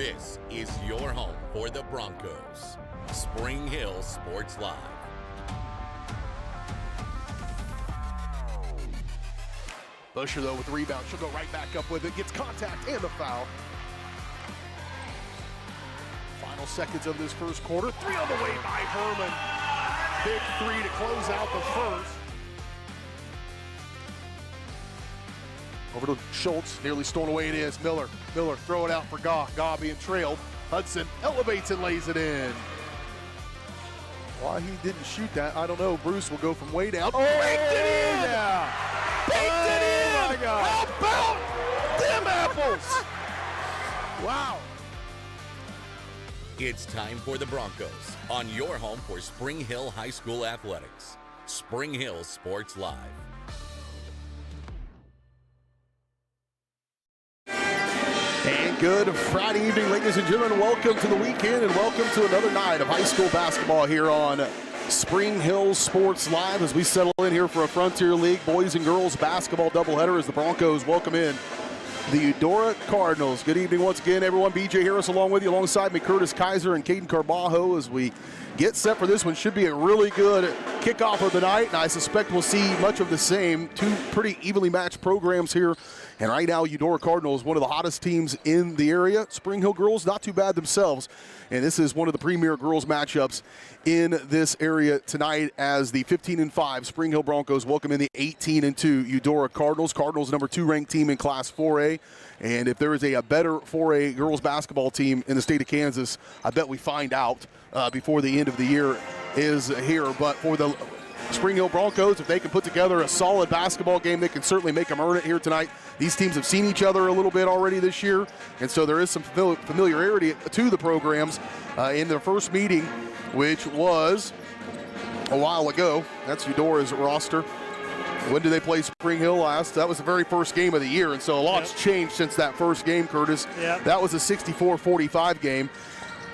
This is your home for the Broncos. Spring Hill Sports Live. Busher, though, with the rebound. She'll go right back up with it. Gets contact and the foul. Final seconds of this first quarter. Three on the way by Herman. Big three to close out the first. Over to Schultz. Nearly stolen away it is. Miller, throw it out for Gaw. Gaw being trailed. Hudson elevates and lays it in. Why he didn't shoot that, I don't know. Bruce will go from way down. Oh, baked it in! Yeah. Baked it in! My God. How about them apples? Wow. It's time for the Broncos on your home for Spring Hill High School Athletics. Spring Hill Sports Live. And good Friday evening, ladies and gentlemen. Welcome to the weekend and welcome to another night of high school basketball here on Spring Hill Sports Live as we settle in here for a Frontier League boys and girls basketball doubleheader as the Broncos welcome in the Eudora Cardinals. Good evening once again, everyone. BJ Harris along with you, alongside me, Curtis Kaiser and Caden Carbajo as we get set for this one. Should be a really good kickoff of the night, and I suspect we'll see much of the same. Two pretty evenly matched programs here. And right now, Eudora Cardinals, one of the hottest teams in the area. Spring Hill girls, not too bad themselves. And this is one of the premier girls matchups in this area tonight as the 15-5 Spring Hill Broncos welcome in the 18-2 Eudora Cardinals. Cardinals, number 2 ranked team in Class 4A. And if there is a better 4A girls basketball team in the state of Kansas, I bet we find out before the end of the year is here. But for the Spring Hill Broncos, if they can put together a solid basketball game, they can certainly make them earn it here tonight. These teams have seen each other a little bit already this year, and so there is some familiarity to the programs in their first meeting, which was a while ago. That's Eudora's roster. When did they play Spring Hill last? That was the very first game of the year, and so a lot's changed since that first game, Curtis. Yep. That was a 64-45 game.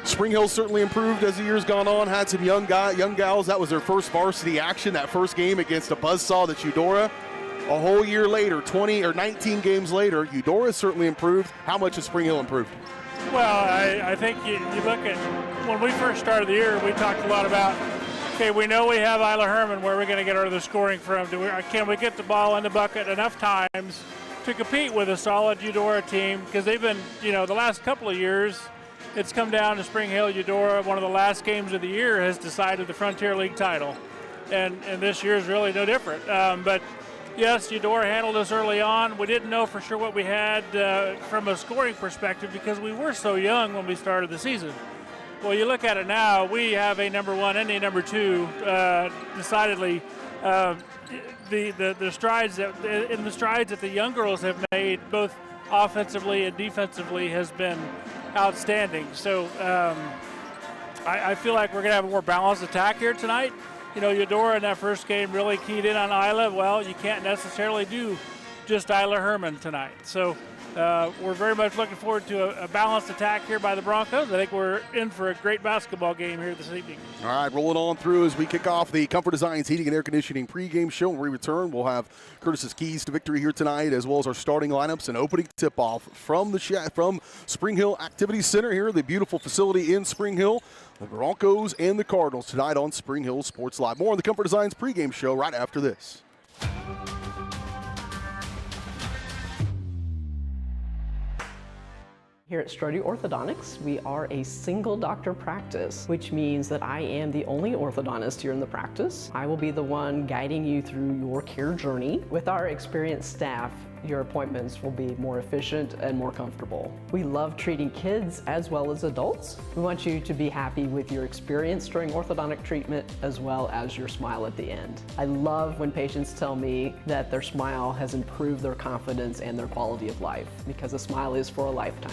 Spring Hill certainly improved as the year's gone on, had some young gals. That was their first varsity action, that first game against a buzzsaw that's Eudora. A whole year later, 20 or 19 games later, Eudora has certainly improved. How much has Spring Hill improved? Well, I think you look at when we first started the year, we talked a lot about, okay, we know we have Isla Herman, where we're going to get our scoring from. Can we get the ball in the bucket enough times to compete with a solid Eudora team? Because they've been, the last couple of years, it's come down to Spring Hill. Eudora, one of the last games of the year, has decided the Frontier League title. And this year is really no different. But yes, Eudora handled us early on. We didn't know for sure what we had from a scoring perspective because we were so young when we started the season. Well, you look at it now, we have a number 1 and a number 2 decidedly. The strides that the young girls have made, both offensively and defensively, has been outstanding. So I feel like we're going to have a more balanced attack here tonight. Eudora in that first game really keyed in on Isla. Well, you can't necessarily do just Isla Herman tonight. So we're very much looking forward to a balanced attack here by the Broncos. I think we're in for a great basketball game here this evening. All right, rolling on through as we kick off the Comfort Designs Heating and Air Conditioning pregame show. When we return, we'll have Curtis's keys to victory here tonight, as well as our starting lineups and opening tip-off from Spring Hill Activity Center here, the beautiful facility in Spring Hill. The Broncos and the Cardinals tonight on Spring Hill Sports Live. More on the Comfort Designs pregame show right after this. Here at Strode Orthodontics, we are a single doctor practice, which means that I am the only orthodontist here in the practice. I will be the one guiding you through your care journey. With our experienced staff, your appointments will be more efficient and more comfortable. We love treating kids as well as adults. We want you to be happy with your experience during orthodontic treatment as well as your smile at the end. I love when patients tell me that their smile has improved their confidence and their quality of life, because a smile is for a lifetime.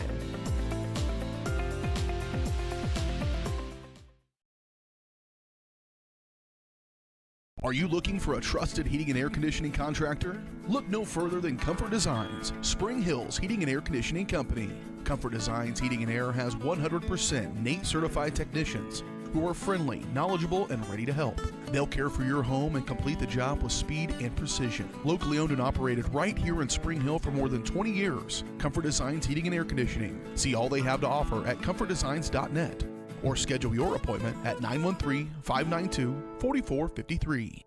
Are you looking for a trusted heating and air conditioning contractor? Look no further than Comfort Designs, Spring Hill's heating and air conditioning company. Comfort Designs Heating and Air has 100% NATE certified technicians who are friendly, knowledgeable, and ready to help. They'll care for your home and complete the job with speed and precision. Locally owned and operated right here in Spring Hill for more than 20 years. Comfort Designs Heating and Air Conditioning. See all they have to offer at comfortdesigns.net or schedule your appointment at 913-592-4453.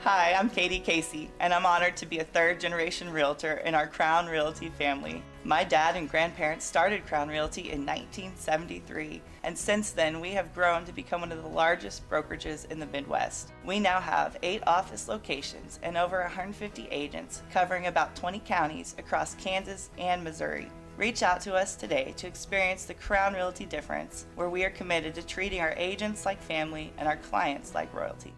Hi, I'm Katie Casey, and I'm honored to be a third-generation realtor in our Crown Realty family. My dad and grandparents started Crown Realty in 1973, and since then we have grown to become one of the largest brokerages in the Midwest. We now have 8 office locations and over 150 agents covering about 20 counties across Kansas and Missouri. Reach out to us today to experience the Crown Realty difference, where we are committed to treating our agents like family and our clients like royalty.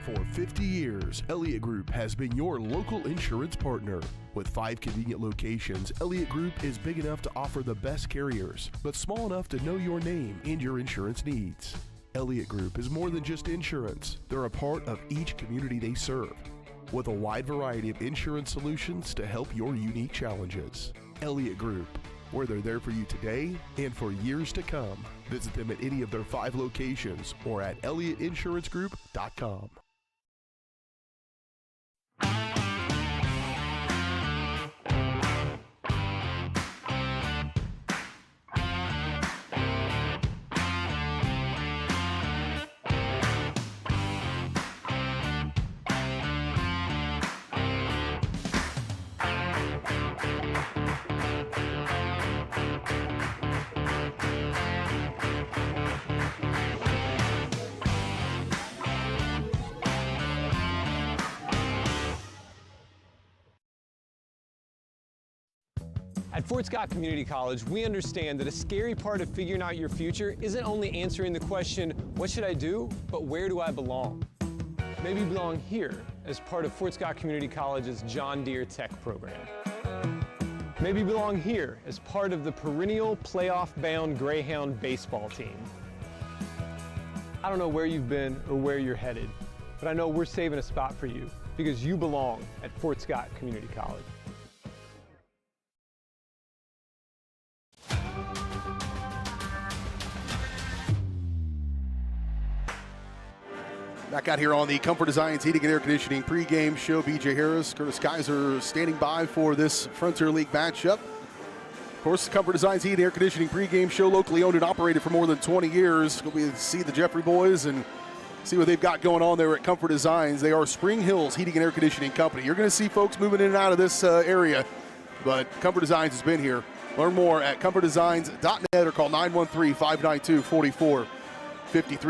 For 50 years, Elliott Group has been your local insurance partner. With 5 convenient locations, Elliott Group is big enough to offer the best carriers, but small enough to know your name and your insurance needs. Elliott Group is more than just insurance. They're a part of each community they serve, with a wide variety of insurance solutions to help your unique challenges. Elliott Group, where they're there for you today and for years to come. Visit them at any of their 5 locations or at ElliottInsuranceGroup.com. At Fort Scott Community College, we understand that a scary part of figuring out your future isn't only answering the question, what should I do, but where do I belong? Maybe you belong here as part of Fort Scott Community College's John Deere Tech program. Maybe you belong here as part of the perennial playoff-bound Greyhound baseball team. I don't know where you've been or where you're headed, but I know we're saving a spot for you because you belong at Fort Scott Community College. Back out here on the Comfort Designs Heating and Air Conditioning pregame show. BJ Harris, Curtis Kaiser standing by for this Frontier League matchup. Of course, the Comfort Designs Heating and Air Conditioning pregame show, locally owned and operated for more than 20 years. We'll see the Jeffrey boys and see what they've got going on there at Comfort Designs. They are Spring Hill's Heating and Air Conditioning Company. You're going to see folks moving in and out of this area, but Comfort Designs has been here. Learn more at comfortdesigns.net or call 913-592-4453.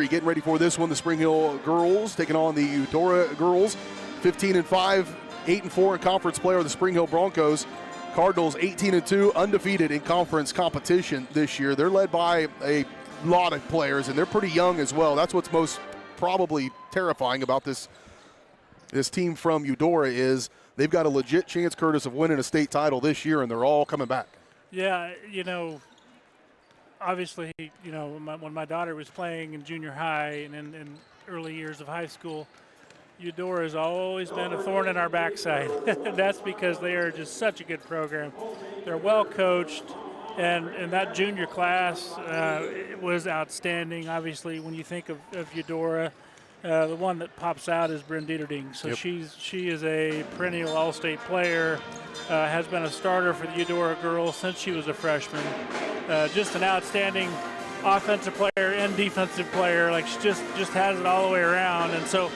Getting ready for this one, the Spring Hill girls taking on the Eudora girls. 15-5, 8-4 in conference play are the Spring Hill Broncos. Cardinals 18-2, undefeated in conference competition this year. They're led by a lot of players, and they're pretty young as well. That's what's most probably terrifying about this team from Eudora is they've got a legit chance, Curtis, of winning a state title this year, and they're all coming back. Yeah, you know, obviously, you know, when my daughter was playing in junior high and in early years of high school, Eudora has always been a thorn in our backside. That's because they are just such a good program. They're well coached, and that junior class was outstanding. Obviously, when you think of Eudora, the one that pops out is Bryn Dieterding. So Yep. she is a perennial all-state player, has been a starter for the Eudora girls since she was a freshman. Just an outstanding offensive player and defensive player. Like, she just has it all the way around. And so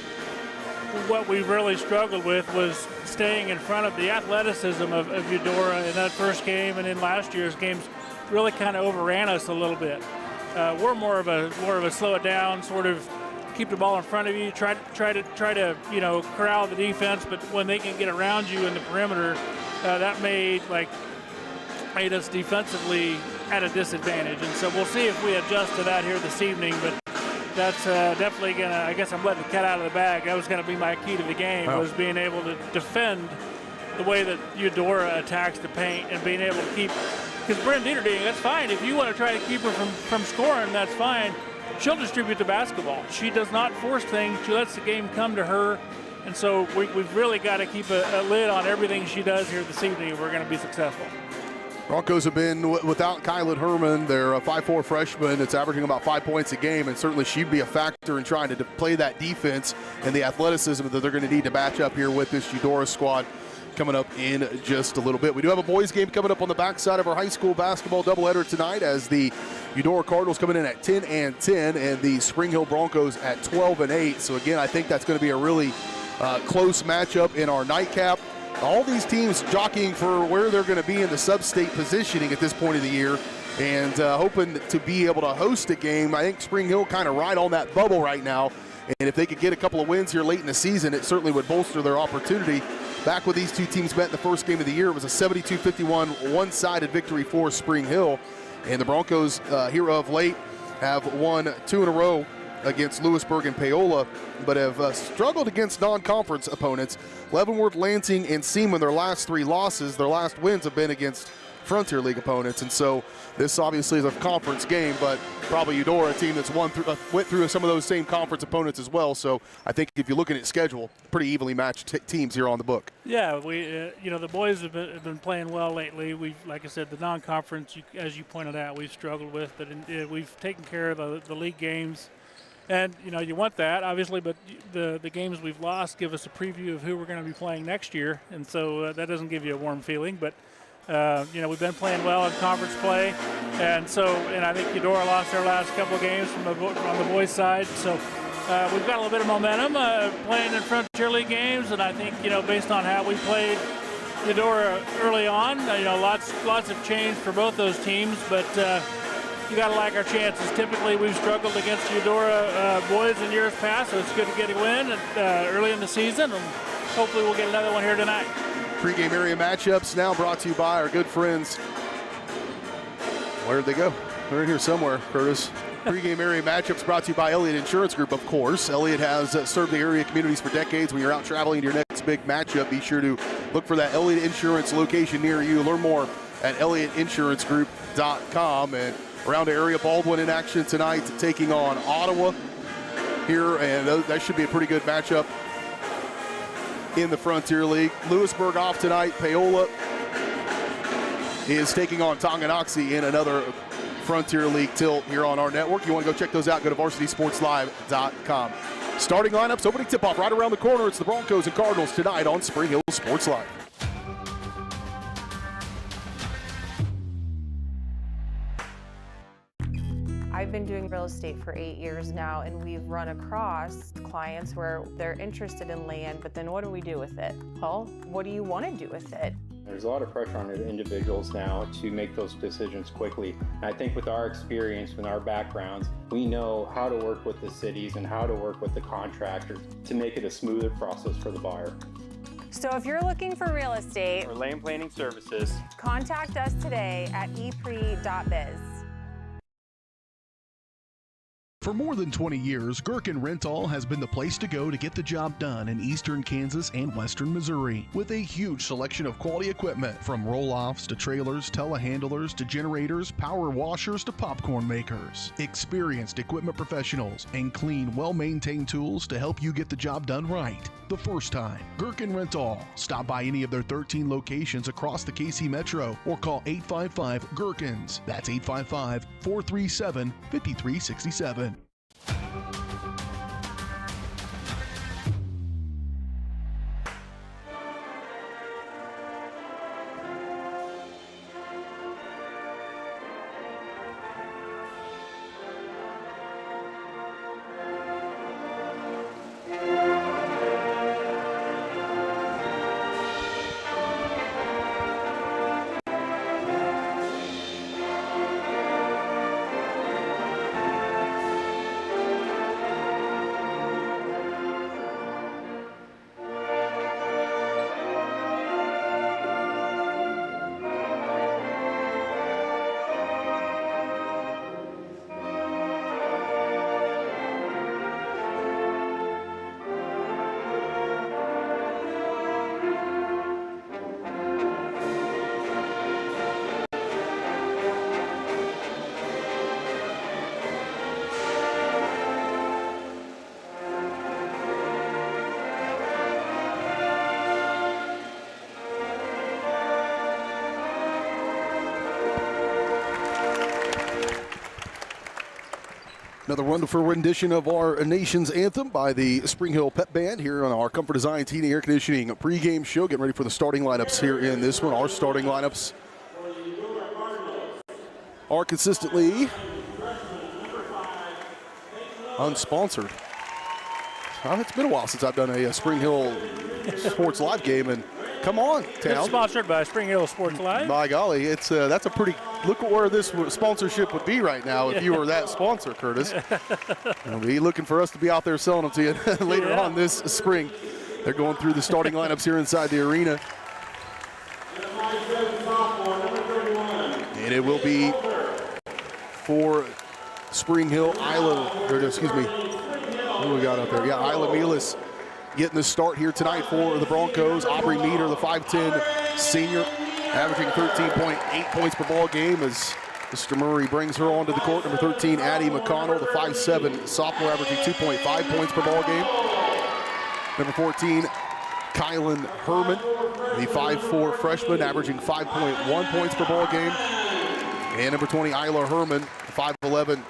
what we really struggled with was staying in front of the athleticism of Eudora in that first game, and in last year's games really kind of overran us a little bit. We're more of a slow it down, sort of keep the ball in front of you, try to you know, corral the defense, but when they can get around you in the perimeter, that made us defensively at a disadvantage. And so we'll see if we adjust to that here this evening, but that's definitely gonna, I guess I'm letting the cat out of the bag. That was gonna be my key to the game, was being able to defend the way that Eudora attacks the paint and being able to keep, because Bryn Dieterding, that's fine. If you want to try to keep her from scoring, that's fine. She'll distribute the basketball. She does not force things. She lets the game come to her. And so we've really got to keep a lid on everything she does here this evening if we're going to be successful. Broncos have been without Kylan Herman. They're a 5'4 freshman that's averaging about 5 points a game, and certainly she'd be a factor in trying to play that defense and the athleticism that they're going to need to match up here with this Eudora squad coming up in just a little bit. We do have a boys game coming up on the backside of our high school basketball doubleheader tonight as the Eudora Cardinals coming in at 10-10 and the Spring Hill Broncos at 12-8. So again, I think that's going to be a really close matchup in our nightcap. All these teams jockeying for where they're going to be in the sub-state positioning at this point of the year and hoping to be able to host a game. I think Spring Hill kind of right on that bubble right now, and if they could get a couple of wins here late in the season, it certainly would bolster their opportunity. Back when these two teams met in the first game of the year, it was a 72-51 one-sided victory for Spring Hill, and the Broncos here of late have won 2 in a row against Lewisburg and Paola, but have struggled against non-conference opponents. Leavenworth, Lansing, and Seaman, their last 3 losses, their last wins have been against Frontier League opponents, and so this obviously is a conference game, but probably Eudora, a team that's went through some of those same conference opponents as well. So I think if you're looking at schedule, pretty evenly matched teams here on the book. Yeah, we the boys have been playing well lately. We've, like I said, the non-conference, as you pointed out, we've struggled with, but we've taken care of the league games. And, you want that, obviously, but the games we've lost give us a preview of who we're going to be playing next year. And so that doesn't give you a warm feeling. But, we've been playing well in conference play. And I think Eudora lost their last couple of games on the boys' side. So we've got a little bit of momentum playing in Frontier League games. And I think, based on how we played Eudora early on, lots have changed for both those teams. But you got to like our chances. Typically, we've struggled against Eudora boys in years past, so it's good to get a win early in the season, and hopefully we'll get another one here tonight. Pregame area matchups now brought to you by our good friends. Where'd they go? They're in here somewhere, Curtis. Pregame area matchups brought to you by Elliott Insurance Group, of course. Elliott has served the area communities for decades. When you're out traveling to your next big matchup, be sure to look for that Elliott Insurance location near you. Learn more at ElliottInsuranceGroup.com. And around the area, Baldwin in action tonight, taking on Ottawa here, and that should be a pretty good matchup in the Frontier League. Lewisburg off tonight. Paola is taking on Tonganoxie in another Frontier League tilt here on our network. You want to go check those out, go to varsitysportslive.com. Starting lineups, opening tip-off right around the corner. It's the Broncos and Cardinals tonight on Spring Hill Sports Live. I've been doing real estate for 8 years now, and we've run across clients where they're interested in land, but then what do we do with it? Well, what do you want to do with it? There's a lot of pressure on the individuals now to make those decisions quickly. And I think with our experience, with our backgrounds, we know how to work with the cities and how to work with the contractors to make it a smoother process for the buyer. So if you're looking for real estate For land planning services, contact us today at epre.biz. For more than 20 years, Gherkin Rental has been the place to go to get the job done in eastern Kansas and western Missouri. With a huge selection of quality equipment, from roll-offs to trailers, telehandlers to generators, power washers to popcorn makers. Experienced equipment professionals and clean, well-maintained tools to help you get the job done right the first time. Gherkin Rental. Stop by any of their 13 locations across the KC Metro or call 855-GHERKINS. That's 855-437-5367. Another wonderful rendition of our nation's anthem by the Spring Hill Pep Band here on our Comfort Design Heating Air Conditioning pregame show. Getting ready for the starting lineups here in this one. Our starting lineups are consistently unsponsored. Well, it's been a while since I've done a Spring Hill Sports Live game, and come on, town. It's sponsored by Spring Hill Sports Live. By golly, it's that's a pretty look at where this sponsorship would be right now if you were that sponsor, Curtis. They'll be looking for us to be out there selling them to you later on this spring. They're going through the starting lineups here inside the arena. And it will be for Spring Hill, Isla, or excuse me, what do we got out there? Yeah, Isla Milas getting the start here tonight for the Broncos. Aubrey Meter, the 5'10 senior, averaging 13.8 points per ball game as Mr. Murray brings her onto the court. Number 13, Addie McConnell, the 5'7 sophomore, averaging 2.5 points per ball game. Number 14, Kylan Herman, the 5'4 freshman, averaging 5.1 points per ball game. And number 20, Isla Herman, the 5'11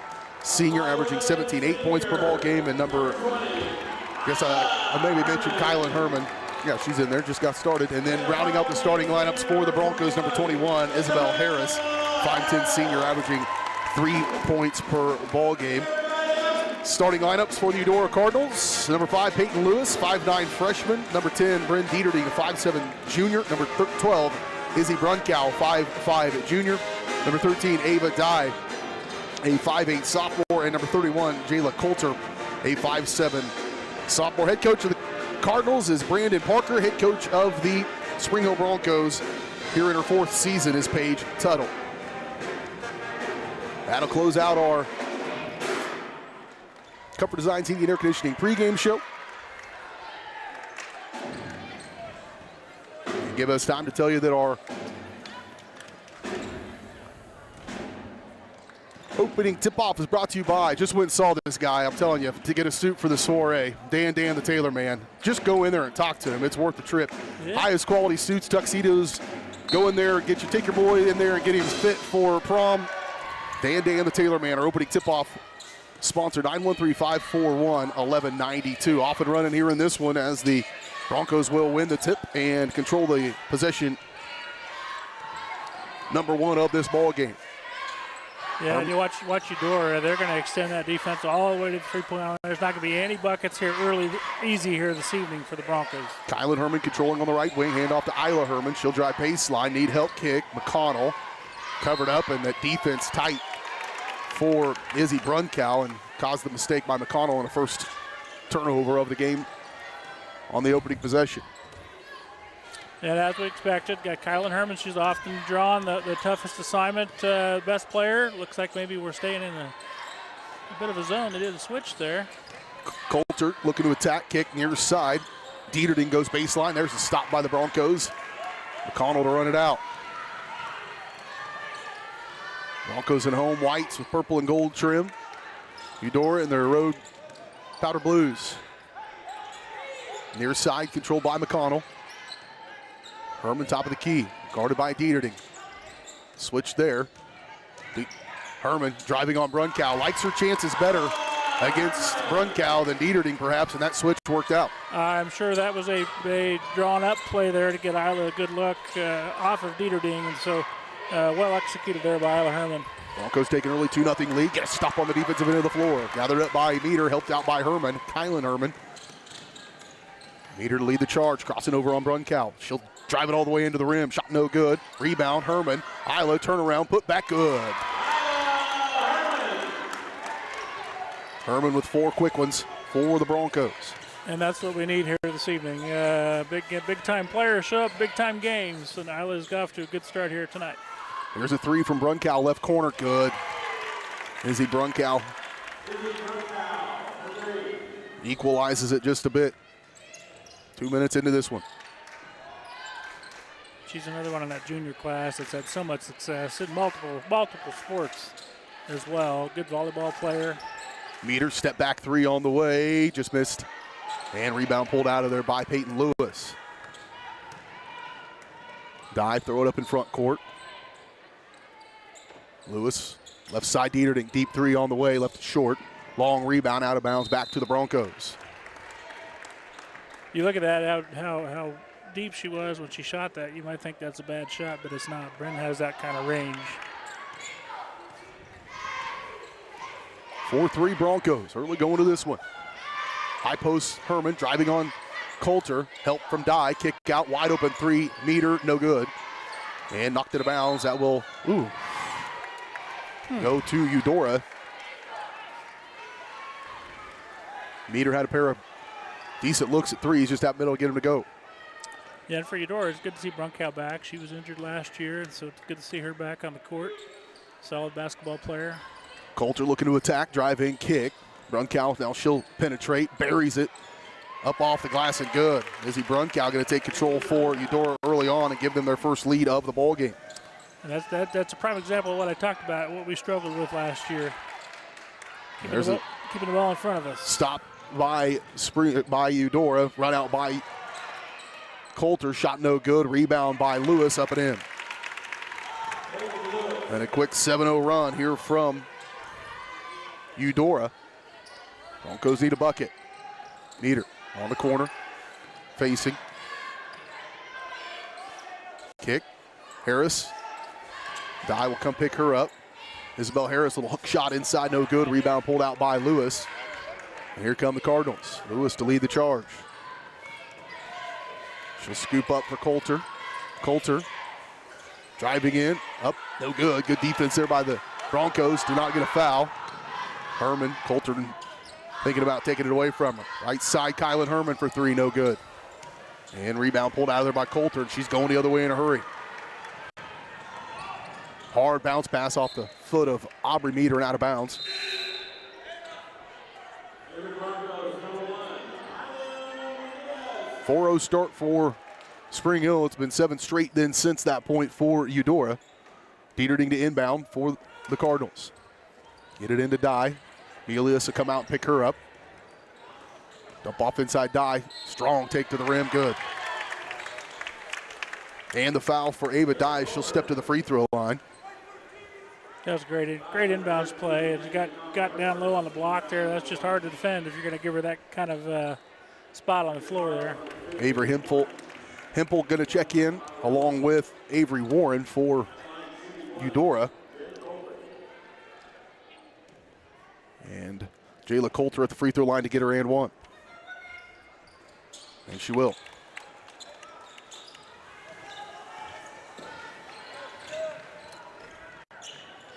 senior, averaging 17.8 points per ball game. And number, I guess I maybe mentioned Kylan Herman. Yeah, she's in there, just got started. And then rounding out the starting lineups for the Broncos, number 21, Isabel Harris, 5'10 senior, averaging 3 points per ball game. Starting lineups for the Eudora Cardinals, number 5, Peyton Lewis, 5'9 freshman. Number 10, Bryn Dieterding, a 5'7 junior. Number 12, Izzy Brunkow, 5'5 junior. Number 13, Ava Dye, a 5'8 sophomore. And number 31, Jayla Coulter, a 5'7 sophomore. Head coach of the Cardinals is Brandon Parker. Head coach of the Spring Hill Broncos here in her 4th season is Paige Tuttle. That'll close out our Comfort Design Heating and Air Conditioning pregame show. And give us time to tell you that our opening tip-off is brought to you by, just went and saw this guy, I'm telling you, to get a suit for the soiree. Dan the Tailor Man. Just go in there and talk to him. It's worth the trip. Yeah. Highest quality suits, tuxedos. Go in there, take your boy in there and get him fit for prom. Dan the Tailor Man, our opening tip-off sponsor, 913-541-1192. Off and running here in this one as the Broncos will win the tip and control the possession number 1 of this ball game. Yeah, and you watch Eudora. They're going to extend that defense all the way to the three-point line. There's not going to be any buckets here easy here this evening for the Broncos. Kylan Herman controlling on the right wing. Hand off to Isla Herman. She'll drive baseline. Need help kick. McConnell covered up, and that defense tight for Izzy Brunkow, and caused the mistake by McConnell on the first turnover of the game on the opening possession. And as we expected, got Kylan Herman. She's often drawn the toughest assignment, best player. Looks like maybe we're staying in a bit of a zone. They did a switch there. Coulter looking to attack, kick near side. Dieterding goes baseline. There's a stop by the Broncos. McConnell to run it out. Broncos in home whites with purple and gold trim. Eudora in their road powder blues. Near side controlled by McConnell. Herman top of the key, guarded by Dieterding. Switch there. Herman driving on Brunkow. Likes her chances better against Brunkow than Dieterding perhaps, and that switch worked out. I'm sure that was a drawn-up play there to get Isla a good look off of Dieterding, and so well executed there by Isla Herman. Broncos take an early 2-0 lead. Get a stop on the defensive end of the floor. Gathered up by Meter, helped out by Herman. Kylan Herman. Meter to lead the charge, crossing over on Brunkow. She'll drive it all the way into the rim. Shot no good. Rebound, Herman. Isla, turnaround, put back good. Herman with 4 quick ones for the Broncos. And that's what we need here this evening. Big-time players show up, big-time games, and Isla's got off to a good start here tonight. Here's a 3 from Brunkow, left corner, good. Izzy Brunkow equalizes it just a bit. 2 minutes into this one. She's another one in that junior class that's had so much success in multiple sports as well. Good volleyball player. Meter, step back 3 on the way, just missed. And rebound pulled out of there by Peyton Lewis. Dive, throw it up in front court. Lewis, left side Dieterding, deep 3 on the way, left it short. Long rebound out of bounds back to the Broncos. You look at that, how deep she was when she shot that. You might think that's a bad shot, but it's not. Bryn has that kind of range. 4-3 Broncos, early going to this one. High post, Herman driving on Coulter. Help from Dye, kick out, wide open three, meter, no good. And knocked it out of bounds. That will, go to Eudora. Meter had a pair of decent looks at threes, just out middle to get him to go. Yeah, and for Eudora, it's good to see Brunkow back. She was injured last year, and so it's good to see her back on the court. Solid basketball player. Coulter looking to attack, driving, kick. Brunkow, now she'll penetrate, buries it up off the glass and good. Izzy Brunkow going to take control for Eudora early on and give them their first lead of the ball game. And that's a prime example of what I talked about, what we struggled with last year. Keeping the ball in front of us. Stop by Eudora, run out by Coulter, shot no good, rebound by Lewis, up and in. And a quick 7-0 run here from Eudora. Broncos need a bucket. Meter on the corner, facing. Kick, Harris. Dye will come pick her up. Isabel Harris, little hook shot inside, no good. Rebound pulled out by Lewis. And here come the Cardinals. Lewis to lead the charge. She'll scoop up for Coulter. Coulter driving in, up, no good. Good defense there by the Broncos. Do not get a foul. Herman, Coulter thinking about taking it away from her. Right side, Kylan Herman for three, no good. And rebound pulled out of there by Coulter, and she's going the other way in a hurry. Hard bounce pass off the foot of Aubrey Meter and out of bounds. – 4-0 start for Spring Hill. It's been 7 straight then since that point for Eudora. Dieterding to inbound for the Cardinals. Get it into Dye. Melius will come out and pick her up. Dump off inside Dye. Strong take to the rim, good. And the foul for Ava Dye. She'll step to the free throw line. That was great inbounds play. It got down low on the block there. That's just hard to defend if you're going to give her that kind of spot on the floor there. Avery Hempel going to check in along with Avery Warren for Eudora. And Jayla Coulter at the free throw line to get her and one. And she will.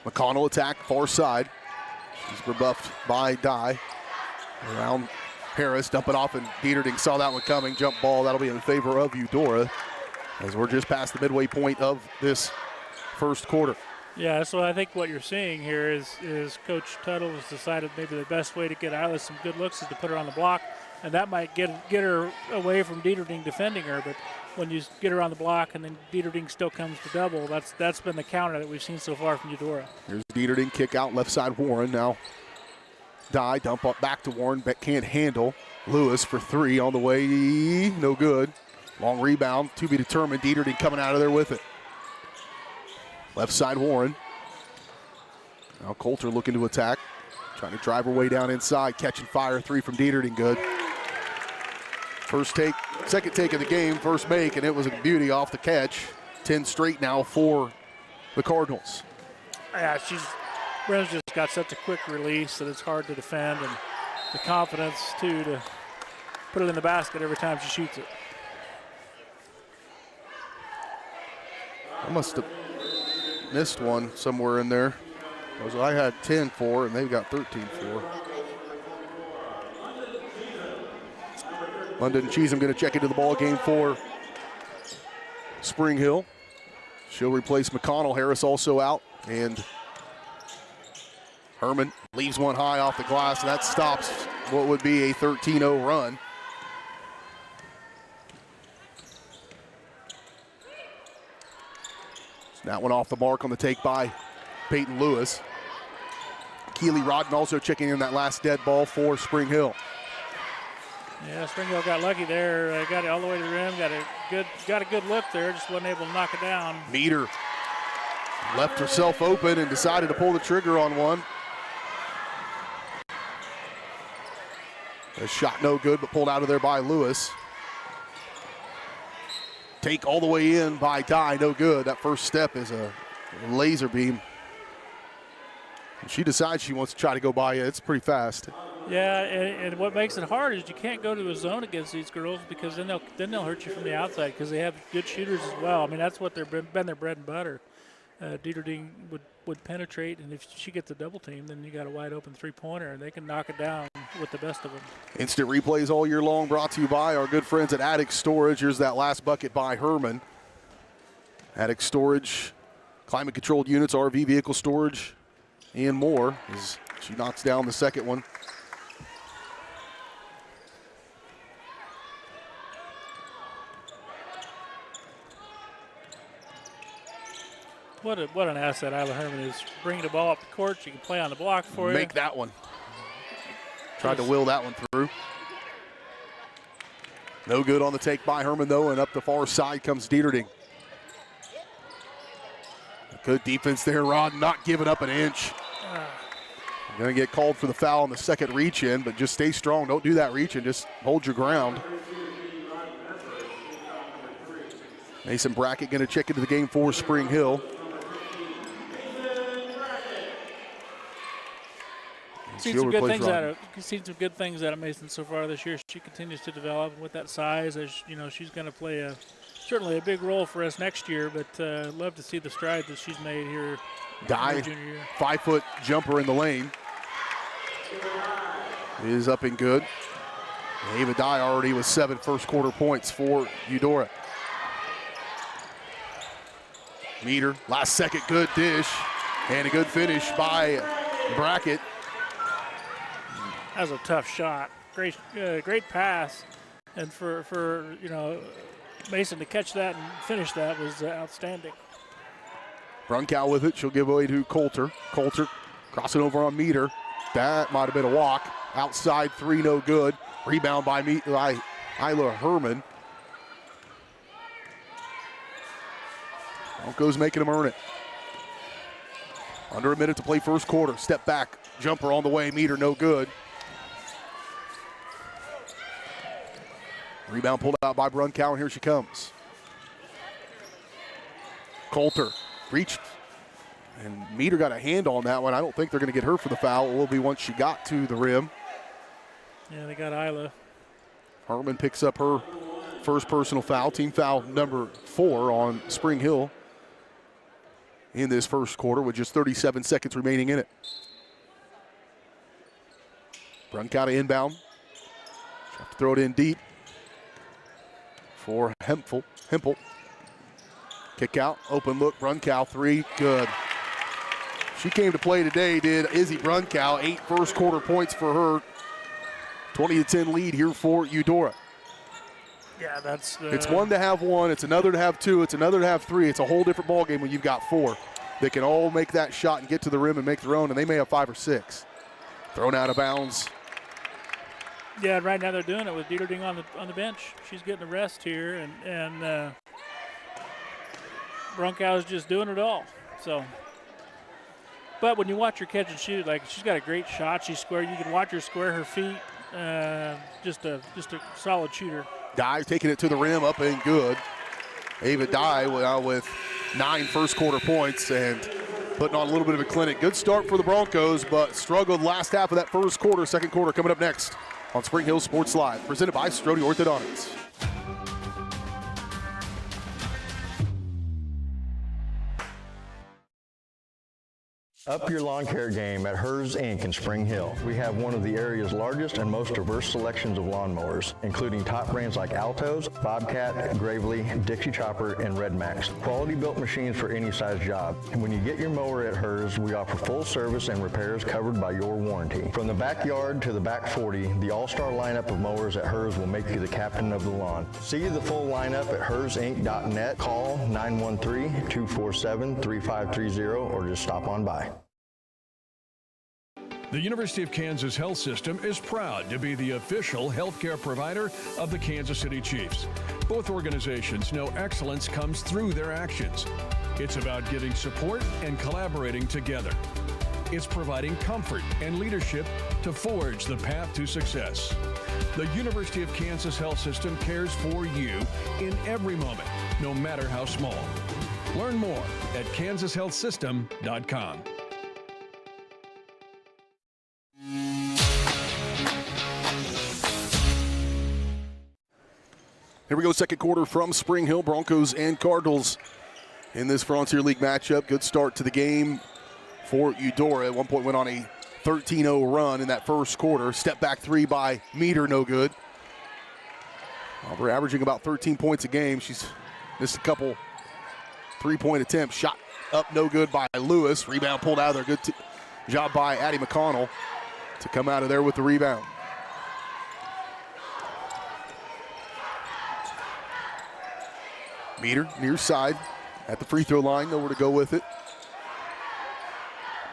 McConnell attack, far side. She's rebuffed by Dye. Around Harris, dump it off, and Dieterding saw that one coming. Jump ball, that'll be in favor of Eudora as we're just past the midway point of this first quarter. Yeah, so I think what you're seeing here is Coach Tuttle has decided maybe the best way to get Isla some good looks is to put her on the block, and that might get her away from Dieterding defending her, but when you get her on the block and then Dieterding still comes to double, that's been the counter that we've seen so far from Eudora. Here's Dieterding, kick out left side Warren. Now Dye, dump up back to Warren, but can't handle. Lewis for three on the way, no good. Long rebound, to be determined. Dieterding coming out of there with it. Left side Warren. Now Coulter looking to attack. Trying to drive her way down inside. Catching fire, three from Dieterding, good. First take, second take of the game, first make, and it was a beauty off the catch. 10 straight now for the Cardinals. Yeah, Brennan's just got such a quick release that it's hard to defend, and the confidence, too, to put it in the basket every time she shoots it. I must have missed one somewhere in there. I had 10-4, and they've got 13-4. London Cheatham going to check into the ball game for Spring Hill. She'll replace McConnell. Harris also out, and Herman leaves one high off the glass, and that stops what would be a 13-0 run. So that one off the mark on the take by Peyton Lewis. Keely Rodden also checking in that last dead ball for Spring Hill. Yeah, Spring Hill got lucky there. Got it all the way to the rim. Got a good look there. Just wasn't able to knock it down. Meter left herself open and decided to pull the trigger on one. A shot no good, but pulled out of there by Lewis. Take all the way in by Dye, no good. That first step is a laser beam. She decides she wants to try to go by it. It's pretty fast. Yeah, and what makes it hard is you can't go to a zone against these girls because then they'll hurt you from the outside because they have good shooters as well. I mean, that's what they've been their bread and butter. Dieterding would penetrate, and if she gets a double team, then you got a wide open three-pointer, and they can knock it down with the best of them. Instant replays all year long, brought to you by our good friends at Attic Storage. Here's that last bucket by Herman. Attic Storage, climate-controlled units, RV vehicle storage, and more. As she knocks down the second one. What an asset Isla Herman is. Bring the ball up the court. She can play on the block for you. Make that one. Tried to will that one through. No good on the take by Herman, though, and up the far side comes Dieterding. Good defense there, Rod, not giving up an inch. Going to get called for the foul on the second reach in, but just stay strong. Don't do that reach in. Just hold your ground. Mason Brackett going to check into the game for Spring Hill. Seen some good things out of Mason so far this year. She continues to develop with that size. As you know, she's going to play certainly a big role for us next year. But love to see the strides that she's made here. Dye, 5-foot jumper in the lane, is up and good. Ava Dye already with 7 first-quarter points for Eudora. Meter, last second, good dish, and a good finish by Brackett. That was a tough shot. Great pass, and for Mason to catch that and finish that was outstanding. Brunkow with it. She'll give away to Coulter. Coulter crossing over on Meter. That might have been a walk. Outside three, no good. Rebound by Isla Herman. Broncos making them earn it. Under a minute to play first quarter. Step back. Jumper on the way. Meter, no good. Rebound pulled out by Brunkow, and here she comes. Coulter reached, and Meter got a hand on that one. I don't think they're going to get her for the foul. It will be once she got to the rim. Yeah, they got Isla. Herman picks up her first personal foul, team foul number 4 on Spring Hill in this first quarter with just 37 seconds remaining in it. Brunkow to inbound. She'll have to throw it in deep for Hempel. Kick out, open look, Brunkow, 3, good. She came to play today, did Izzy Brunkow, 8 first quarter points for her. 20-10 lead here for Eudora. Yeah, that's it's one to have 1, it's another to have 2, it's another to have 3. It's a whole different ballgame when you've got 4 that can all make that shot and get to the rim and make their own, and they may have 5 or 6. Thrown out of bounds. Yeah, right now they're doing it with Dieterding on the bench. She's getting the rest here, and Brunkow is just doing it all. So, but when you watch her catch and shoot, like she's got a great shot. She's square. You can watch her square her feet. Just a solid shooter. Dye taking it to the rim, up and good. Ava Dye with 9 first quarter points and putting on a little bit of a clinic. Good start for the Broncos, but struggled last half of that first quarter. Second quarter coming up next on Spring Hill Sports Live, presented by Strode Orthodontics. Up your lawn care game at Hers Inc. in Spring Hill. We have one of the area's largest and most diverse selections of lawnmowers, including top brands like Altos, Bobcat, Gravely, Dixie Chopper, and Red Max. Quality built machines for any size job. And when you get your mower at Hers, we offer full service and repairs covered by your warranty. From the backyard to the back 40, the all-star lineup of mowers at Hers will make you the captain of the lawn. See the full lineup at hersinc.net. Call 913-247-3530 or just stop on by. The University of Kansas Health System is proud to be the official healthcare provider of the Kansas City Chiefs. Both organizations know excellence comes through their actions. It's about giving support and collaborating together. It's providing comfort and leadership to forge the path to success. The University of Kansas Health System cares for you in every moment, no matter how small. Learn more at kansashealthsystem.com. Here we go, second quarter from Spring Hill. Broncos and Cardinals in this Frontier League matchup. Good start to the game for Eudora. At one point went on a 13-0 run in that first quarter. Step back three by Meter, no good. We're averaging about 13 points a game. She's missed a couple three-point attempts. Shot up, no good by Lewis. Rebound pulled out of there. Good job by Addie McConnell to come out of there with the rebound. Meter near side at the free throw line. Nowhere to go with it.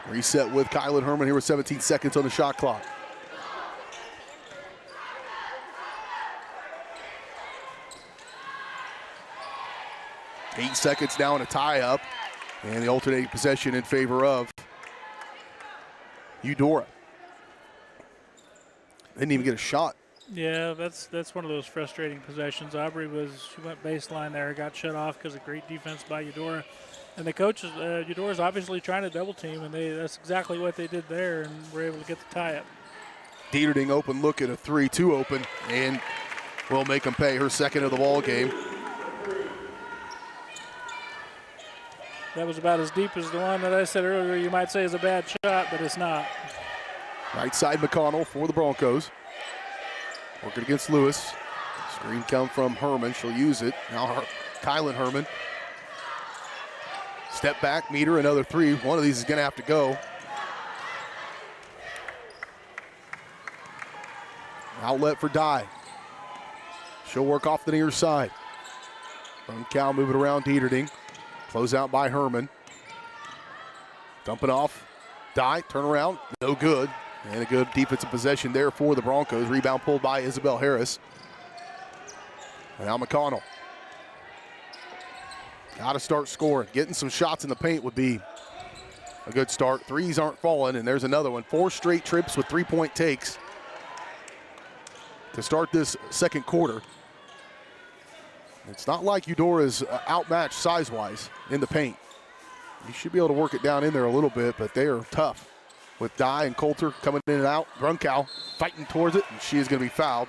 Reset with Kylan Herman here with 17 seconds on the shot clock. Eight seconds now and a tie-up. And the alternating possession in favor of Eudora. Didn't even get a shot. Yeah, that's one of those frustrating possessions. Aubrey she went baseline there, got shut off because of great defense by Eudora. And the coaches, Eudora's obviously trying to double team, and that's exactly what they did there, and were able to get the tie-up. Dieterding open look at a 3-2 open, and will make them pay her second of the ball game. That was about as deep as the one that I said earlier you might say is a bad shot, but it's not. Right side McConnell for the Broncos. Working against Lewis. Screen come from Herman. She'll use it. Now Kylan Herman. Step back, Meter, another three. One of these is going to have to go. Outlet for Dye. She'll work off the near side. Cal moving around Dieterding. Close out by Herman. Dumping off. Dye, turn around, no good. And a good defensive possession there for the Broncos. Rebound pulled by Isabel Harris. And now McConnell. Got to start scoring. Getting some shots in the paint would be a good start. Threes aren't falling, and there's another one. 4 straight trips with 3-point takes to start this second quarter. It's not like Eudora is outmatched size-wise in the paint. You should be able to work it down in there a little bit, but they are tough. With Dye and Coulter coming in and out. Brunkow fighting towards it, and she is going to be fouled.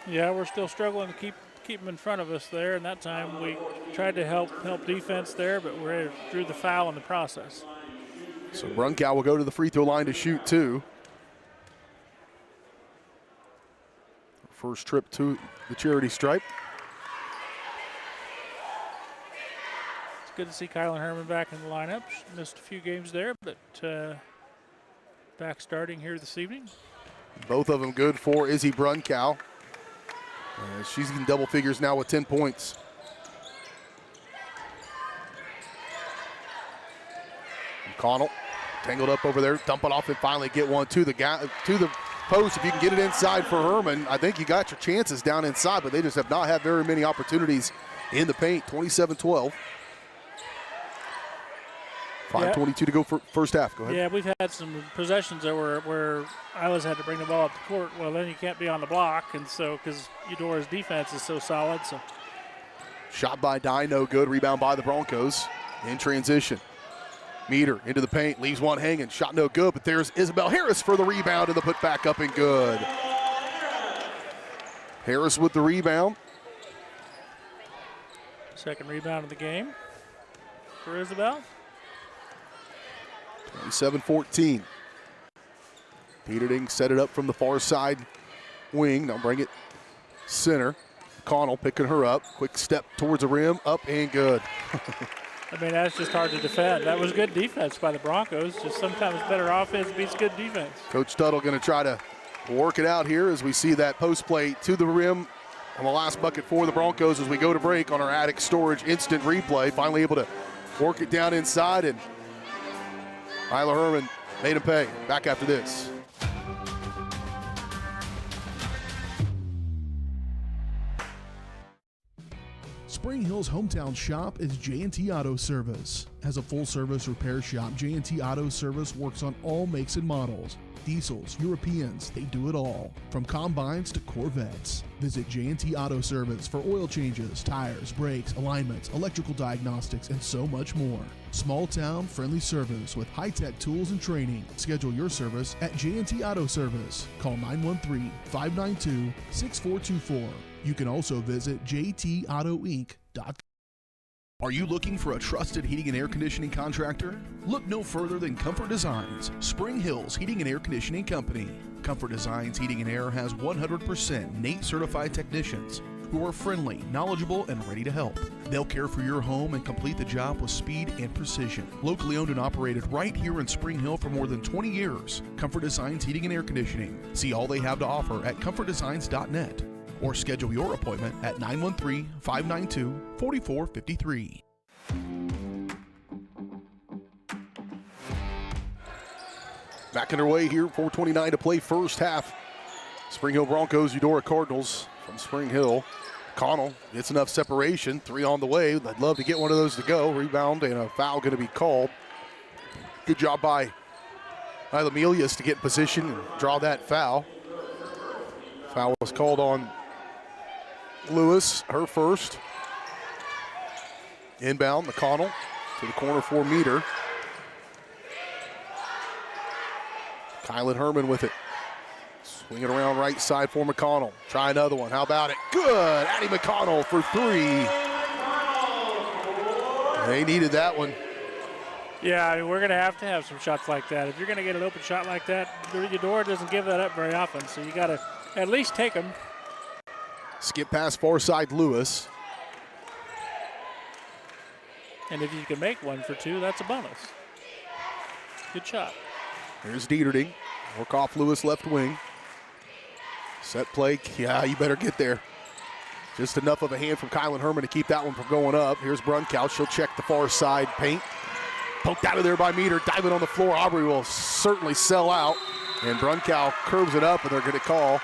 Yeah, we're still struggling to keep them in front of us there, and that time we tried to help defense there, but we drew the foul in the process. So Brunkow will go to the free throw line to shoot 2. First trip to the charity stripe. It's good to see Kylan Herman back in the lineup. She missed a few games there, but back starting here this evening. Both of them good for Izzy Brunkow. She's in double figures now with 10 points. McConnell tangled up over there, dump it off and finally get one to the post. If you can get it inside for Herman, I think you got your chances down inside, but they just have not had very many opportunities in the paint. 27-12. 5:22 to go for first half. Go ahead. Yeah, we've had some possessions there where Isla's had to bring the ball up the court. Well, then you can't be on the block, and so because Eudora's defense is so solid. So shot by Dye, no good. Rebound by the Broncos in transition. Meter into the paint, leaves one hanging. Shot no good, but there's Isabel Harris for the rebound and the put back up and good. Harris with the rebound. Second rebound of the game for Isabel. 27-14. Dieterding set it up from the far side wing. Now bring it center. McConnell picking her up. Quick step towards the rim. Up and good. I mean, that's just hard to defend. That was good defense by the Broncos. Just sometimes better offense beats good defense. Coach Tuttle going to try to work it out here as we see that post play to the rim on the last bucket for the Broncos as we go to break on our Attic Storage instant replay. Finally able to work it down inside, and Isla Herman made him pay. Back after this. Spring Hill Hill's hometown shop is J&T Auto Service. As a full-service repair shop, J&T Auto Service works on all makes and models. Diesels, Europeans, they do it all. From combines to Corvettes. Visit J&T Auto Service for oil changes, tires, brakes, alignments, electrical diagnostics, and so much more. Small town, friendly service with high-tech tools and training. Schedule your service at J&T Auto Service. Call 913-592-6424. You can also visit jtautoinc.com. Are you looking for a trusted heating and air conditioning contractor? Look no further than Comfort Designs, Spring Hill's Heating and Air Conditioning Company. Comfort Designs Heating and Air has 100% NATE certified technicians who are friendly, knowledgeable, and ready to help. They'll care for your home and complete the job with speed and precision. Locally owned and operated right here in Spring Hill for more than 20 years. Comfort Designs Heating and Air Conditioning. See all they have to offer at comfortdesigns.net. Or schedule your appointment at 913-592-4453. Back underway here, 4:29 to play first half. Spring Hill Broncos, Eudora Cardinals from Spring Hill. Connell gets enough separation, 3 on the way. I'd love to get one of those to go. Rebound and a foul going to be called. Good job by Isla Melius to get in position and draw that foul. Foul was called on Lewis, her first. Inbound, McConnell to the corner for Meter. Kylan Herman with it. Swing it around right side for McConnell. Try another one. How about it? Good. Addie McConnell for 3. They needed that one. Yeah, I mean, we're going to have some shots like that. If you're going to get an open shot like that, Eudora doesn't give that up very often, so you got to at least take them. Skip past far side Lewis. And if you can make 1 for 2, that's a bonus. Good shot. Here's Dieterding. Work off Lewis left wing. Set play. Yeah, you better get there. Just enough of a hand from Kylan Herman to keep that one from going up. Here's Brunkow. She'll check the far side paint. Poked out of there by Meter. Diving on the floor. Aubrey will certainly sell out. And Brunkow curves it up, and they're going to call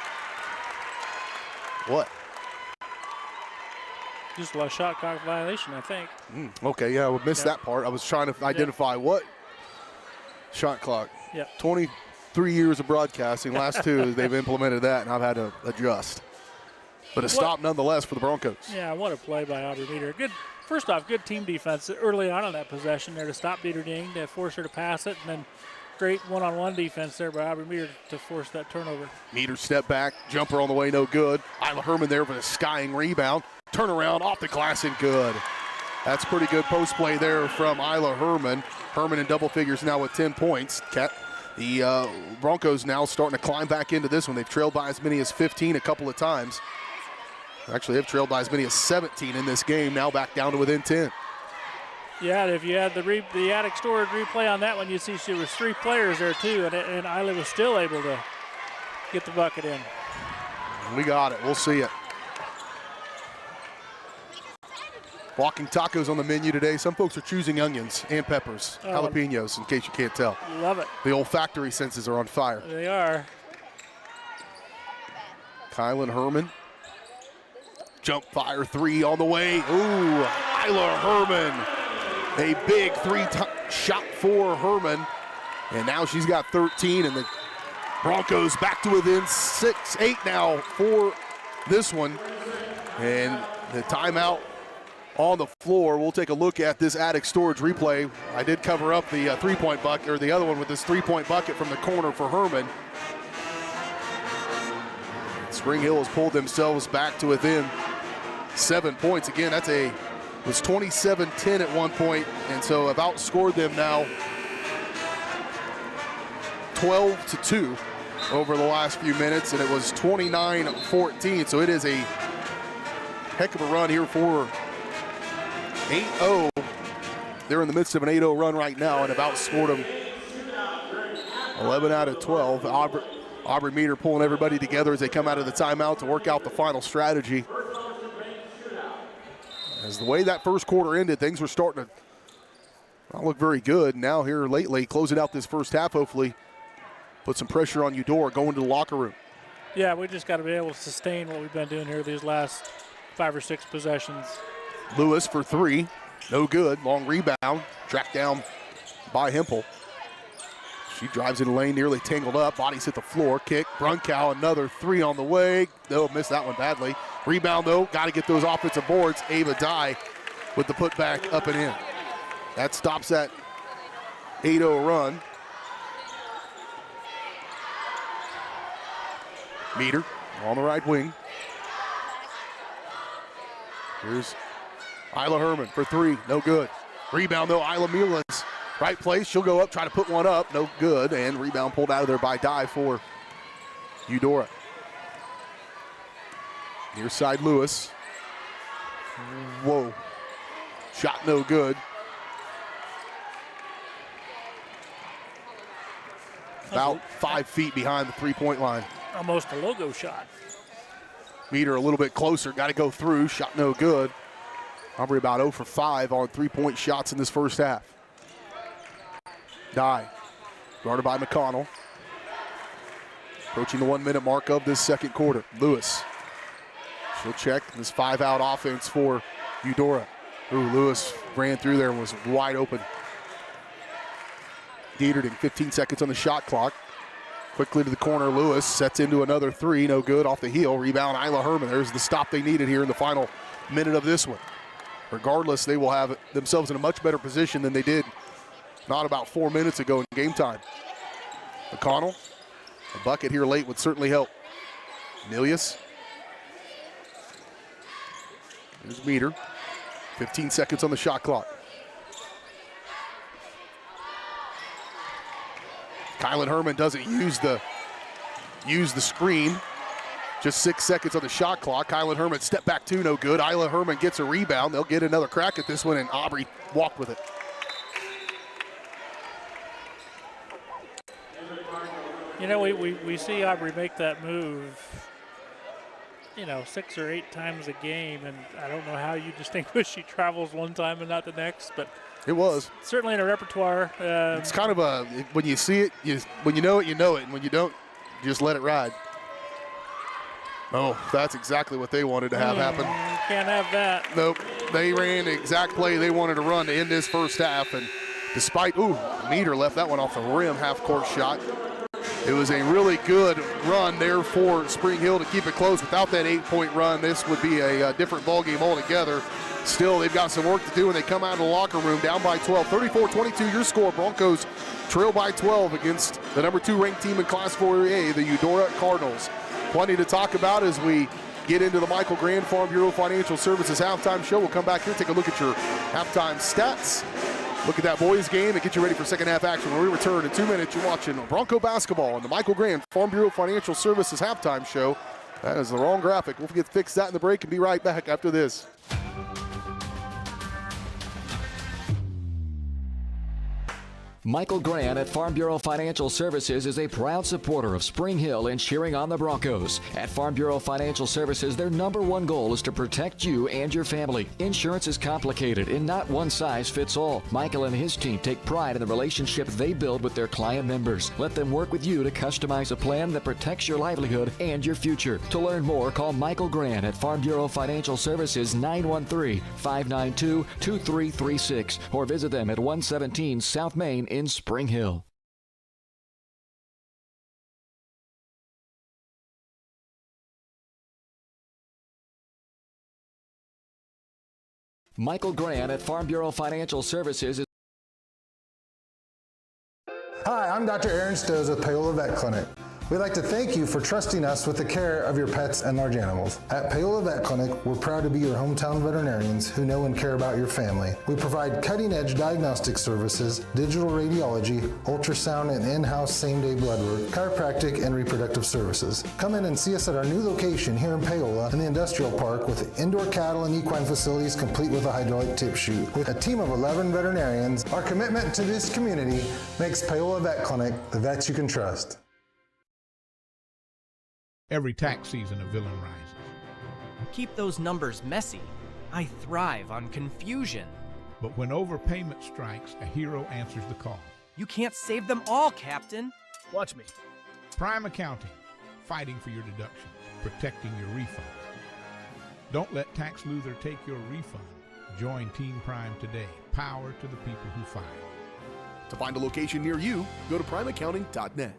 what? Just a shot clock violation, I think. Okay, yeah, I missed that part. I was trying to identify what shot clock. Yeah. 23 years of broadcasting. Last 2, they've implemented that, and I've had to adjust. But a stop nonetheless for the Broncos. Yeah, what a play by Aubrey Meter. Good. First off, good team defense early on that possession there to stop Dieterding, to force her to pass it, and then great one-on-one defense there by Aubrey Meter to force that turnover. Meter step back, jumper on the way, no good. Isla Herman there for the skying rebound. Turnaround off the glass and good. That's pretty good post play there from Isla Herman. Herman in double figures now with 10 points. The Broncos now starting to climb back into this one. They've trailed by as many as 15 a couple of times. Actually, they've trailed by as many as 17 in this game, now back down to within 10. Yeah, if you had the attic storage replay on that one, you'd see there was 3 players there too, and Isla was still able to get the bucket in. We got it. We'll see it. Walking tacos on the menu today. Some folks are choosing onions and peppers, jalapenos, in case you can't tell. Love it. The olfactory senses are on fire. They are. Kylan Herman. Jump fire 3 on the way. Ooh, Isla Herman. A big 3-shot for Herman. And now she's got 13, and the Broncos back to within 8 now for this one. And the timeout on the floor. We'll take a look at this attic storage replay. I did cover up the 3-point bucket, or the other one with this 3-point bucket from the corner for Herman. Spring Hill has pulled themselves back to within 7 points. Again, it was 27-10 at one point, and so have outscored them now 12-2 over the last few minutes, and it was 29-14. So it is a heck of a run here for 8-0. They're in the midst of an 8-0 run right now and have outscored them 11 out of 12. Aubrey Meter pulling everybody together as they come out of the timeout to work out the final strategy. As the way that first quarter ended, things were starting to not look very good. Now here lately, closing out this first half, hopefully put some pressure on Eudora going to the locker room. Yeah, we just got to be able to sustain what we've been doing here these last 5 or 6 possessions. Lewis for three. No good. Long rebound. Tracked down by Hempel. She drives in the lane, nearly tangled up. Bodies hit the floor. Kick. Brunkow, another three on the way. No, missed that one badly. Rebound, though. Got to get those offensive boards. Ava Dye with the putback up and in. That stops that 8-0 run. Meter on the right wing. Here's Isla Herman for three. No good. Rebound, though. Isla Mullins. Right place. She'll go up, try to put one up. No good. And rebound pulled out of there by Dye for Eudora. Near side Lewis. Whoa. Shot no good. About 5 feet behind the three-point line. Almost a logo shot. Meter a little bit closer. Got to go through. Shot no good. Aubrey about 0 for 5 on three-point shots in this first half. Dye, guarded by McConnell. Approaching the 1 minute mark of this second quarter. Lewis, she'll check this 5-out offense for Eudora. Ooh, Lewis ran through there and was wide open. Dieterting, 15 seconds on the shot clock. Quickly to the corner, Lewis sets into another three, no good, off the heel. Rebound, Isla Herman. There's the stop they needed here in the final minute of this one. Regardless, they will have themselves in a much better position than they did not about 4 minutes ago in game time. McConnell, a bucket here late would certainly help. Milius. Here's Meter. 15 seconds on the shot clock. Kylan Herman doesn't use the screen. Just 6 seconds on the shot clock. Kylan Herman step back two, no good. Isla Herman gets a rebound. They'll get another crack at this one, and Aubrey walked with it. You know, we see Aubrey make that move, 6 or 8 times a game, and I don't know how you distinguish she travels one time and not the next, but it was certainly in her repertoire. It's kind of a, when you see it, when you know it, and when you don't, you just let it ride. Oh, that's exactly what they wanted to have happen. Can't have that. Nope, they ran the exact play they wanted to run to end this first half, and despite, Meter left that one off the rim, half-court shot. It was a really good run there for Spring Hill to keep it close. Without that 8-point run, this would be a different ballgame altogether. Still, they've got some work to do when they come out of the locker room down by 12. 34-22 your score. Broncos trail by 12 against the number 2 ranked team in Class 4A, the Eudora Cardinals. Plenty to talk about as we get into the Michael Grand Farm Bureau Financial Services halftime show. We'll come back here, take a look at your halftime stats. Look at that boys game and get you ready for second half action. When we return in 2 minutes, you're watching Bronco basketball on the Michael Grand Farm Bureau Financial Services halftime show. That is the wrong graphic. We'll fix that in the break and be right back after this. Michael Grant at Farm Bureau Financial Services is a proud supporter of Spring Hill and cheering on the Broncos. At Farm Bureau Financial Services, their #1 goal is to protect you and your family. Insurance is complicated and not one size fits all. Michael and his team take pride in the relationship they build with their client members. Let them work with you to customize a plan that protects your livelihood and your future. To learn more, call Michael Grant at Farm Bureau Financial Services 913-592-2336 or visit them at 117 South Main in Spring Hill. Michael Grant at Farm Bureau Financial Services. Hi, I'm Dr. Aaron Stowe with Paola Vet Clinic. We'd like to thank you for trusting us with the care of your pets and large animals. At Paola Vet Clinic, we're proud to be your hometown veterinarians who know and care about your family. We provide cutting-edge diagnostic services, digital radiology, ultrasound, and in-house same-day blood work, chiropractic, and reproductive services. Come in and see us at our new location here in Paola in the Industrial Park with indoor cattle and equine facilities complete with a hydraulic tip chute. With a team of 11 veterinarians, our commitment to this community makes Paola Vet Clinic the vets you can trust. Every tax season a villain rises. Keep those numbers messy. I thrive on confusion. But when overpayment strikes, a hero answers the call. You can't save them all, Captain. Watch me. Prime Accounting, fighting for your deductions, protecting your refund. Don't let Tax Luther take your refund. Join Team Prime today. Power to the people who fight. To find a location near you, go to primeaccounting.net.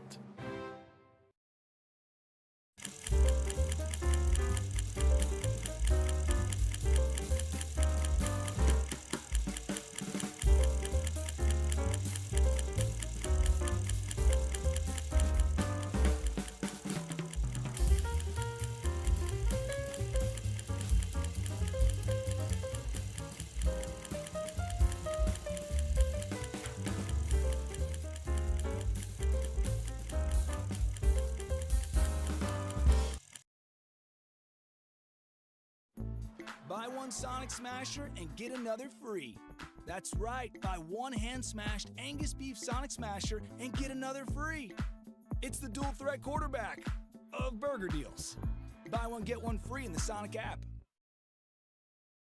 Buy one Sonic Smasher and get another free. That's right, buy one hand-smashed Angus beef Sonic Smasher and get another free. It's the dual threat quarterback of burger deals. Buy one, get one free in the Sonic app.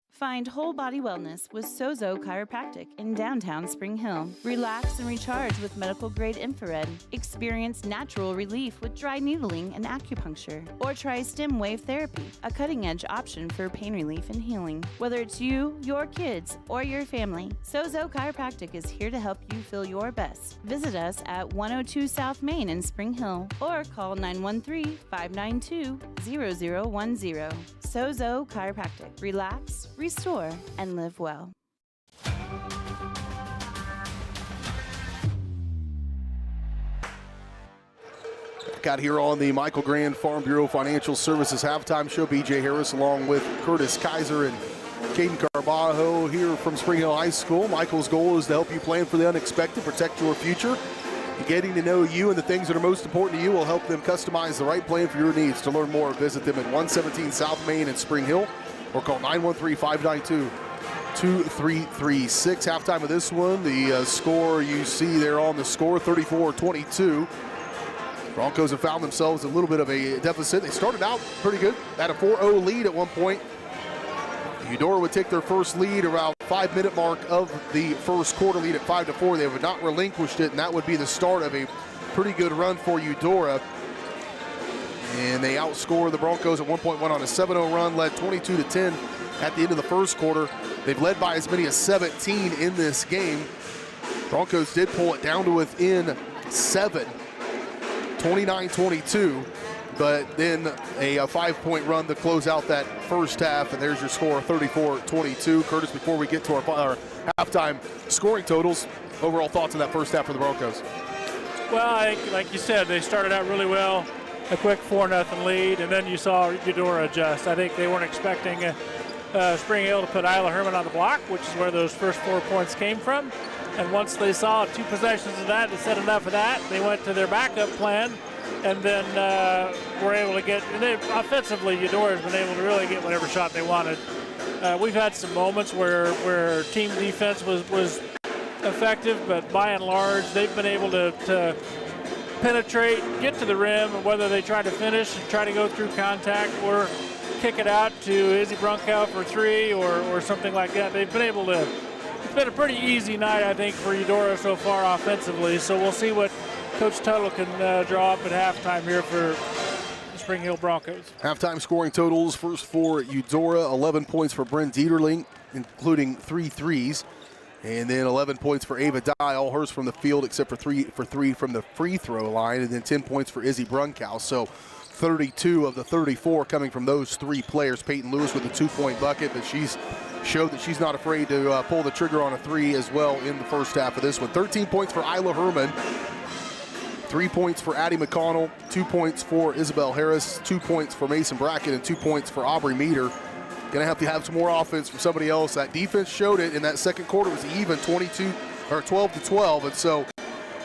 Find whole body wellness with Sozo Chiropractic in downtown Spring Hill. Relax and recharge with medical grade infrared. Experience natural relief with dry needling and acupuncture. Or try stem wave therapy, a cutting edge option for pain relief and healing. Whether it's you, your kids, or your family, Sozo Chiropractic is here to help you feel your best. Visit us at 102 South Main in Spring Hill or call 913-592-0010. Sozo Chiropractic. Relax, restore, and live well. Got here on the Michael Grand Farm Bureau Financial Services halftime show. BJ Harris along with Curtis Kaiser and Caden Carbajo here from Spring Hill High School. Michael's goal is to help you plan for the unexpected, protect your future. Getting to know you and the things that are most important to you will help them customize the right plan for your needs. To learn more, visit them at 117 South Main in Spring Hill or call 913-592-2336. Halftime of this one, the score you see there on the score, 34-22. Broncos have found themselves a little bit of a deficit. They started out pretty good, had a 4-0 lead at one point. Eudora would take their first lead around 5-minute mark of the first quarter, lead at 5-4. They would not relinquished it, and that would be the start of a pretty good run for Eudora. And they outscored the Broncos at 1.1 on a 7-0 run, led 22-10 at the end of the first quarter. They've led by as many as 17 in this game. Broncos did pull it down to within 7, 29-22. But then a 5-point run to close out that first half, and there's your score, 34-22. Curtis, before we get to our halftime scoring totals, overall thoughts on that first half for the Broncos? Well, like you said, they started out really well, a quick 4-0 lead, and then you saw Eudora adjust. I think they weren't expecting Spring Hill to put Isla Herman on the block, which is where those first 4 points came from. And once they saw 2 possessions of that, they said enough of that. They went to their backup plan. And then we're able to get, and offensively, Eudora has been able to really get whatever shot they wanted. We've had some moments where team defense was effective, but by and large, they've been able to penetrate, get to the rim, and whether they try to finish and try to go through contact or kick it out to Izzy Brunkow for 3 or something like that. They've been able to, it's been a pretty easy night, I think, for Eudora so far offensively, so we'll see what Coach Tuttle can draw up at halftime here for the Spring Hill Broncos. Halftime scoring totals, first for Eudora, 11 points for Bryn Dieterling, including 3 threes. And then 11 points for Ava Dye, all hers from the field except for three from the free throw line. And then 10 points for Izzy Brunkow. So 32 of the 34 coming from those 3 players. Peyton Lewis with a 2-point bucket, but she's showed that she's not afraid to pull the trigger on a 3 as well in the first half of this one. 13 points for Isla Herman. 3 points for Addie McConnell, 2 points for Isabel Harris, 2 points for Mason Brackett, and 2 points for Aubrey Meter. Gonna have to have some more offense from somebody else. That defense showed it in that second quarter. Was even 12-12, and so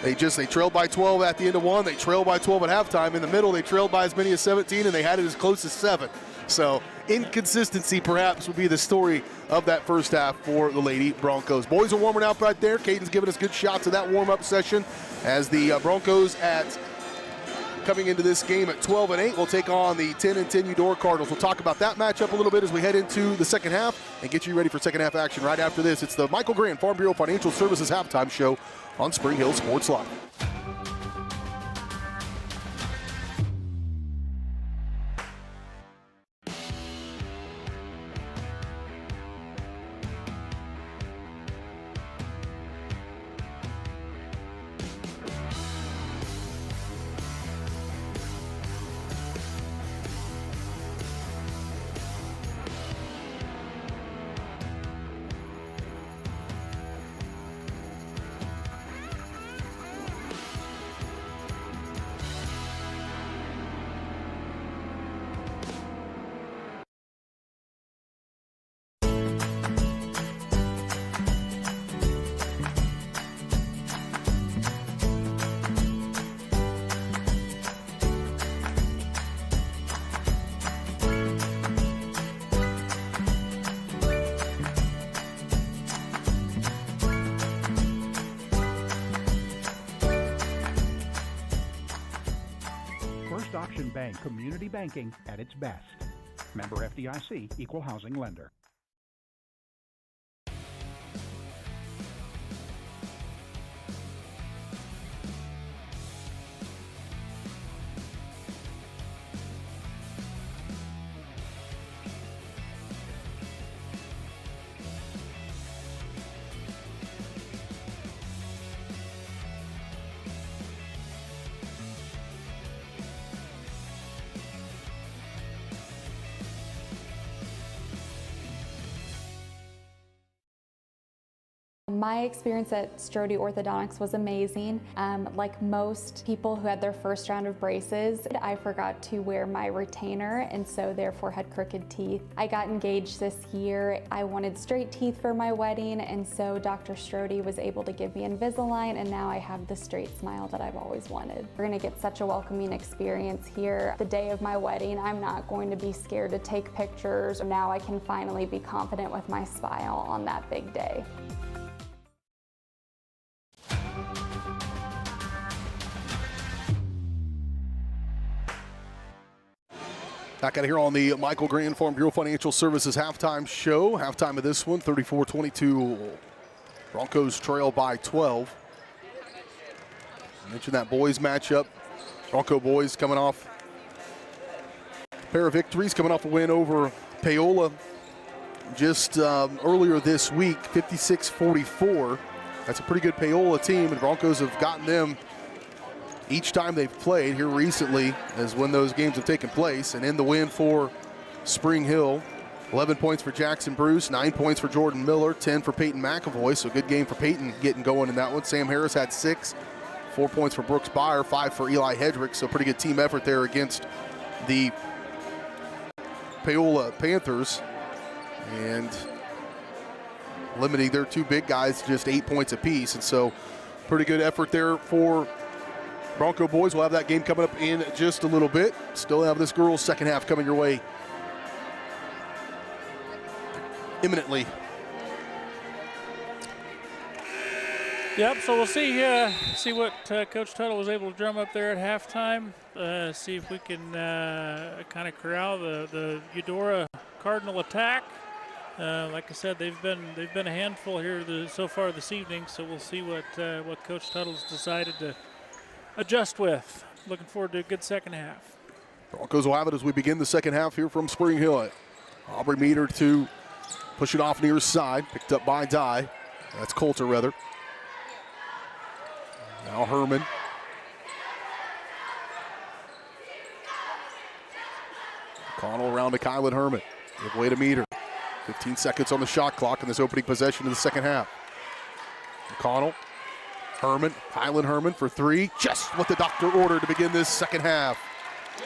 they trailed by 12 at the end of one. They trailed by 12 at halftime. In the middle, they trailed by as many as 17, and they had it as close as 7. So inconsistency perhaps would be the story of that first half for the Lady Broncos. Boys are warming up right there. Caden's giving us good shots of that warm-up session as the Broncos coming into this game at 12-8 will take on the 10-10 Eudora Cardinals. We'll talk about that matchup a little bit as we head into the second half and get you ready for second half action right after this. It's the Michael Grand Farm Bureau Financial Services halftime show on Spring Hill Sports Live. Auction Bank, community banking at its best. Member FDIC, equal housing lender. My experience at Strode Orthodontics was amazing. Like most people who had their first round of braces, I forgot to wear my retainer and so therefore had crooked teeth. I got engaged this year. I wanted straight teeth for my wedding, and so Dr. Strode was able to give me Invisalign, and now I have the straight smile that I've always wanted. We're gonna get such a welcoming experience here. The day of my wedding, I'm not going to be scared to take pictures. Now I can finally be confident with my smile on that big day. Back out here on the Michael Grant Farm Bureau Financial Services halftime show. Halftime of this one, 34-22. Broncos trail by 12. I mentioned that boys matchup. Bronco boys coming off a pair of victories, coming off a win over Paola just earlier this week, 56-44. That's a pretty good Paola team, and Broncos have gotten them each time they've played here recently as when those games have taken place. And in the win for Spring Hill, 11 points for Jackson Bruce, 9 points for Jordan Miller, 10 for Peyton McAvoy. So good game for Peyton getting going in that one. Sam Harris had 6, 4 points for Brooks Byer, 5 for Eli Hedrick. So pretty good team effort there against the Paola Panthers. And limiting their 2 big guys to just 8 points apiece. And so pretty good effort there for Bronco boys. Will have that game coming up in just a little bit. Still have this girls' second half coming your way imminently. Yep, so we'll see what Coach Tuttle was able to drum up there at halftime. See if we can kind of corral the Eudora Cardinal attack. Like I said, they've been a handful here so far this evening. So we'll see what Coach Tuttle's decided to adjust with. Looking forward to a good second half. Broncos will have it as we begin the second half here from Spring Hill. Aubrey Meter to push it off near side, picked up by Dye. That's Coulter rather. Now Herman. Connell around to Kylan Herman. Give way to Meter. 15 seconds on the shot clock in this opening possession of the second half. Connell. Herman, Kylan Herman for 3, just what the doctor ordered to begin this second half.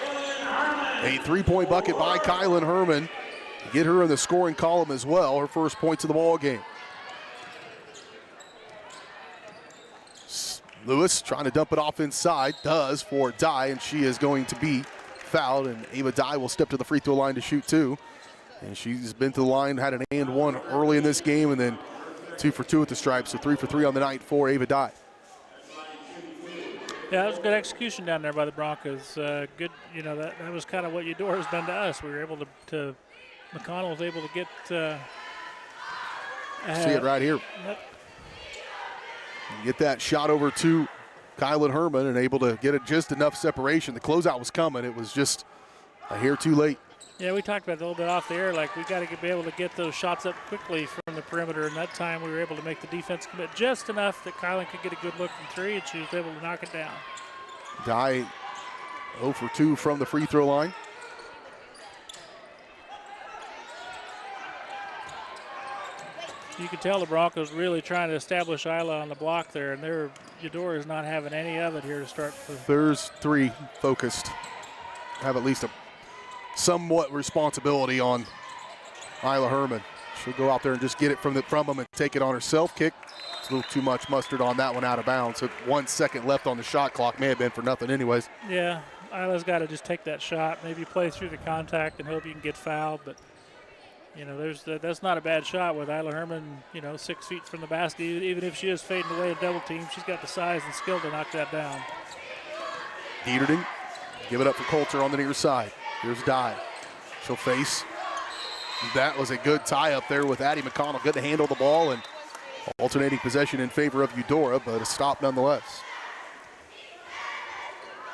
A 3-point bucket by Kylan Herman to get her in the scoring column as well, her first points of the ball game. Lewis trying to dump it off inside, does for Dye, and she is going to be fouled, and Ava Dye will step to the free throw line to shoot 2. And she's been to the line, had an and 1 early in this game, and then 2 for 2 at the stripe, so 3 for 3 on the night for Ava Dye. Yeah, that was good execution down there by the Broncos. Good, that was kind of what Eudora's done to us. We were able to McConnell was able to get. See it right here. Yep. Get that shot over to Kylan Herman and able to get it just enough separation. The closeout was coming. It was just a hair too late. Yeah, we talked about it a little bit off the air. Like, we got to be able to get those shots up quickly from the perimeter. And that time we were able to make the defense commit just enough that Kylan could get a good look from 3, and she was able to knock it down. Dye 0 for 2 from the free throw line. You can tell the Broncos really trying to establish Isla on the block there, and Eudora is not having any of it here to start. There's 3 focused. Have at least a somewhat responsibility on Isla Herman. She'll go out there and just get it from them and take it on herself. Kick. It's a little too much mustard on that one, out of bounds. So 1 second left on the shot clock. May have been for nothing anyways. Yeah, Isla's got to just take that shot, maybe play through the contact and hope you can get fouled. But, that's not a bad shot with Isla Herman, 6 feet from the basket. Even if she is fading away a double team, she's got the size and skill to knock that down. Dieterden Give it up for Coulter on the near side. Here's Dye. She'll face. That was a good tie up there with Addie McConnell. Good to handle the ball and alternating possession in favor of Eudora, but a stop nonetheless.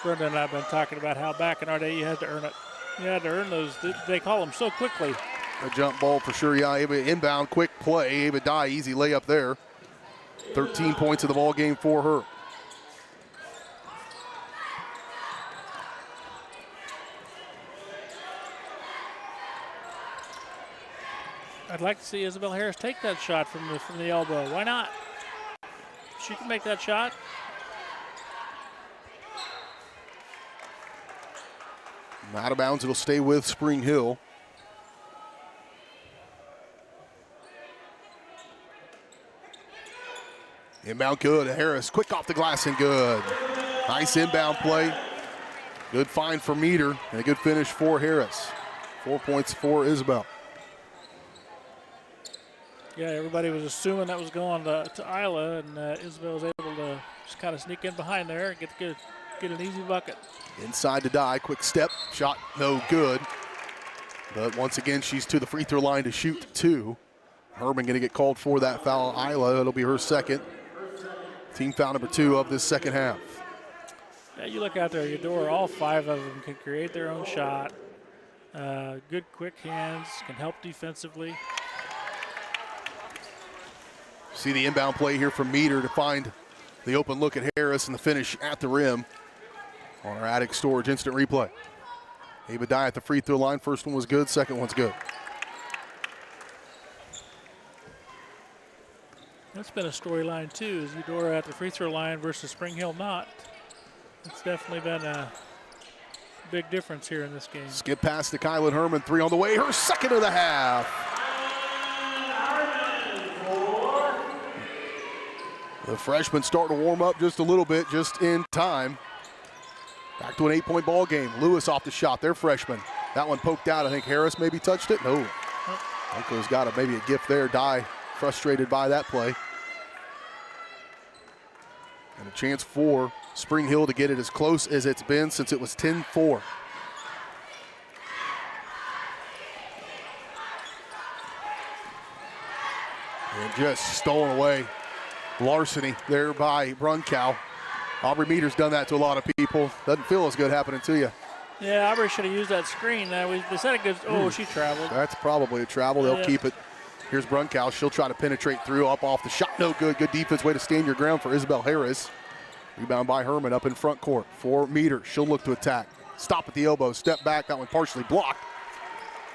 Brenda and I have been talking about how back in our day you had to earn it. You had to earn those. They call them so quickly. A jump ball for sure. Yeah, Ava inbound, quick play. Ava Dye, easy layup there. 13 points of the ball game for her. I'd like to see Isabel Harris take that shot from the elbow. Why not? She can make that shot. Out of bounds, it'll stay with Spring Hill. Inbound good, Harris, quick off the glass and good. Nice inbound play. Good find for Meter and a good finish for Harris. 4 points for Isabel. Yeah, everybody was assuming that was going to Isla, and Isabel was able to just kind of sneak in behind there and get an easy bucket. Inside to Dye, quick step, shot no good. But once again, she's to the free throw line to shoot two. Herman going to get called for that foul. Isla, it'll be her second. Team foul number 2 of this second half. Yeah, you look out there, Eudora, all 5 of them can create their own shot. Good quick hands, can help defensively. See the inbound play here from Meter to find the open look at Harris and the finish at the rim on our Attic Storage instant replay. Ava Dye at the free throw line. First one was good, second one's good. That's been a storyline too, is Eudora at the free throw line versus Spring Hill not. It's definitely been a big difference here in this game. Skip pass to Kylan Herman, 3 on the way, her second of the half. The freshmen starting to warm up just a little bit, just in time. Back to an 8-point ball game. Lewis off the shot, their freshman. That one poked out, I think Harris maybe touched it. No, Unco's got maybe a gift there. Dye frustrated by that play. And a chance for Spring Hill to get it as close as it's been since it was 10-4. And just stolen away. Larceny there by Brunkow. Aubrey Meter's done that to a lot of people. Doesn't feel as good happening to you. Yeah, Aubrey should have used that screen. They said it goes, oh, she traveled. That's probably a travel. They'll keep it. Here's Brunkow. She'll try to penetrate through, up off the shot. No good. Good defense. Way to stand your ground for Isabel Harris. Rebound by Herman up in front court for Meter. She'll look to attack. Stop at the elbow. Step back. That one partially blocked.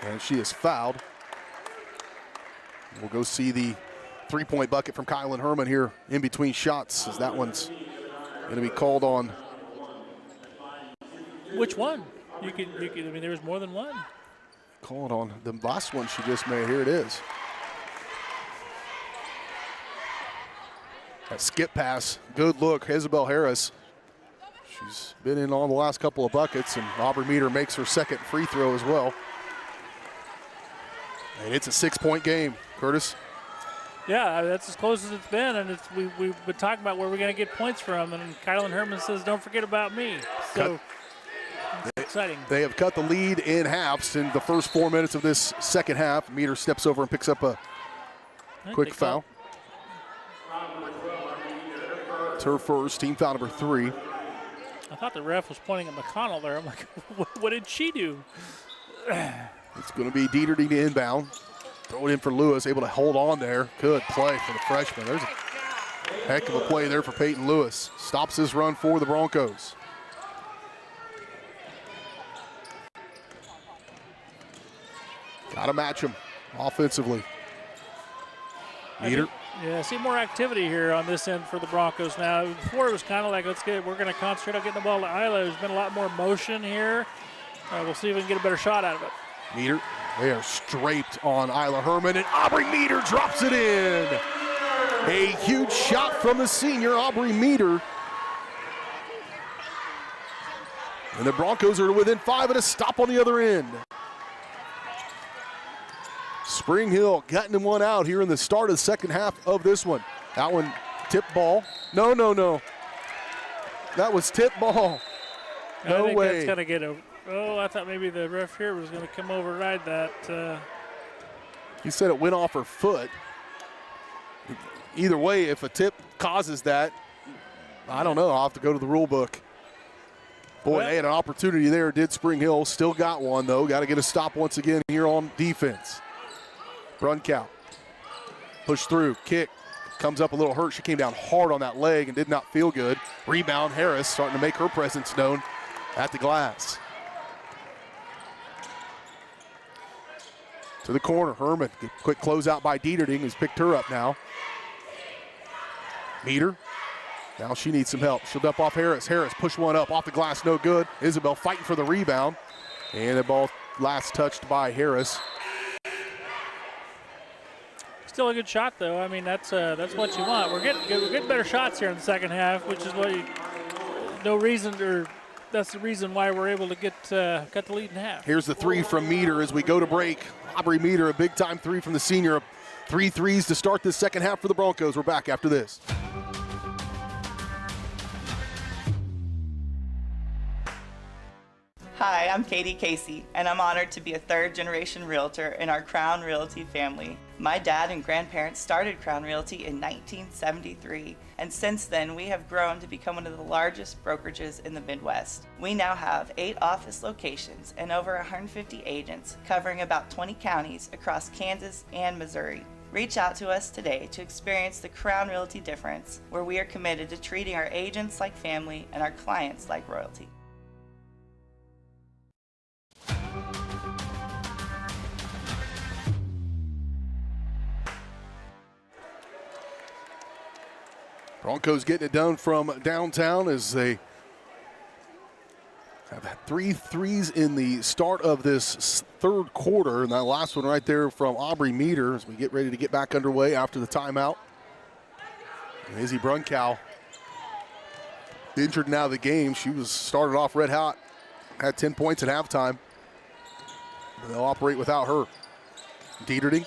And she is fouled. We'll go see the 3-point bucket from Kylan Herman here in between shots, as that one's going to be called on. Which one? You could, I mean, there was more than one. Called on the last one she just made. Here it is. That skip pass, good look, Isabel Harris. She's been in on the last couple of buckets, and Aubrey Meter makes her second free throw as well. And it's a 6-point game, Curtis. Yeah, that's as close as it's been, and we've been talking about where we're going to get points from, and Kylan Herman says, don't forget about me. So it's exciting. They have cut the lead in halves in the first 4 minutes of this second half. Meter steps over and picks up a quick foul. It's her first, team foul number 3. I thought the ref was pointing at McConnell there. I'm like, what did she do? It's going to be Dieter to inbound. Throw it in for Lewis, able to hold on there. Good play for the freshman. There's a heck of a play there for Peyton Lewis. Stops this run for the Broncos. Got to match him offensively. Meter. Yeah, see more activity here on this end for the Broncos now. Before it was kind of like, we're going to concentrate on getting the ball to Isla. There's been a lot more motion here. We'll see if we can get a better shot out of it. Meter, they are strafed on Isla Herman, and Aubrey Meter drops it in. A huge shot from the senior, Aubrey Meter. And the Broncos are within 5 and a stop on the other end. Spring Hill getting one out here in the start of the second half of this one. That one, tip ball. No. That was tip ball. No I think way. that's going to get over. Oh, I thought maybe the ref here was going to come override that. He said it went off her foot. Either way, if a tip causes that, I don't know. I'll have to go to the rule book. Boy, they had an opportunity there, did Spring Hill. Still got one, though. Got to get a stop once again here on defense. Brunkow. Push through, kick. Comes up a little hurt. She came down hard on that leg and did not feel good. Rebound, Harris starting to make her presence known at the glass. To the corner, Herman. Quick closeout by Dieterding, who's picked her up now. Meter. Now she needs some help. She'll dump off Harris. Harris push one up off the glass, no good. Isabel fighting for the rebound. And the ball last touched by Harris. Still a good shot, though. I mean, that's what you want. We're getting better shots here in the second half, which is what that's the reason why we're able to get the lead in half. Here's the three from Meter as we go to break. Aubrey Meter, a big-time three from the senior. 3 threes to start this second half for the Broncos. We're back after this. Hi, I'm Katie Casey, and I'm honored to be a third-generation realtor in our Crown Realty family. My dad and grandparents started Crown Realty in 1973, and since then we have grown to become one of the largest brokerages in the Midwest. We now have 8 office locations and over 150 agents covering about 20 counties across Kansas and Missouri. Reach out to us today to experience the Crown Realty difference, where we are committed to treating our agents like family and our clients like royalty. Broncos getting it done from downtown as they have had 3 threes in the start of this third quarter. And that last one right there from Aubrey Meter as we get ready to get back underway after the timeout. And Izzy Brunkow injured and out of the game. She was started off red hot, had 10 points at halftime. But they'll operate without her. Dieterding.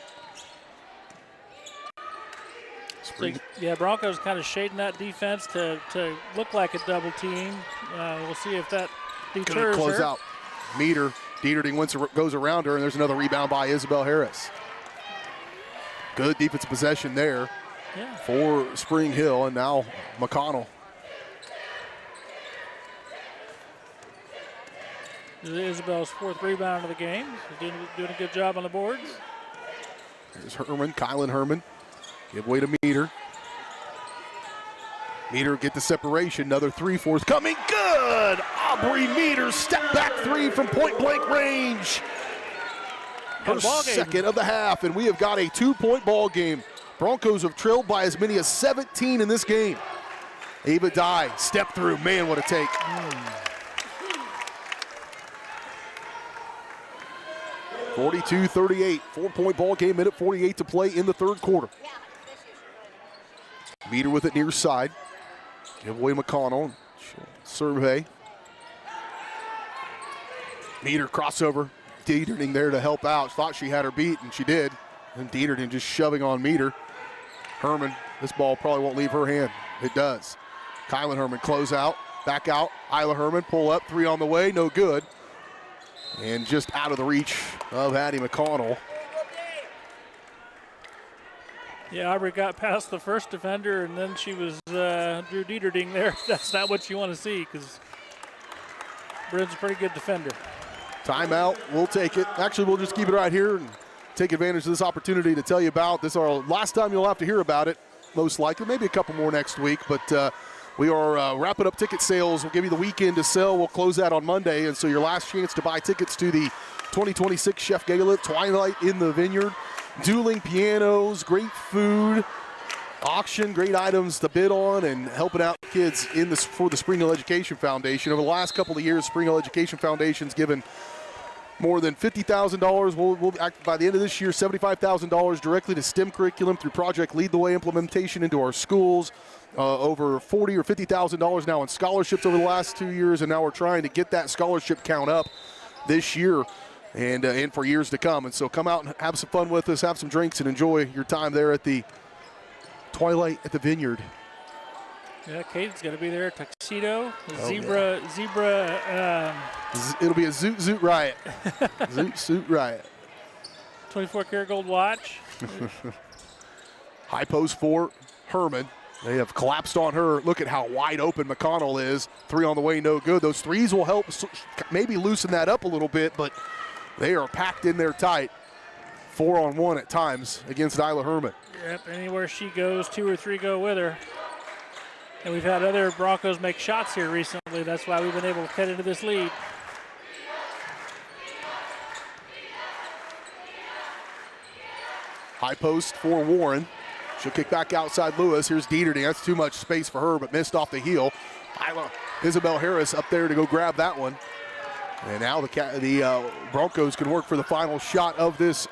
So, yeah, Broncos kind of shading that defense to look like a double team. We'll see if that deters close her. out. Meter. Dieterding goes around her, and there's another rebound by Isabel Harris. Good defensive possession there for Spring Hill, and now McConnell. Isabel's 4th rebound of the game. She's doing a good job on the boards. There's Herman, Kylan Herman. Give way to Meter. Meter get the separation. Another 3 forthcoming. Good! Aubrey Meter step back 3 from point-blank range. Her second of the half, and we have got a 2-point ball game. Broncos have trailed by as many as 17 in this game. Ava Dye, step through. Man, what a take. 42-38, 4-point ball game, minute 48 to play in the third quarter. Meter with it near side. Give away McConnell. Survey. Meter crossover. Dieterding there to help out. Thought she had her beat, and she did. And Dieterding just shoving on Meter. Herman, this ball probably won't leave her hand. It does. Kylan Herman close out. Back out. Isla Herman pull up. 3 on the way. No good. And just out of the reach of Addie McConnell. Yeah, Aubrey got past the first defender, and then she was Drew Dieterding there. That's not what you want to see, because Bryn's a pretty good defender. Timeout, we'll take it. Actually, we'll just keep it right here and take advantage of this opportunity to tell you about this. Our last time you'll have to hear about it, most likely. Maybe a couple more next week, but we are wrapping up ticket sales. We'll give you the weekend to sell. We'll close that on Monday, and so your last chance to buy tickets to the 2026 Chef Gala Twilight in the Vineyard. Dueling pianos, great food, auction, great items to bid on, and helping out kids in this for the Spring Hill Education Foundation. Over the last couple of years, Spring Hill Education Foundation's given more than $50,000. We'll by the end of this year, $75,000 directly to STEM curriculum through Project Lead the Way implementation into our schools. Over $40,000 or $50,000 now in scholarships over the last 2 years, and now we're trying to get that scholarship count up this year and for years to come. And so come out and have some fun with us, have some drinks, and enjoy your time there at the Twilight at the Vineyard. Yeah, Caden's going to be there. Tuxedo, zebra. It'll be a Zoot Riot. Zoot Riot. 24-karat gold watch. High post for Herman. They have collapsed on her. Look at how wide open McConnell is. 3 on the way, no good. Those threes will help maybe loosen that up a little bit, but they are packed in there tight. 4-on-1 at times against Isla Herman. Yep, anywhere she goes, 2 or 3 go with her. And we've had other Broncos make shots here recently. That's why we've been able to cut into this lead. High post for Warren. She'll kick back outside Lewis. Here's Dieterding. That's too much space for her, but missed off the heel. Isabel Harris up there to go grab that one. And now the Broncos can work for the final shot of this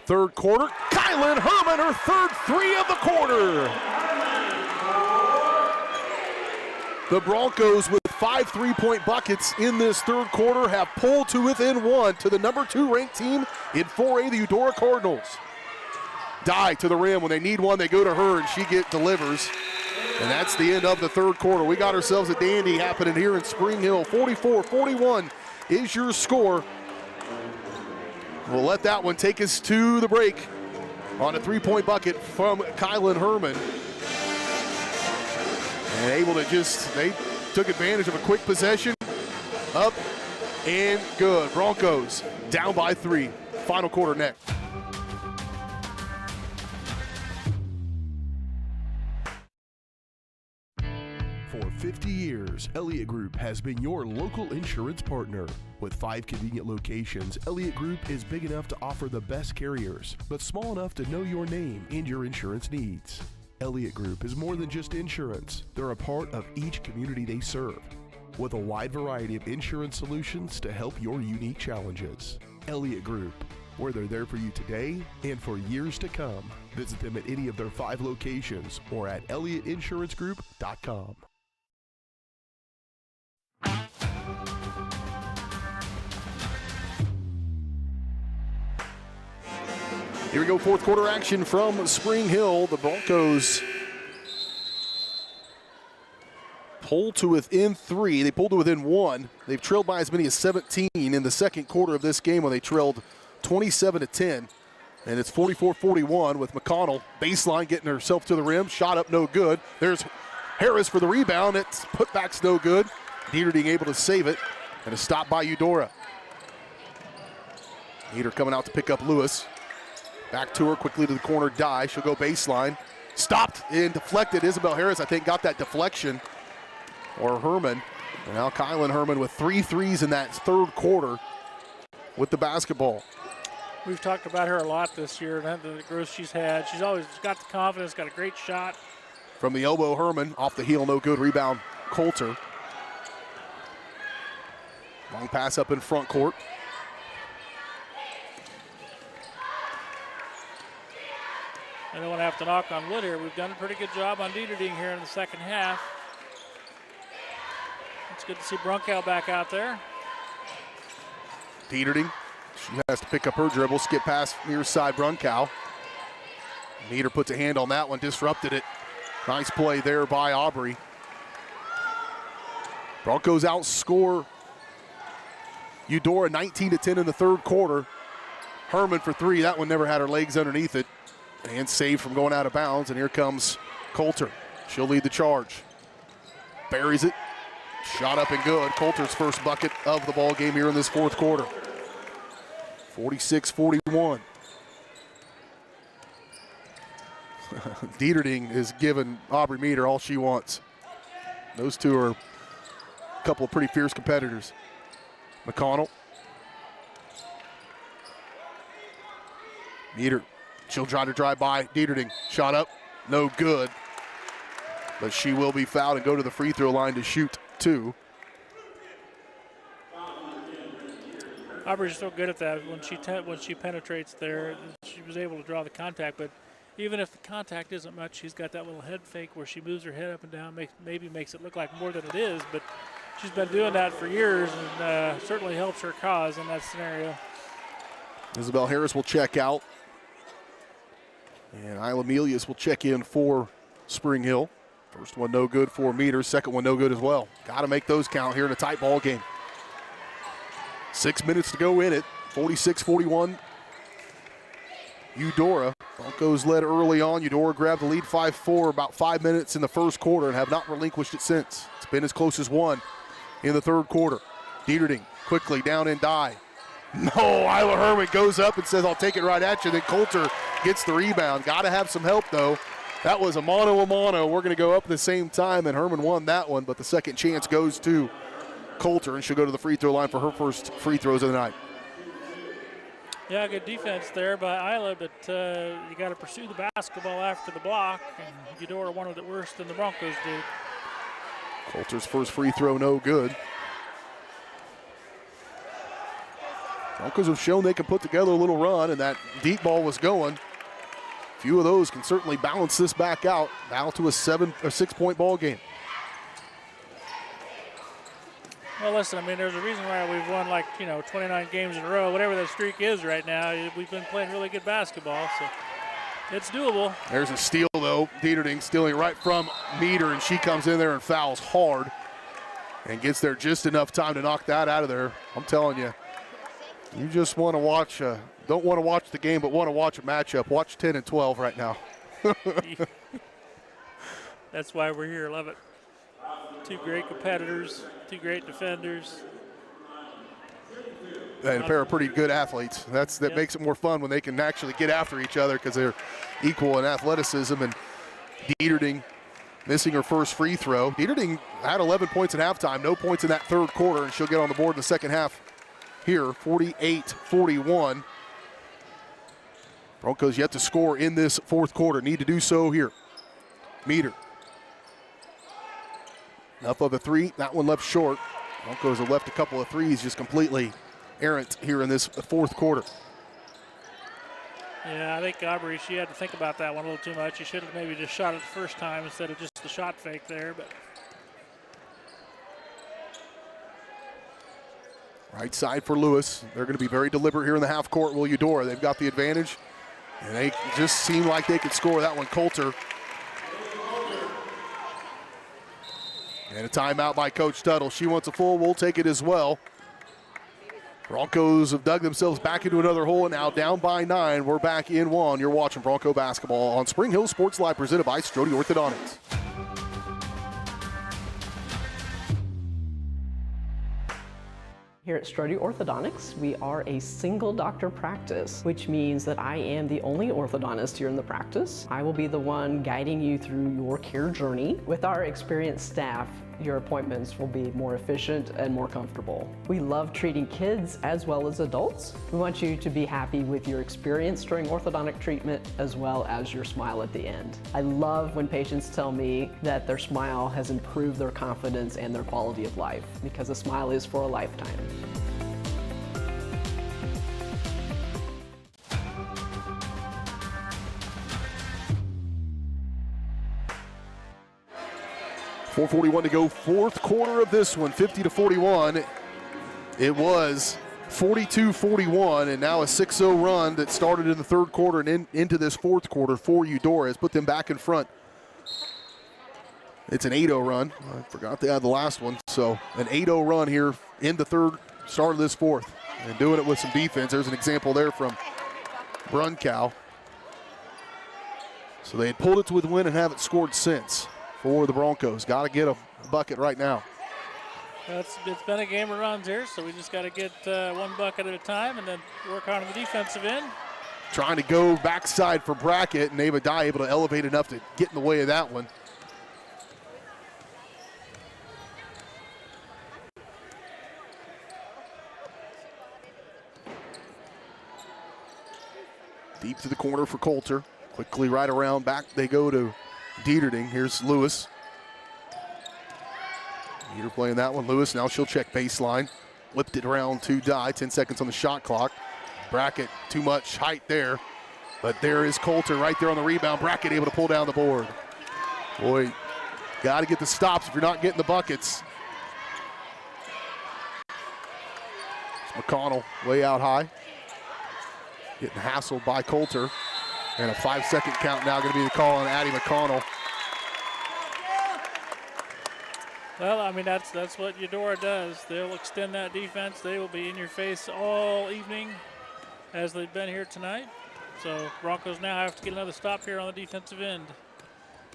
third quarter. Kylan Herman, her third 3 of the quarter. The Broncos with 5 3-point buckets in this third quarter have pulled to within 1 to the number 2 ranked team in 4A, the Eudora Cardinals. Die to the rim. When they need one, they go to her, and she delivers. And that's the end of the third quarter. We got ourselves a dandy happening here in Spring Hill. 44-41 is your score. We'll let that one take us to the break on a 3-point bucket from Kylan Herman. And able to they took advantage of a quick possession. Up and good. Broncos down by 3. Final quarter next. For 50 years, Elliott Group has been your local insurance partner. With 5 convenient locations, Elliott Group is big enough to offer the best carriers, but small enough to know your name and your insurance needs. Elliott Group is more than just insurance. They're a part of each community they serve, with a wide variety of insurance solutions to help your unique challenges. Elliott Group, where they're there for you today and for years to come. Visit them at any of their 5 locations or at ElliottInsuranceGroup.com. Here we go, fourth quarter action from Spring Hill. The Broncos pull to within 3. They pulled to within 1. They've trailed by as many as 17 in the second quarter of this game when they trailed 27-10. And it's 44-41 with McConnell baseline getting herself to the rim. Shot up, no good. There's Harris for the rebound. It's putback's no good. Dieterding able to save it. And a stop by Eudora. Heater coming out to pick up Lewis. Back to her, quickly to the corner, Die. She'll go baseline. Stopped and deflected. Isabel Harris, I think, got that deflection. Or Herman. And now Kylan Herman with 3 threes in that third quarter with the basketball. We've talked about her a lot this year, and the growth she's had. She's always got the confidence, got a great shot. From the elbow, Herman. Off the heel, no good. Rebound, Coulter. Long pass up in front court. I don't want to have to knock on wood here. We've done a pretty good job on Dieterding here in the second half. It's good to see Brunkow back out there. Dieterding, she has to pick up her dribble, skip past near side Brunkow. Meter puts a hand on that one, disrupted it. Nice play there by Aubrey. Broncos outscore Eudora 19-10 in the third quarter. Herman for 3, that one never had her legs underneath it. And saved from going out of bounds, and here comes Coulter. She'll lead the charge. Buries it. Shot up and good. Coulter's first bucket of the ball game here in this fourth quarter. 46-41. Dieterding is giving Aubrey Meter all she wants. Those two are a couple of pretty fierce competitors. McConnell. Meter. She'll try to drive by. Dieterding. Shot up. No good. But she will be fouled and go to the free throw line to shoot 2. Aubrey's so good at that. When she penetrates there, she was able to draw the contact. But even if the contact isn't much, she's got that little head fake where she moves her head up and down, maybe makes it look like more than it is. But she's been doing that for years, and certainly helps her cause in that scenario. Isabel Harris will check out. And Isla Melius will check in for Spring Hill. First one no good for Meter. Second one no good as well. Got to make those count here in a tight ball game. 6 minutes to go in it. 46-41. Eudora. Broncos led early on. Eudora grabbed the lead 5-4 about 5 minutes in the first quarter and have not relinquished it since. It's been as close as one in the third quarter. Dieterding quickly down and die. No, Isla Herman goes up and says, I'll take it right at you. Then Coulter gets the rebound. Got to have some help, though. That was a mano-a-mano. We're going to go up at the same time, and Herman won that one, but the second chance goes to Coulter, and she'll go to the free throw line for her first free throws of the night. Yeah, good defense there by Isla, but you got to pursue the basketball after the block, and Eudora wanted it worse than the Broncos did. Coulter's first free throw no good. Broncos have shown they can put together a little run, and that deep ball was going. Few of those can certainly balance this back out. Now to a 7 or 6 point ball game. Well, listen, I mean, there's a reason why we've won 29 games in a row, whatever that streak is right now. We've been playing really good basketball, so it's doable. There's a steal, though. Dieterding stealing right from Meter, and she comes in there and fouls hard and gets there just enough time to knock that out of there. I'm telling you, you just want to watch, don't want to watch the game, but want to watch a matchup. Watch 10 and 12 right now. That's why we're here. Love it. Two great competitors, two great defenders. And a pair of pretty good athletes. That makes it more fun when they can actually get after each other because they're equal in athleticism. And Dieterding missing her first free throw. Dieterding had 11 points at halftime, no points in that third quarter, and she'll get on the board in the second half here, 48-41. Broncos yet to score in this fourth quarter. Need to do so here. Meter. Enough of a three. That one left short. Broncos have left a couple of threes just completely errant here in this fourth quarter. Yeah, I think Aubrey, she had to think about that one a little too much. She should have maybe just shot it the first time instead of just the shot fake there. But right side for Lewis. They're going to be very deliberate here in the half court. Will Eudora, they've got the advantage. And they just seem like they could score that one. Coulter. And a timeout by Coach Tuttle. She wants a full. We'll take it as well. Broncos have dug themselves back into another hole, and now down by 9. We're back in 1. You're watching Bronco basketball on Spring Hill Sports Live, presented by Strode Orthodontics. Here at Strode Orthodontics, we are a single doctor practice, which means that I am the only orthodontist here in the practice. I will be the one guiding you through your care journey. With our experienced staff, your appointments will be more efficient and more comfortable. We love treating kids as well as adults. We want you to be happy with your experience during orthodontic treatment as well as your smile at the end. I love when patients tell me that their smile has improved their confidence and their quality of life, because a smile is for a lifetime. .441 to go, fourth quarter of this one, 50-41. It was 42-41, and now a 6-0 run that started in the third quarter and into this fourth quarter for Eudora has put them back in front. It's an 8-0 run. I forgot to add the last one. So an 8-0 run here in the third, start of this fourth, and doing it with some defense. There's an example there from Brunkow. So they had pulled it to a win and haven't scored since. For the Broncos. Got to get a bucket right now. It's been a game of runs here, so we just got to get one bucket at a time and then work on the defensive end. Trying to go backside for Brackett, and Ava Dye able to elevate enough to get in the way of that one. Deep to the corner for Coulter. Quickly right around back they go to Dieterding. Here's Lewis. Dieter playing that one. Lewis, now she'll check baseline. Whipped it around to Dye. 10 seconds on the shot clock. Brackett, too much height there. But there is Coulter right there on the rebound. Brackett able to pull down the board. Boy, got to get the stops if you're not getting the buckets. It's McConnell way out high. Getting hassled by Coulter. And a 5-second count now going to be the call on Addie McConnell. Well, I mean, that's what Eudora does. They'll extend that defense. They will be in your face all evening as they've been here tonight. So Broncos now have to get another stop here on the defensive end.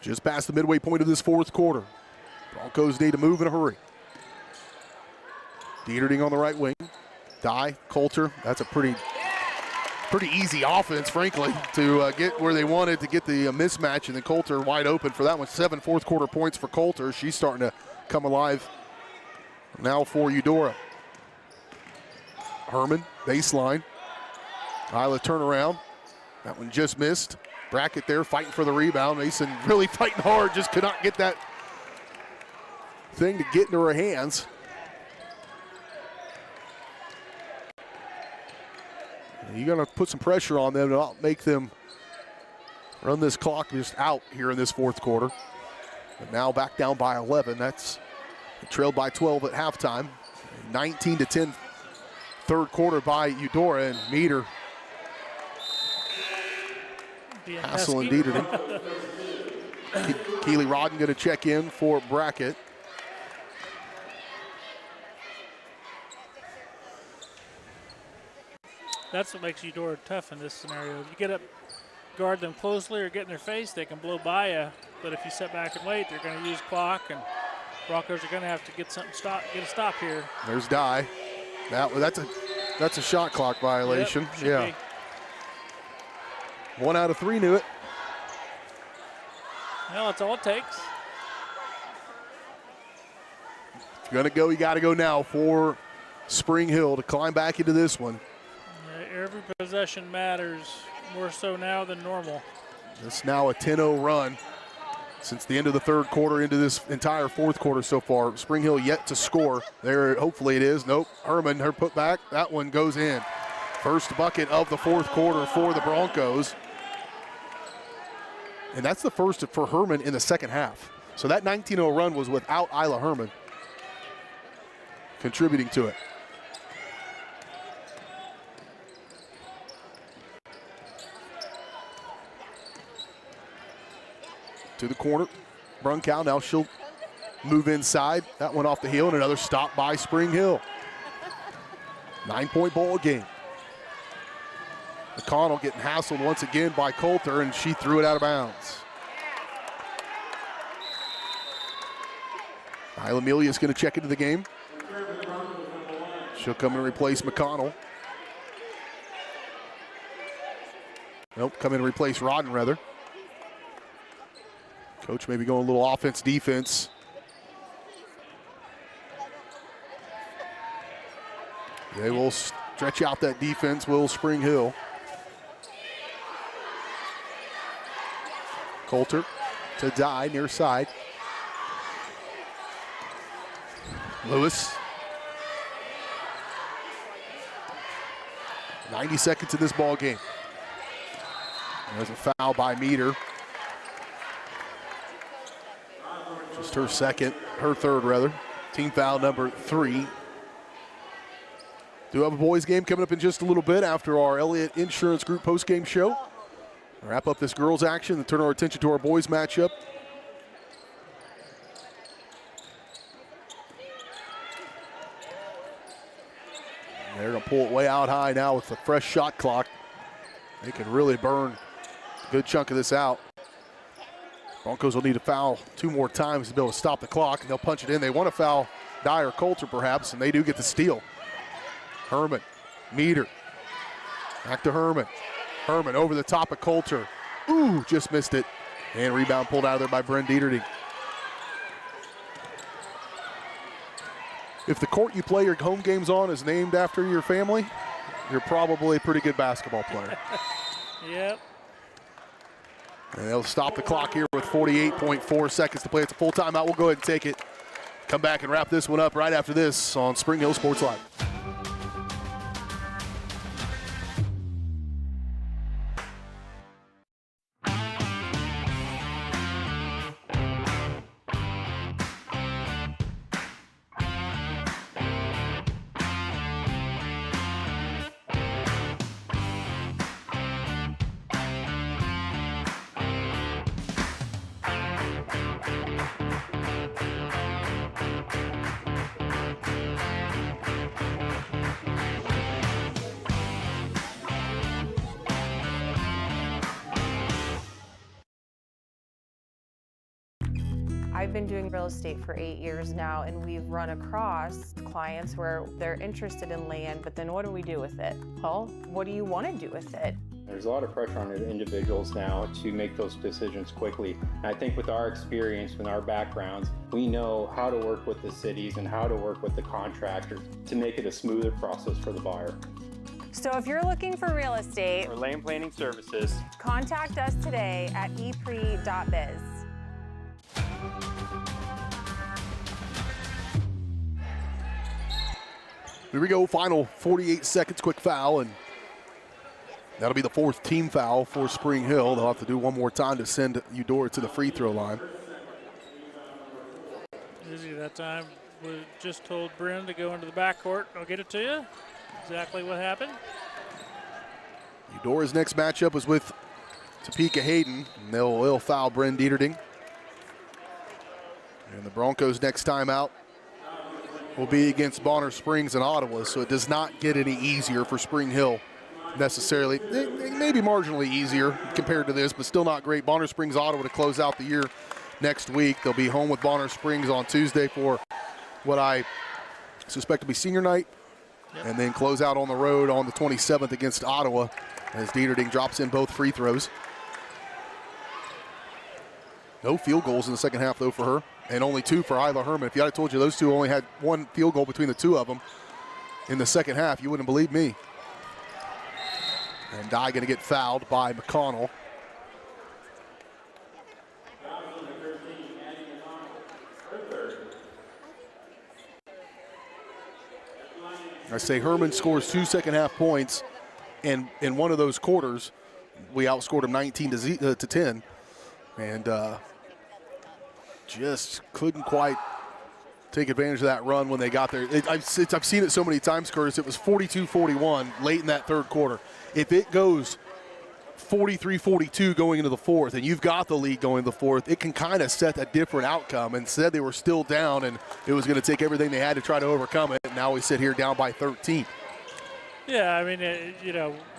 Just past the midway point of this fourth quarter. Broncos need to move in a hurry. Dieterding on the right wing. Coulter. That's a pretty easy offense, frankly, to get where they wanted to get the mismatch, and then Coulter wide open for that one. 7 fourth quarter points for Coulter. She's starting to come alive now for Eudora. Herman, baseline. Isla turnaround. That one just missed. Brackett there fighting for the rebound. Mason really fighting hard, just could not get that thing to get into her hands. You got to put some pressure on them to not make them run this clock just out here in this fourth quarter. But now back down by 11. That's trailed by 12 at halftime. 19-10 third quarter by Eudora, and Meter hassling Dieterding. Keely Rodden going to check in for Brackett. That's what makes Eudora tough in this scenario. If you get up, guard them closely or get in their face, they can blow by you. But if you sit back and wait, they're going to use clock, and Broncos are going to have to get a stop here. There's Dye. That's a shot clock violation. Yep, yeah. Be. 1 out of 3 knew it. Well, that's all it takes. If you're going to go, you got to go now for Spring Hill to climb back into this one. Every possession matters, more so now than normal. It's now a 10-0 run since the end of the third quarter into this entire fourth quarter so far. Spring Hill yet to score. There, hopefully it is. Nope. Herman, her putback. That one goes in. First bucket of the fourth quarter for the Broncos. And that's the first for Herman in the second half. So that 19-0 run was without Isla Herman contributing to it. To the corner. Brunkow, now she'll move inside. That one off the heel, and another stop by Spring Hill. 9-point ball game. McConnell getting hassled once again by Coulter, and she threw it out of bounds. Isla Amelia is going to check into the game. She'll come and replace McConnell. Nope, come in and replace Rodden, rather. Coach maybe going a little offense, defense. They will stretch out that defense, will Spring Hill. Coulter to Dye, near side. Lewis. 90 seconds in this ball game. There's a foul by Meter. Just her third rather. Team foul number 3. Do have a boys game coming up in just a little bit after our Elliott Insurance Group post-game show. Wrap up this girls action and turn our attention to our boys matchup. And they're going to pull it way out high now with the fresh shot clock. They can really burn a good chunk of this out. Broncos will need to foul 2 more times to be able to stop the clock, and they'll punch it in. They want to foul Dye or Coulter perhaps, and they do get the steal. Herman, Meter, back to Herman. Herman over the top of Coulter. Ooh, just missed it. And rebound pulled out of there by Bren Dieterding. If the court you play your home games on is named after your family, you're probably a pretty good basketball player. Yep. And they'll stop the clock here with 48.4 seconds to play. It's a full timeout. We'll go ahead and take it. Come back and wrap this one up right after this on Spring Hill Sports Live. I've been doing real estate for 8 years now, and we've run across clients where they're interested in land, but then what do we do with it? Well, what do you want to do with it? There's a lot of pressure on individuals now to make those decisions quickly. And I think with our experience, with our backgrounds, we know how to work with the cities and how to work with the contractors to make it a smoother process for the buyer. So if you're looking for real estate or land planning services, contact us today at epre.biz. Here we go, final 48 seconds, quick foul, and that'll be the fourth team foul for Spring Hill. They'll have to do one more time to send Eudora to the free throw line. Izzy that time we just told Bryn to go into the backcourt. I'll get it to you. Exactly what happened. Eudora's next matchup was with Topeka Hayden, and they'll foul Bryn Dieterding. And the Broncos' next time out will be against Bonner Springs and Ottawa, so it does not get any easier for Spring Hill necessarily. It may be marginally easier compared to this, but still not great. Bonner Springs, Ottawa to close out the year next week. They'll be home with Bonner Springs on Tuesday for what I suspect to be senior night, and then close out on the road on the 27th against Ottawa as Dieterding drops in both free throws. No field goals in the second half, though, for her, and only 2 for Isla Herman. If you had told you those two only had 1 field goal between the 2 of them in the second half, you wouldn't believe me. And Dye going to get fouled by McConnell. I say Herman scores 2 second-half points, and in one of those quarters, we outscored him 19 to 10, and just couldn't quite take advantage of that run when they got there. I've seen it so many times, Curtis. It was 42-41 late in that third quarter. If it goes 43-42 going into the fourth, and you've got the lead going into the fourth, it can kind of set a different outcome. Instead, they were still down, and it was going to take everything they had to try to overcome it. And now we sit here down by 13. Yeah, I mean,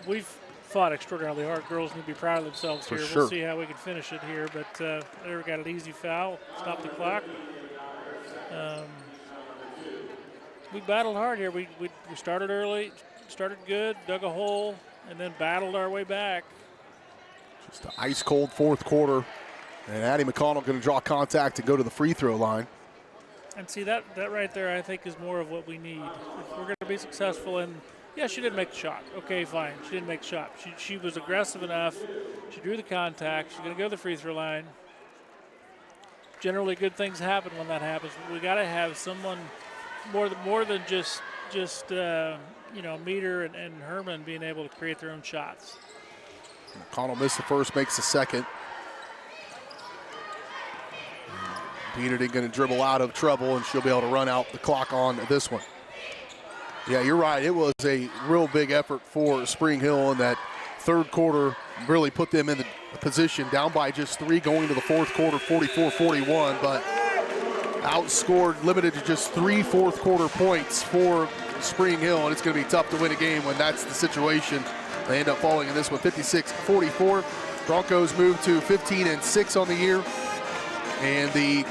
we've fought extraordinarily hard. Girls need to be proud of themselves For here. sure. We'll see how we can finish it here, but there we got an easy foul. Stop the clock. We battled hard here. We started early, started good, dug a hole, and then battled our way back. Just an ice-cold fourth quarter, and Addie McConnell going to draw contact and go to the free throw line. And see, that right there, I think, is more of what we need. If we're going to be successful, and yeah, she didn't make the shot. Okay, fine, she didn't make the shot. She was aggressive enough. She drew the contact. She's going to go to the free throw line. Generally, good things happen when that happens. We got to have someone more than just Meter and Herman being able to create their own shots. McConnell missed the first, makes the second. Dieterding going to dribble out of trouble, and she'll be able to run out the clock on this one. Yeah, you're right. It was a real big effort for Spring Hill in that third quarter, really put them in the position down by just 3 going into the fourth quarter, 44-41, but outscored, limited to just 3 fourth quarter points for Spring Hill, and it's going to be tough to win a game when that's the situation. They end up falling in this one, 56-44. Broncos move to 15-6 on the year, and the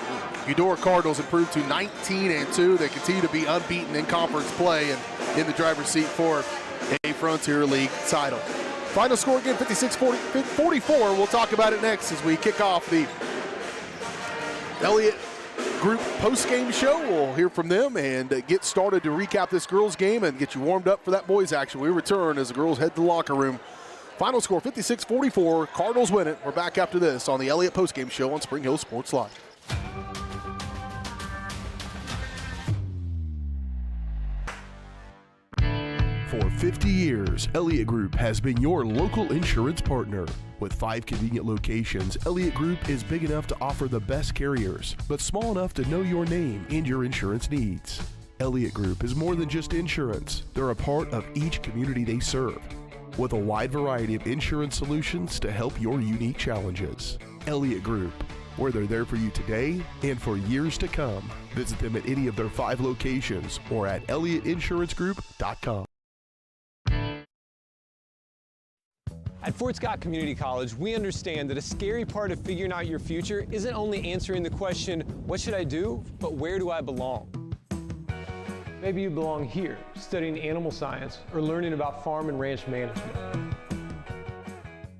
Eudora Cardinals improved to 19-2. They continue to be unbeaten in conference play and in the driver's seat for a Frontier League title. Final score again, 56-44. We'll talk about it next as we kick off the Elliott Group post-game show. We'll hear from them and get started to recap this girls game and get you warmed up for that boys action. We return as the girls head to the locker room. Final score 56-44. Cardinals win it. We're back after this on the Elliott post-game show on Spring Hill Sports Live. For 50 years, Elliott Group has been your local insurance partner. With 5 convenient locations, Elliott Group is big enough to offer the best carriers, but small enough to know your name and your insurance needs. Elliott Group is more than just insurance. They're a part of each community they serve, with a wide variety of insurance solutions to help your unique challenges. Elliott Group, where they're there for you today and for years to come. Visit them at any of their 5 locations or at elliottInsuranceGroup.com. At Fort Scott Community College, we understand that a scary part of figuring out your future isn't only answering the question, what should I do, but where do I belong? Maybe you belong here, studying animal science or learning about farm and ranch management.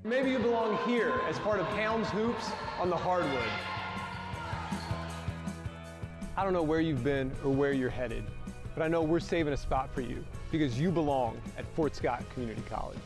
Maybe you belong here as part of Hounds Hoops on the hardwood. I don't know where you've been or where you're headed, but I know we're saving a spot for you because you belong at Fort Scott Community College.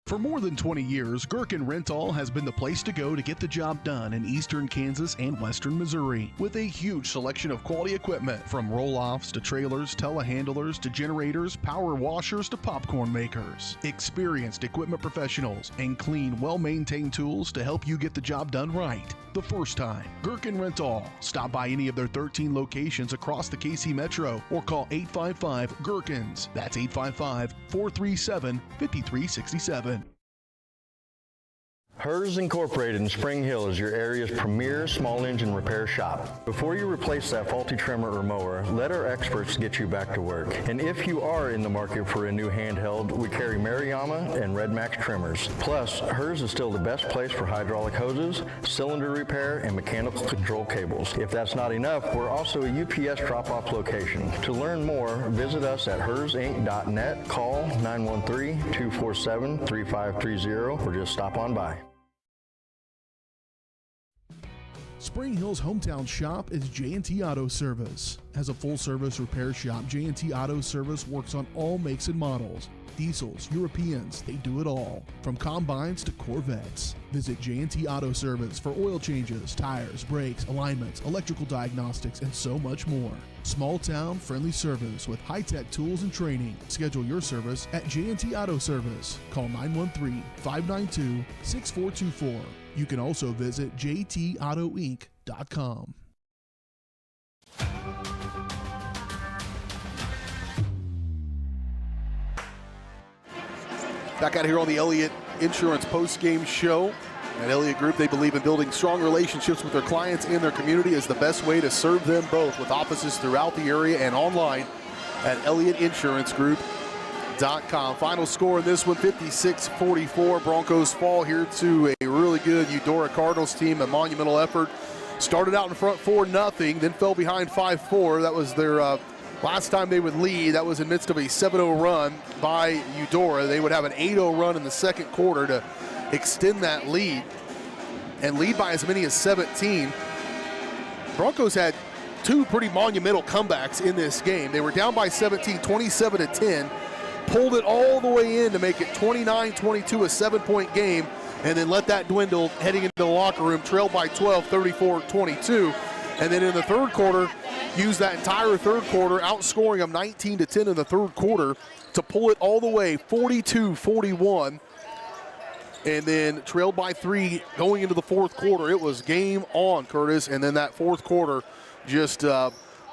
For more than 20 years, Gherkin Rental has been the place to go to get the job done in eastern Kansas and western Missouri. With a huge selection of quality equipment, from roll-offs to trailers, telehandlers to generators, power washers to popcorn makers. Experienced equipment professionals and clean, well-maintained tools to help you get the job done right the first time. Gherkin Rental. Stop by any of their 13 locations across the KC Metro or call 855-GHERKINS. That's 855-437-5367. Hers Incorporated in Spring Hill is your area's premier small engine repair shop. Before you replace that faulty trimmer or mower, let our experts get you back to work. And if you are in the market for a new handheld, we carry Maruyama and Red Max trimmers. Plus, Hers is still the best place for hydraulic hoses, cylinder repair, and mechanical control cables. If that's not enough, we're also a UPS drop-off location. To learn more, visit us at hersinc.net, call 913-247-3530, or just stop on by. Spring Hill's hometown shop is J&T Auto Service. As a full-service repair shop, J&T Auto Service works on all makes and models. Diesels, Europeans, they do it all. From combines to Corvettes. Visit J&T Auto Service for oil changes, tires, brakes, alignments, electrical diagnostics, and so much more. Small town, friendly service with high-tech tools and training. Schedule your service at J&T Auto Service. Call 913-592-6424. You can also visit jtautoinc.com. Back out here on the Elliott Insurance Postgame Show. At Elliott Group, they believe in building strong relationships with their clients and their community as the best way to serve them both, with offices throughout the area and online at ElliottInsuranceGroup.com. Final score in this one, 56-44. Broncos fall here to a really good Eudora Cardinals team, a monumental effort. Started out in front 4-0, then fell behind 5-4. That was their last time they would lead. That was in midst of a 7-0 run by Eudora. They would have an 8-0 run in the second quarter to extend that lead and lead by as many as 17. Broncos had two pretty monumental comebacks in this game. They were down by 17, 27-10, pulled it all the way in to make it 29-22, a 7-point game, and then let that dwindle heading into the locker room, trailed by 12, 34-22. And then in the third quarter, used that entire third quarter, outscoring them 19-10 in the third quarter to pull it all the way 42-41. And then trailed by 3 going into the fourth quarter. It was game on, Curtis. And then that fourth quarter just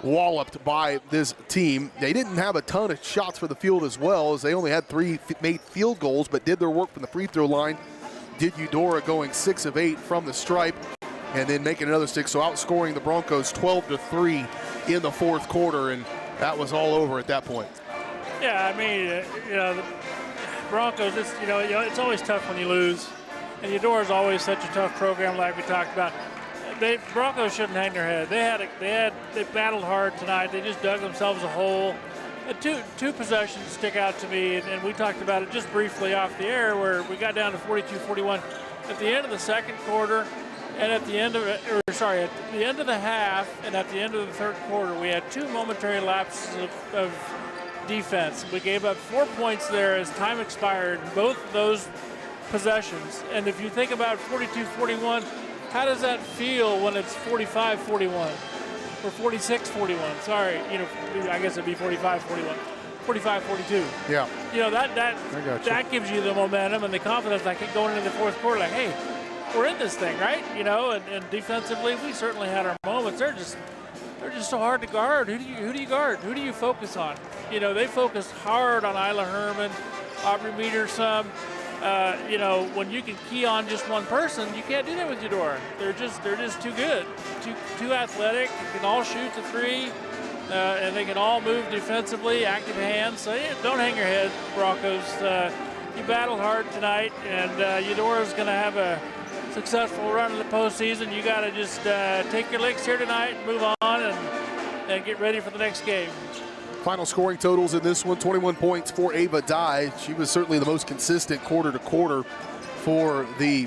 walloped by this team. They didn't have a ton of shots for the field as well, as they only had 3 made field goals, but did their work from the free throw line. Did Eudora going 6 of 8 from the stripe and then making another 6. So outscoring the Broncos 12-3 in the fourth quarter. And that was all over at that point. Yeah, I mean, the Broncos, it's always tough when you lose. And Eudora's always such a tough program, like we talked about. Broncos shouldn't hang their head. They battled hard tonight. They just dug themselves a hole. And two possessions stick out to me, and we talked about it just briefly off the air, where we got down to 42-41 at the end of the second quarter, and at the end of the half, and at the end of the third quarter, we had 2 momentary lapses of defense. We gave up 4 points there as time expired, both of those possessions. And if you think about 42-41, how does that feel when it's 45-41 or 46-41? Sorry, I guess it'd be 45-41, 45-42. Yeah. That gives you the momentum and the confidence, like going into the fourth quarter, like, hey, we're in this thing, right? And defensively, we certainly had our moments. They're just so hard to guard. Who do you guard? Who do you focus on? They focused hard on Isla Herman, Aubrey Meter some. When you can key on just one person, you can't do that with Eudora. They're just too good, too athletic. Can all shoot the 3. and they can all move defensively, active hands. So don't hang your head, Broncos. You battled hard tonight, and Eudora's going to have a successful run in the postseason. You got to just take your licks here tonight, move on, and get ready for the next game. Final scoring totals in this one, 21 points for Ava Dye. She was certainly the most consistent quarter to quarter for the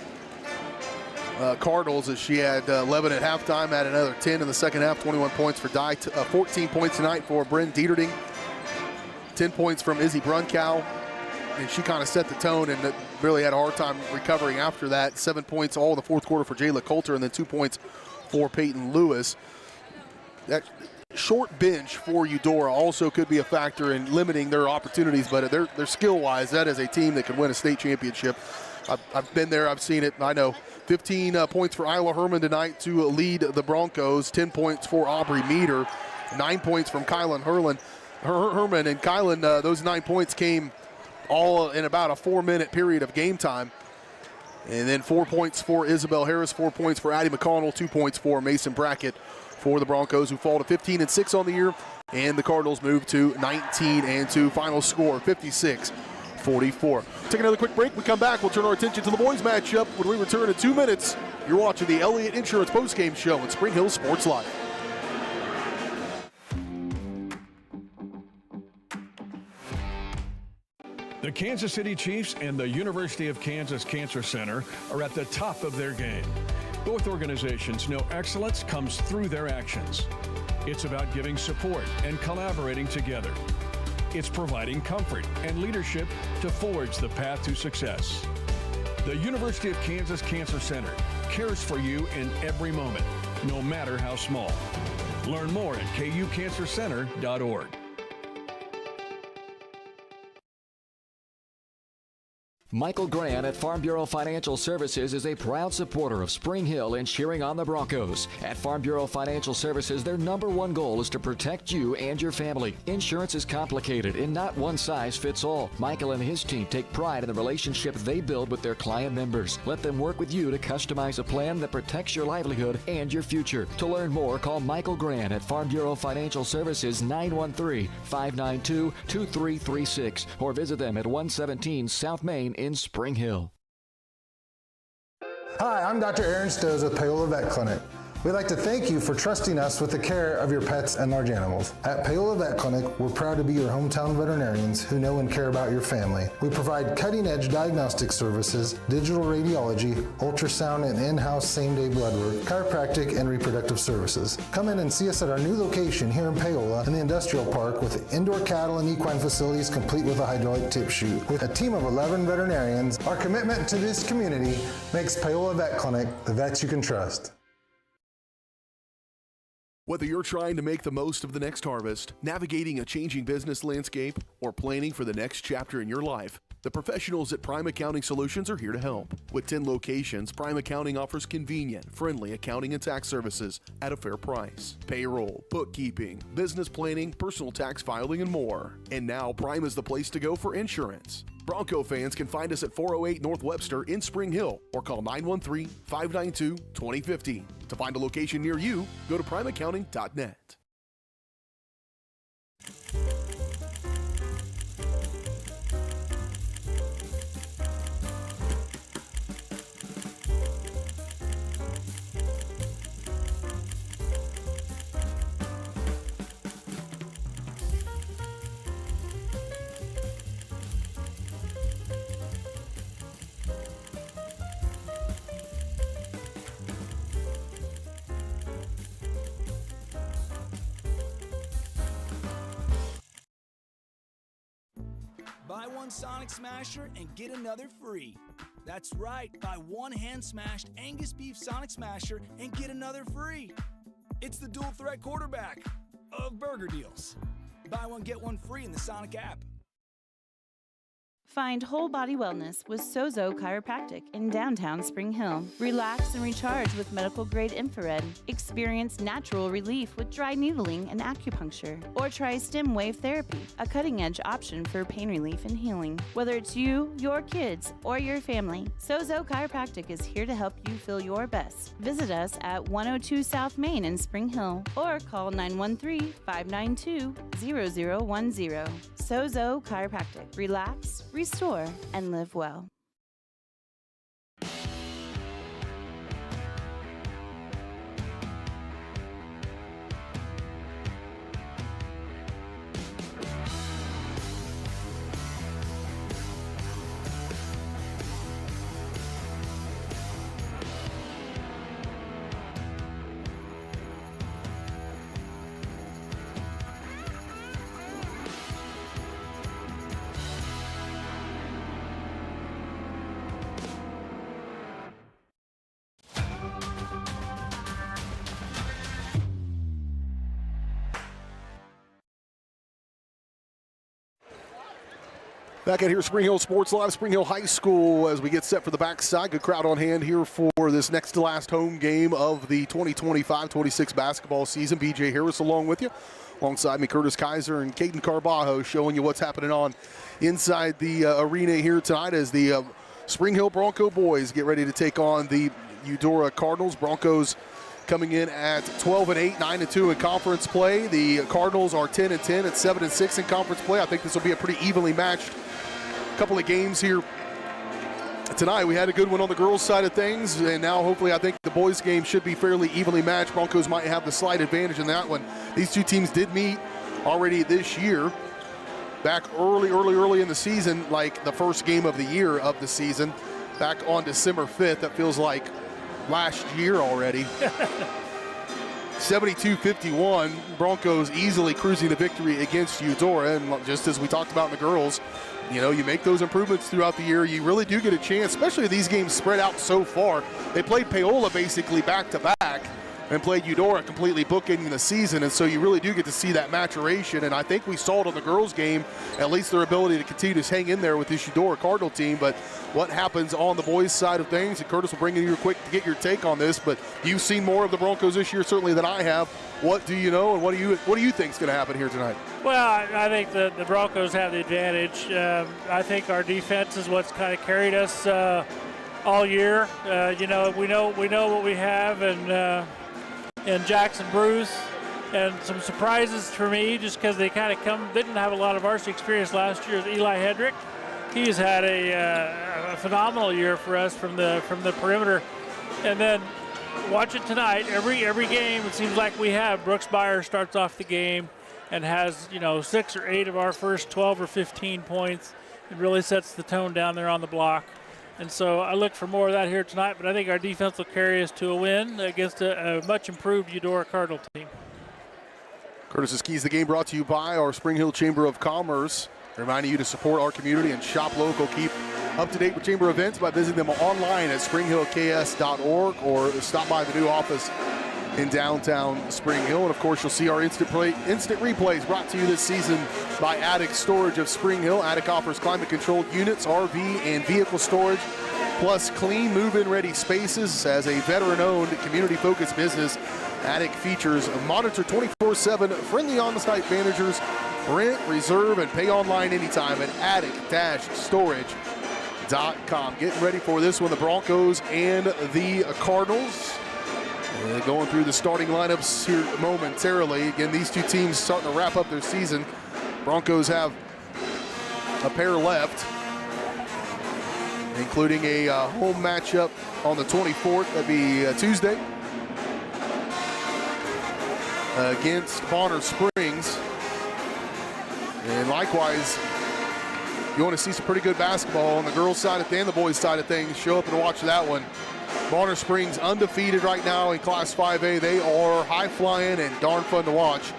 Cardinals, as she had 11 at halftime, had another 10 in the second half. 21 points for Dye, 14 points tonight for Bryn Dieterding, 10 points from Izzy Brunkow, and she kind of set the tone and really had a hard time recovering after that. 7 points all in the fourth quarter for Jayla Coulter, and then 2 points for Peyton Lewis. That short bench for Eudora also could be a factor in limiting their opportunities, but they're skill-wise, that is a team that can win a state championship. I've been there, I've seen it, I know. 15 points for Isla Herman tonight to lead the Broncos, 10 points for Aubrey Meter, 9 points from Kylan Herman, and Kylan, those 9 points came all in about a 4-minute period of game time. And then 4 points for Isabel Harris, 4 points for Addie McConnell, 2 points for Mason Brackett for the Broncos, who fall to 15-6 on the year, and the Cardinals move to 19-2. Final score, 56-44. Take another quick break. We come back. We'll turn our attention to the boys matchup when we return in 2 minutes. You're watching the Elliott Insurance Postgame Show on Spring Hill Sports Live. The Kansas City Chiefs and the University of Kansas Cancer Center are at the top of their game. Both organizations know excellence comes through their actions. It's about giving support and collaborating together. It's providing comfort and leadership to forge the path to success. The University of Kansas Cancer Center cares for you in every moment, no matter how small. Learn more at kucancercenter.org. Michael Grant at Farm Bureau Financial Services is a proud supporter of Spring Hill and cheering on the Broncos. At Farm Bureau Financial Services, their #1 goal is to protect you and your family. Insurance is complicated and not one size fits all. Michael and his team take pride in the relationship they build with their client members. Let them work with you to customize a plan that protects your livelihood and your future. To learn more, call Michael Grant at Farm Bureau Financial Services 913-592-2336 or visit them at 117 South Main in Spring Hill. Hi, I'm Dr. Aaron Stoes with Paola Vet Clinic. We'd like to thank you for trusting us with the care of your pets and large animals. At Paola Vet Clinic, we're proud to be your hometown veterinarians who know and care about your family. We provide cutting-edge diagnostic services, digital radiology, ultrasound, and in-house same-day blood work, chiropractic, and reproductive services. Come in and see us at our new location here in Paola in the Industrial Park with indoor cattle and equine facilities complete with a hydraulic tip chute. With a team of 11 veterinarians, our commitment to this community makes Paola Vet Clinic the vets you can trust. Whether you're trying to make the most of the next harvest, navigating a changing business landscape, or planning for the next chapter in your life, the professionals at Prime Accounting Solutions are here to help. With 10 locations, Prime Accounting offers convenient, friendly accounting and tax services at a fair price. Payroll, bookkeeping, business planning, personal tax filing, and more. And now Prime is the place to go for insurance. Bronco fans can find us at 408 North Webster in Spring Hill or call 913-592-2015. To find a location near you, go to primeaccounting.net. Buy one Sonic Smasher and get another free. That's right, buy one hand-smashed Angus beef Sonic Smasher and get another free. It's the dual threat quarterback of burger deals. Buy one, get one free in the Sonic app. Find whole body wellness with Sozo Chiropractic in downtown Spring Hill. Relax and recharge with medical grade infrared. Experience natural relief with dry needling and acupuncture. Or try stem wave therapy, a cutting edge option for pain relief and healing. Whether it's you, your kids, or your family, Sozo Chiropractic is here to help you feel your best. Visit us at 102 South Main in Spring Hill or call 913-592-0010. Sozo Chiropractic. Relax, restore, and live well. Back out here, Spring Hill Sports Live, Spring Hill High School, as we get set for the backside. Good crowd on hand here for this next to last home game of the 2025-26 basketball season. BJ Harris along with you. Alongside me, Curtis Kaiser and Caden Carbajo, showing you what's happening on inside the arena here tonight as the Spring Hill Bronco boys get ready to take on the Eudora Cardinals. Broncos coming in at 12-8, 9-2 in conference play. The Cardinals are 10-10 at 7-6 in conference play. I think this will be a pretty evenly matched couple of games here tonight. We had a good one on the girls' side of things, and now hopefully I think the boys' game should be fairly evenly matched. Broncos might have the slight advantage in that one. These two teams did meet already this year, back early in the season, like the first game of the year of the season, back on December 5th. That feels like last year already. 72-51, Broncos easily cruising to victory against Eudora, and just as we talked about in the girls, you know, you make those improvements throughout the year, you really do get a chance, especially if these games spread out so far. They played Paola basically back-to-back and played Eudora completely bookending the season, and so you really do get to see that maturation, and I think we saw it on the girls' game, at least their ability to continue to hang in there with this Eudora Cardinal team. But what happens on the boys' side of things, and Curtis will bring in you quick to get your take on this, but you've seen more of the Broncos this year certainly than I have. What do you know, and what do you think is going to happen here tonight? Well, I think the Broncos have the advantage. I think our defense is what's kind of carried us all year. You know, we know what we have, and Jackson Bruce, and some surprises for me just because they kind of didn't have a lot of varsity experience last year, is Eli Hedrick. He's had a phenomenal year for us from the perimeter. And then watch it tonight. Every game it seems like we have Brooks Byer starts off the game and has, you know, 6 or 8 of our first 12 or 15 points. It really sets the tone down there on the block. And so I look for more of that here tonight, but I think our defense will carry us to a win against a much improved Eudora Cardinal team. Curtis's Keys the Game brought to you by our Spring Hill Chamber of Commerce, reminding you to support our community and shop local. Keep up to date with Chamber events by visiting them online at springhillks.org or stop by the new office in downtown Spring Hill. And of course, you'll see our instant replays brought to you this season by Attic Storage of Spring Hill. Attic offers climate-controlled units, RV, and vehicle storage, plus clean, move-in ready spaces. As a veteran-owned, community-focused business, Attic features monitor 24/7, friendly on-site managers. Rent, reserve, and pay online anytime at attic-storage.com. Getting ready for this one, the Broncos and the Cardinals. Going through the starting lineups here momentarily. Again, these two teams starting to wrap up their season. Broncos have a pair left, including a home matchup on the 24th. That'd be Tuesday against Bonner Springs. And likewise, you want to see some pretty good basketball on the girls' side and the boys' side of things. Show up and watch that one. Bonner Springs undefeated right now in Class 5A. They are high-flying and darn fun to watch.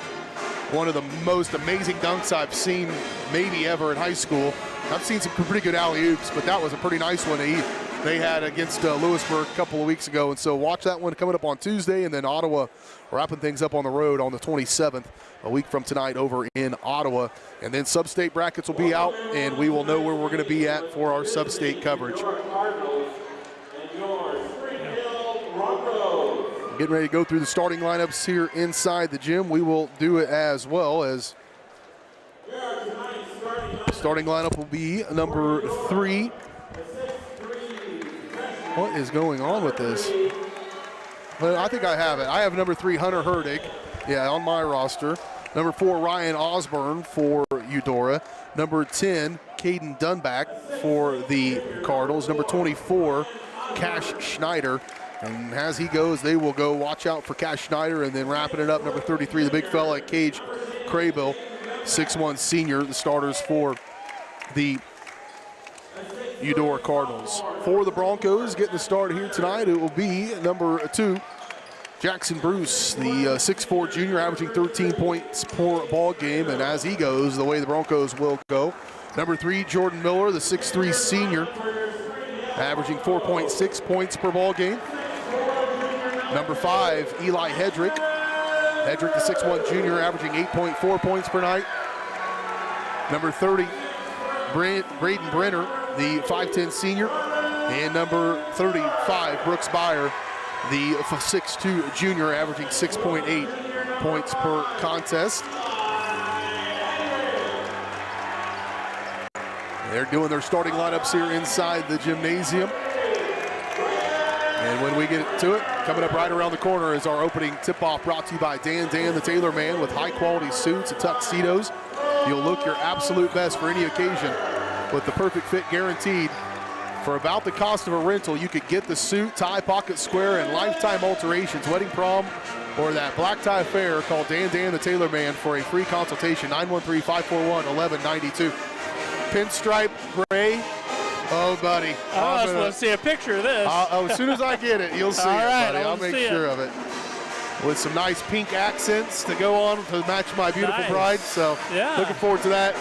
One of the most amazing dunks I've seen maybe ever in high school. I've seen some pretty good alley-oops, but that was a pretty nice one. He they had against Lewisburg a couple of weeks ago. And so watch that one coming up on Tuesday, and then Ottawa wrapping things up on the road on the 27th, a week from tonight over in Ottawa. And then sub-state brackets will be out, and we will know where we're going to be at for our sub-state coverage. Getting ready to go through the starting lineups here inside the gym. We will do it as well as starting lineup will be number 3. What is going on with this? Well, I think I have it. I have number 3, Hunter Herdig, on my roster. Number 4, Ryan Osborne for Eudora. Number 10, Caden Dunback for the Cardinals. Number 24, Cash Schneider. And as he goes, they will go. Watch out for Cash Schneider, and then wrapping it up, number 33, the big fella, Cage Craybill, 6'1" senior, the starters for the Eudora Cardinals. For the Broncos, getting the start here tonight, it will be number 2, Jackson Bruce, the 6'4" junior, averaging 13 points per ball game. And as he goes, the way the Broncos will go. Number 3, Jordan Miller, the 6'3" senior, averaging 4.6 points per ball game. Number 5, Eli Hedrick. Hedrick, the 6'1" junior, averaging 8.4 points per night. Number 30, Braden Brenner, the 5'10" senior. And number 35, Brooks Byer, the 6'2" junior, averaging 6.8 points per contest. They're doing their starting lineups here inside the gymnasium. And when we get to it, coming up right around the corner is our opening tip-off, brought to you by Dan the Tailor Man, with high-quality suits and tuxedos. You'll look your absolute best for any occasion with the perfect fit guaranteed. For about the cost of a rental, you could get the suit, tie, pocket square, and lifetime alterations, wedding, prom, or that black tie affair. Call Dan the Tailor Man for a free consultation, 913-541-1192. Pinstripe gray. Oh, buddy. I just want to see a picture of this. As soon as I get it, you'll see All right, it, buddy. I'll make sure of it. With some nice pink accents to go on to match my beautiful bride. So looking forward to that.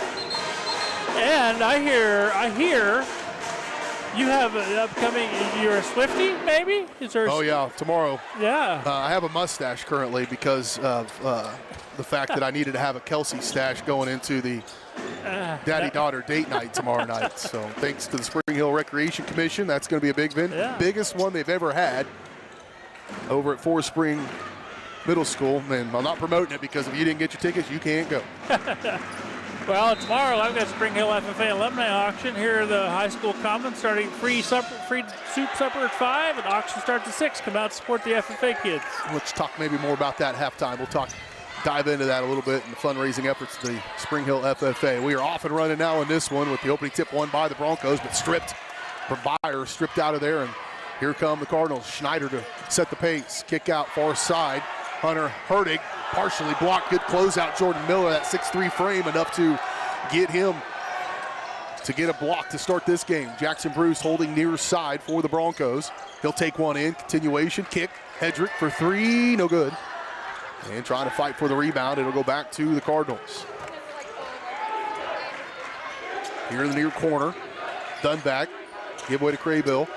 And I hear you have an upcoming, you're a Swiftie, maybe? Tomorrow. Yeah. I have a mustache currently because of the fact that I needed to have a Kelsey stash going into the daddy-daughter date night tomorrow night. So thanks to the Spring Hill Recreation Commission, that's going to be a big event. Biggest one they've ever had over at Forest Spring Middle School. And I'm not promoting it because if you didn't get your tickets, you can't go. Well, tomorrow I've got Spring Hill FFA alumni auction here at the high school commons, starting free soup supper at 5, and the auction starts at 6. Come out to support the FFA kids. Let's talk maybe more about that at halftime. We'll dive into that a little bit in the fundraising efforts of the Spring Hill FFA. We are off and running now in this one with the opening tip won by the Broncos, but stripped from Byer, stripped out of there, and here come the Cardinals. Schneider to set the pace. Kick out far side. Hunter Herdig partially blocked. Good closeout. Jordan Miller, that 6'3" frame, enough to get him to get a block to start this game. Jackson Bruce holding near side for the Broncos. He'll take one in. Continuation. Kick. Hedrick for 3. No good. And trying to fight for the rebound. It'll go back to the Cardinals. Here in the near corner. Dunback. Give away to Craybill.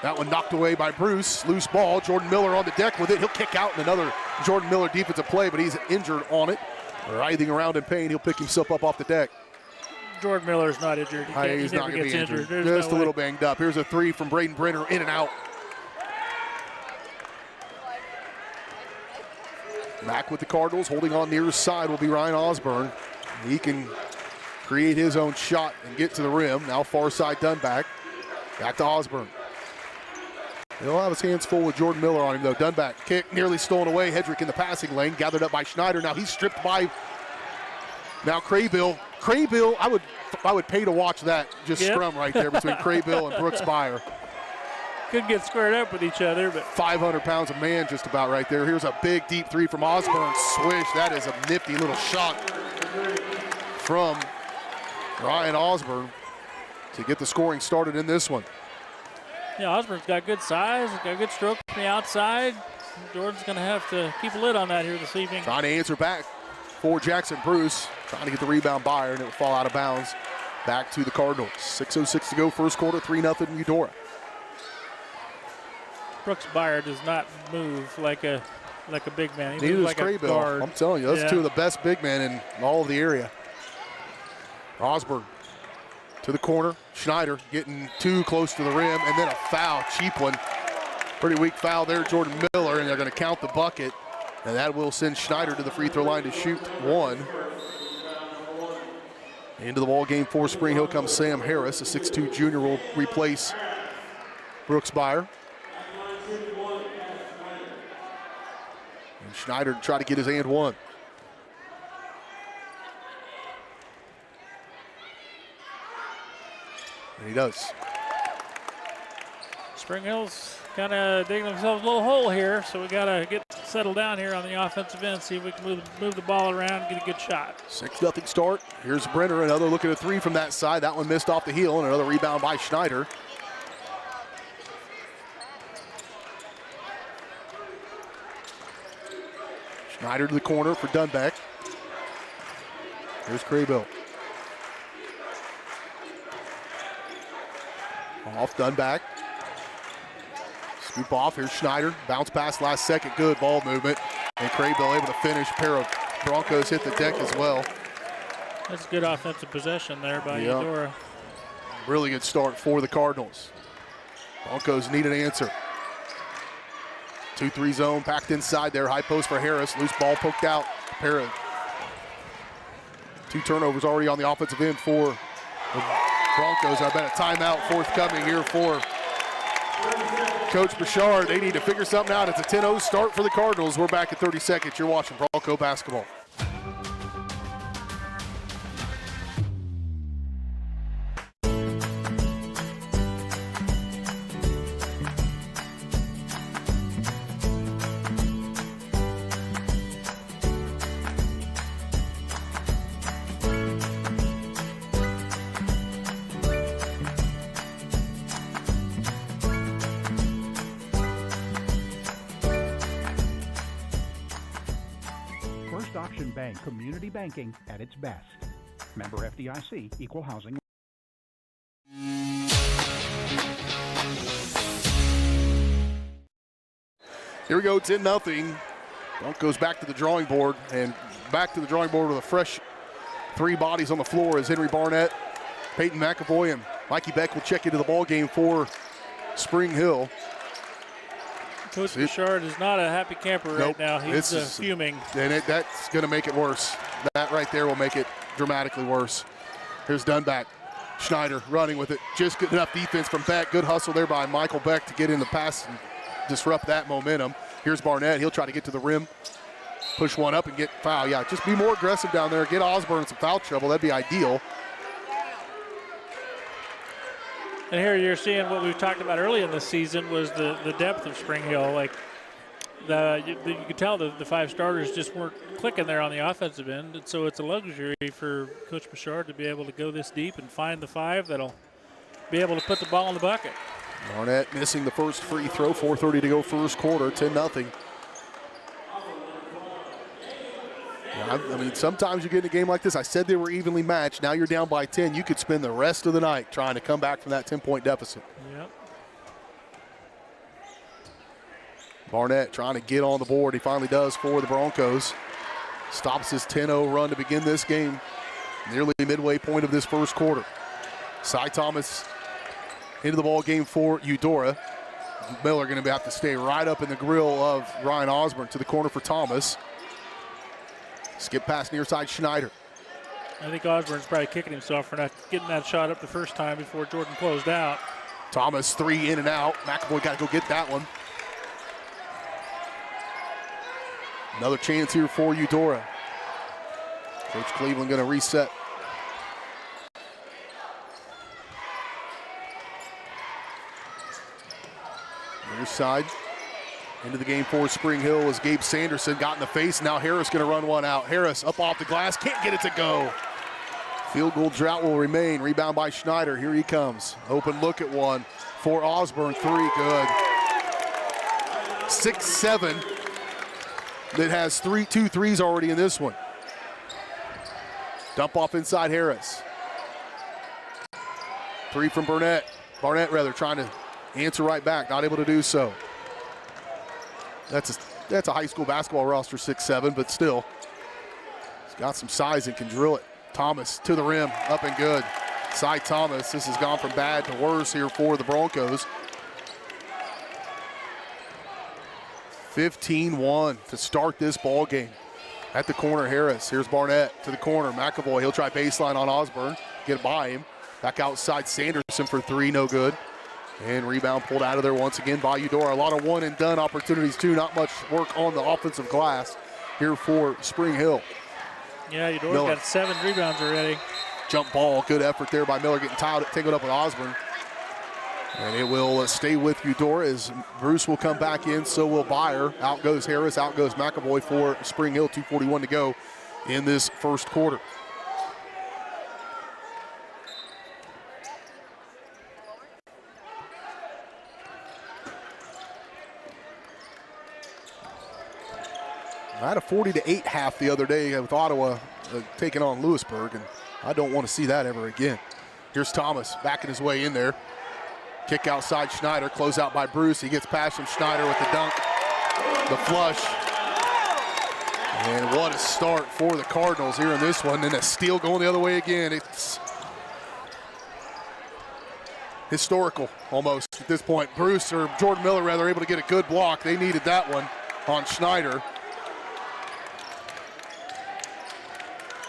That one knocked away by Bruce. Loose ball. Jordan Miller on the deck with it. He'll kick out in another Jordan Miller defensive play, but he's injured on it. Writhing around in pain. He'll pick himself up off the deck. Jordan Miller's not injured. He's not going to be injured. Just a little banged up. Here's a 3 from Braden Brenner, in and out. Back with the Cardinals, holding on near side will be Ryan Osborne. He can create his own shot and get to the rim. Now far side Dunback. Back to Osborne. He'll have his hands full with Jordan Miller on him, though. Dunback kick nearly stolen away. Hedrick in the passing lane, gathered up by Schneider. Now he's stripped by now Craybill. Craybill, I would pay to watch that scrum right there between Craybill and Brooks Byer. Could get squared up with each other, but 500 pounds of man just about right there. Here's a big deep 3 from Osborne. Swish. That is a nifty little shot from Ryan Osborne to get the scoring started in this one. Yeah, Osborne's got good size, got good stroke from the outside. Jordan's going to have to keep a lid on that here this evening. Trying to answer back for Jackson Bruce. Trying to get the rebound Byer, and it will fall out of bounds. Back to the Cardinals. 6:06 to go, first quarter, 3-0 Eudora. Brooks Byer does not move like a big man. He Neither moves does like a Craybill. guard. I'm telling you, those Yeah. two of the best big men in all of the area. Osborne to the corner. Schneider getting too close to the rim, and then a foul, cheap one. Pretty weak foul there, Jordan Miller, and they're going to count the bucket. And that will send Schneider to the free throw line to shoot one. Into the ball game for Spring Hill comes Sam Harris. A 6'2 junior will replace Brooks Byer. And Schneider to try to get his and one. And he does. Spring Hill's kind of digging themselves a little hole here, so we got to get settled down here on the offensive end, see if we can move the ball around and get a good shot. 6-0 start. Here's Brenner, another look at a three from that side. That one missed off the heel, and another rebound by Schneider. Schneider to the corner for Dunbeck. Here's Craybill. Off Dunbeck. Scoop off, here's Schneider. Bounce pass last second, good ball movement. And Craybill able to finish. A pair of Broncos hit the deck as well. That's good offensive possession there by Eudora. Really good start for the Cardinals. Broncos need an answer. 2-3 zone packed inside there. High post for Harris. Loose ball poked out. A pair of 2 turnovers already on the offensive end for the Broncos. I bet a timeout forthcoming here for Coach Bouchard. They need to figure something out. It's a 10-0 start for the Cardinals. We're back at 30 seconds. You're watching Bronco basketball. First Option Bank, community banking at its best. Member FDIC, equal housing. Here we go, 10-0. Broncos back to the drawing board, and back to the drawing board with a fresh 3 bodies on the floor as Henry Barnett, Peyton McAvoy, and Mikey Beck will check into the ball game for Spring Hill. Coach Bouchard is not a happy camper right now. He's fuming. And that's going to make it worse. That right there will make it dramatically worse. Here's Dunback. Schneider running with it. Just good enough defense from Beck. Good hustle there by Michael Beck to get in the pass and disrupt that momentum. Here's Barnett. He'll try to get to the rim. Push one up and get foul. Yeah, just be more aggressive down there. Get Osborne in some foul trouble. That'd be ideal. And here you're seeing what we've talked about early in the season was the depth of Spring Hill. Like you could tell the 5 starters just weren't clicking there on the offensive end. And so it's a luxury for Coach Bouchard to be able to go this deep and find the 5 that'll be able to put the ball in the bucket. Barnett missing the first free throw. 4:30 to go first quarter. 10-0. I mean, sometimes you get in a game like this. I said they were evenly matched. Now you're down by 10. You could spend the rest of the night trying to come back from that 10-point deficit. Yep. Barnett trying to get on the board. He finally does for the Broncos. Stops his 10-0 run to begin this game. Nearly midway point of this first quarter. Cy Thomas into the ball game for Eudora. Miller going to have to stay right up in the grill of Ryan Osborne to the corner for Thomas. Skip pass near side Schneider. I think Osborne's probably kicking himself for not getting that shot up the first time before Jordan closed out. Thomas 3 in and out. McAvoy got to go get that one. Another chance here for Eudora. Coach Cleveland going to reset. Near side. Into the game for Spring Hill as Gabe Sanderson got in the face. Now Harris going to run one out. Harris up off the glass. Can't get it to go. Field goal drought will remain. Rebound by Schneider. Here he comes. Open look at one for Osborne. 3 good. 6-7. That has 2 threes already in this one. Dump off inside Harris. 3 from Barnett. Barnett rather trying to answer right back. Not able to do so. That's a high school basketball roster, 6'7", but still. He's got some size and can drill it. Thomas to the rim, up and good. Cy Thomas, this has gone from bad to worse here for the Broncos. 15-1 to start this ball game. At the corner, Harris. Here's Barnett to the corner. McAvoy, he'll try baseline on Osborne. Get by him. Back outside, Sanderson for three, no good. And rebound pulled out of there once again by Eudora. A lot of one-and-done opportunities, too. Not much work on the offensive glass here for Spring Hill. Yeah, Eudora's got 7 rebounds already. Jump ball, good effort there by Miller, getting tangled up with Osborne. And it will stay with Eudora as Bruce will come back in, so will Byer. Out goes Harris, out goes McAvoy for Spring Hill, 2:41 to go in this first quarter. I had a 40-8 half the other day with Ottawa taking on Lewisburg, and I don't want to see that ever again. Here's Thomas backing his way in there. Kick outside Schneider, close out by Bruce. He gets past him, Schneider with the dunk, the flush. And what a start for the Cardinals here in this one. And a steal going the other way again. It's historical almost at this point. Bruce, or Jordan Miller rather, able to get a good block. They needed that one on Schneider.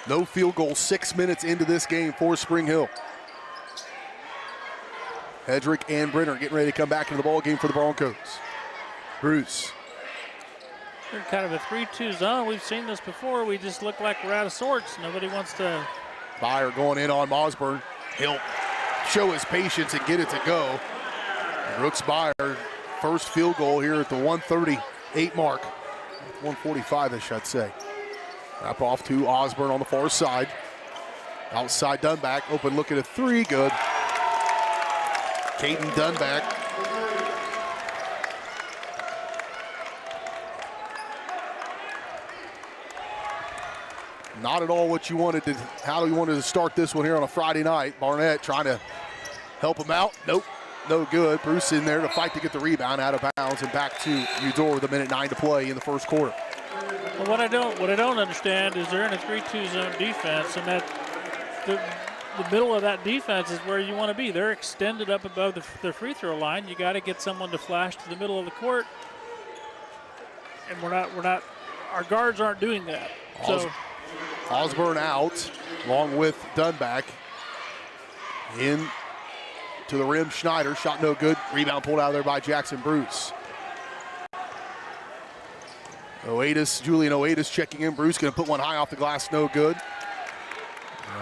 No field goal, 6 minutes into this game for Spring Hill. Hedrick and Brenner getting ready to come back into the ball game for the Broncos. Bruce. They're kind of a 3-2 zone. We've seen this before. We just look like we're out of sorts. Nobody wants to. Byer going in on Osborne. He'll show his patience and get it to go. Brooks Byer, first field goal here at the 1:38 mark. 1:45-ish, I'd say. Wrap off to Osborne on the far side. Outside Dunback, open look at a three, good. Caden Dunback. Not at all what you wanted to, how you wanted to start this one here on a Friday night. Barnett trying to help him out. Nope, no good. Bruce in there to fight to get the rebound out of bounds and back to Eudora with 1:09 to play in the first quarter. Well, what I don't understand is they're in a 3-2 zone defense, and that the middle of that defense is where you want to be. They're extended up above the free throw line. You got to get someone to flash to the middle of the court, and we're not. Our guards aren't doing that. So Osborne out, along with Dunback. In to the rim, Schneider, shot no good. Rebound pulled out of there by Jackson Bruce. Julian Oatis checking in. Bruce going to put one high off the glass, no good.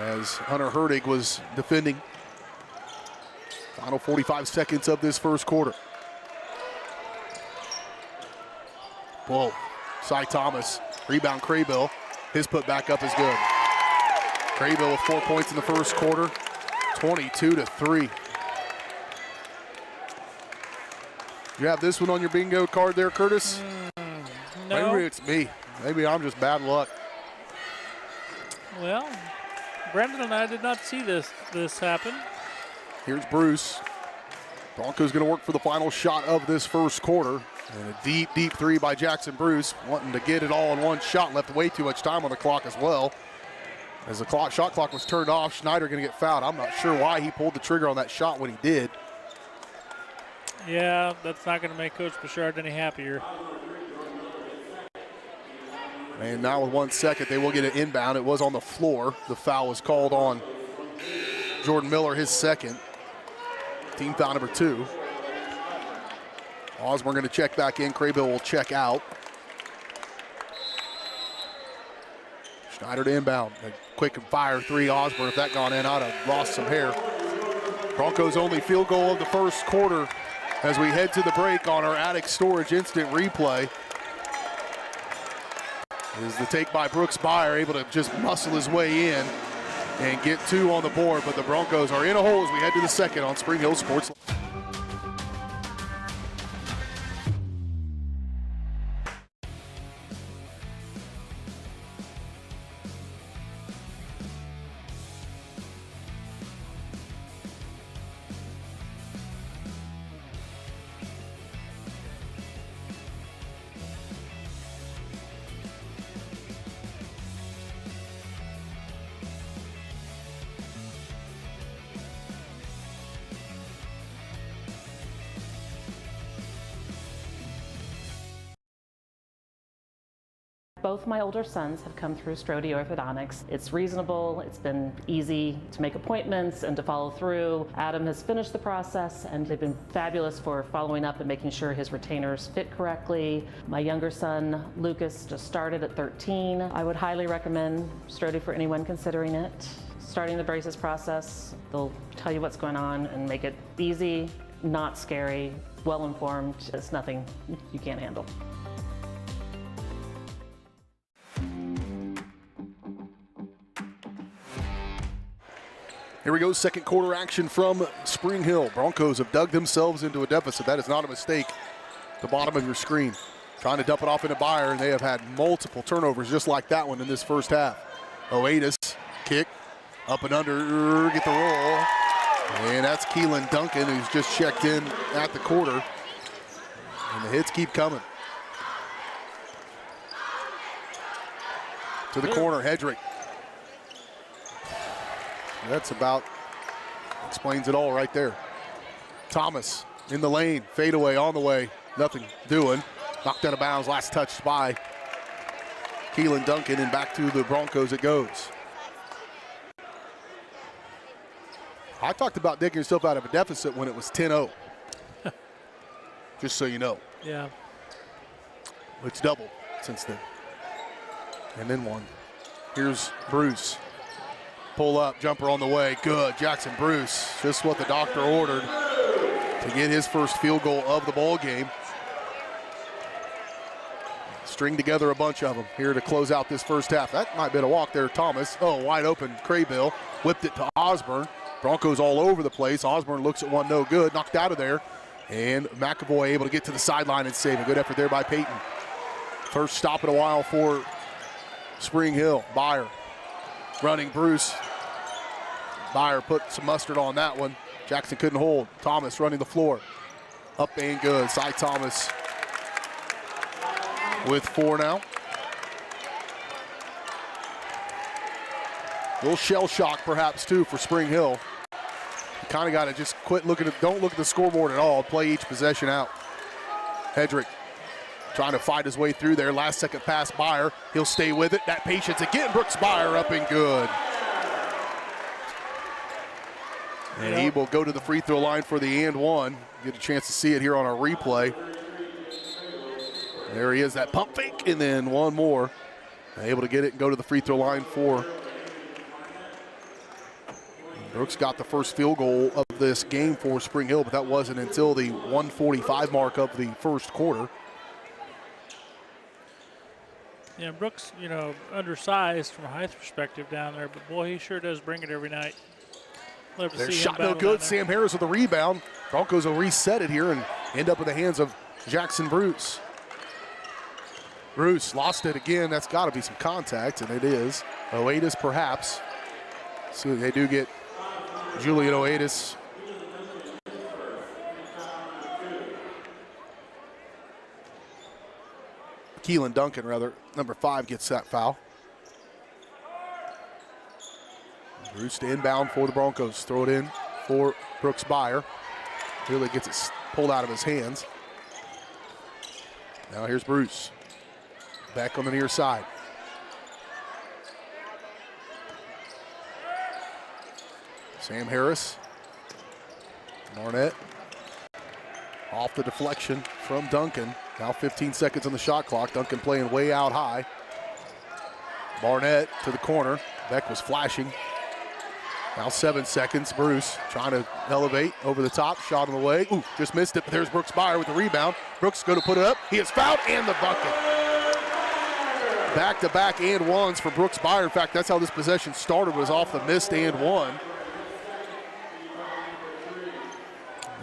As Hunter Herdig was defending. Final 45 seconds of this first quarter. Whoa, Cy Thomas, rebound Craybill. His put back up is good. Craybill with 4 points in the first quarter, 22-3. You have this one on your bingo card there, Curtis? No. Maybe it's me. Maybe I'm just bad luck. Well, Brendan and I did not see this happen. Here's Bruce. Broncos going to work for the final shot of this first quarter. And a deep, deep three by Jackson Bruce, wanting to get it all in one shot. Left way too much time on the clock as well. As the shot clock was turned off, Schneider going to get fouled. I'm not sure why he pulled the trigger on that shot when he did. Yeah, that's not going to make Coach Bouchard any happier. And now with 1 second, they will get an inbound. It was on the floor. The foul was called on Jordan Miller, his second. Team foul number 2. Osborne going to check back in. Craybill will check out. Schneider to inbound. A quick and fire three, Osborne. If that gone in, I'd have lost some hair. Broncos' only field goal of the first quarter as we head to the break on our Attic Storage instant replay. Is the take by Brooks Byer, able to just muscle his way in and get 2 on the board, but the Broncos are in a hole as we head to the second on Spring Hill Sports. Both my older sons have come through Strode Orthodontics. It's reasonable, it's been easy to make appointments and to follow through. Adam has finished the process and they've been fabulous for following up and making sure his retainers fit correctly. My younger son, Lucas, just started at 13. I would highly recommend Strode for anyone considering it. Starting the braces process, they'll tell you what's going on and make it easy, not scary, well-informed. It's nothing you can't handle. Here we go, second quarter action from Spring Hill. Broncos have dug themselves into a deficit. That is not a mistake. The bottom of your screen. Trying to dump it off into Byer, and they have had multiple turnovers just like that one in this first half. Oatis, kick, up and under, get the roll. And that's Keelan Duncan, who's just checked in at the quarter. And the hits keep coming. To the corner, Hedrick. That's about explains it all right there. Thomas in the lane, fadeaway on the way, nothing doing. Knocked out of bounds, last touched by Keelan Duncan, and back to the Broncos it goes. I talked about digging yourself out of a deficit when it was 10-0. Just so you know. Yeah. It's double since then. And then one. Here's Bruce. Pull up, jumper on the way, good. Jackson Bruce, just what the doctor ordered to get his first field goal of the ball game. String together a bunch of them here to close out this first half. That might have been a walk there, Thomas. Oh, wide open, Craybill, whipped it to Osborne. Broncos all over the place. Osborne looks at one, no good, knocked out of there. And McAvoy able to get to the sideline and save. A good effort there by Peyton. First stop in a while for Spring Hill. Byer running Bruce. Byer put some mustard on that one. Jackson couldn't hold. Thomas running the floor. Up and good. Cy Thomas with 4 now. A little shell shock perhaps too for Spring Hill. You kind of got to just quit looking at, don't look at the scoreboard at all. Play each possession out. Hedrick trying to fight his way through there. Last second pass, Byer. He'll stay with it. That patience again. Brooks Byer up and good. And he will go to the free throw line for the and one. Get a chance to see it here on our replay. There he is, that pump fake, and then one more. Able to get it and go to the free throw line for. Brooks got the first field goal of this game for Spring Hill, but that wasn't until the 1:45 mark of the first quarter. Yeah, Brooks, you know, undersized from a height perspective down there, but boy, he sure does bring it every night. Their shot no good. Sam Harris with the rebound. Broncos will reset it here and end up in the hands of Jackson Bruce. Bruce lost it again. That's got to be some contact, and it is. Oatis perhaps. So they do get Julian Oatis. Keelan Duncan, rather, number 5 gets that foul. Bruce to inbound for the Broncos. Throw it in for Brooks Byer. Really gets it pulled out of his hands. Now here's Bruce. Back on the near side. Sam Harris. Barnett. Off the deflection from Duncan. Now 15 seconds on the shot clock. Duncan playing way out high. Barnett to the corner. Beck was flashing. Now 7 seconds. Bruce trying to elevate over the top. Shot on the way. Ooh, just missed it. But there's Brooks Byer with the rebound. Brooks is going to put it up. He is fouled and the bucket. Back-to-back and ones for Brooks Byer. In fact, that's how this possession started, was off the missed and one.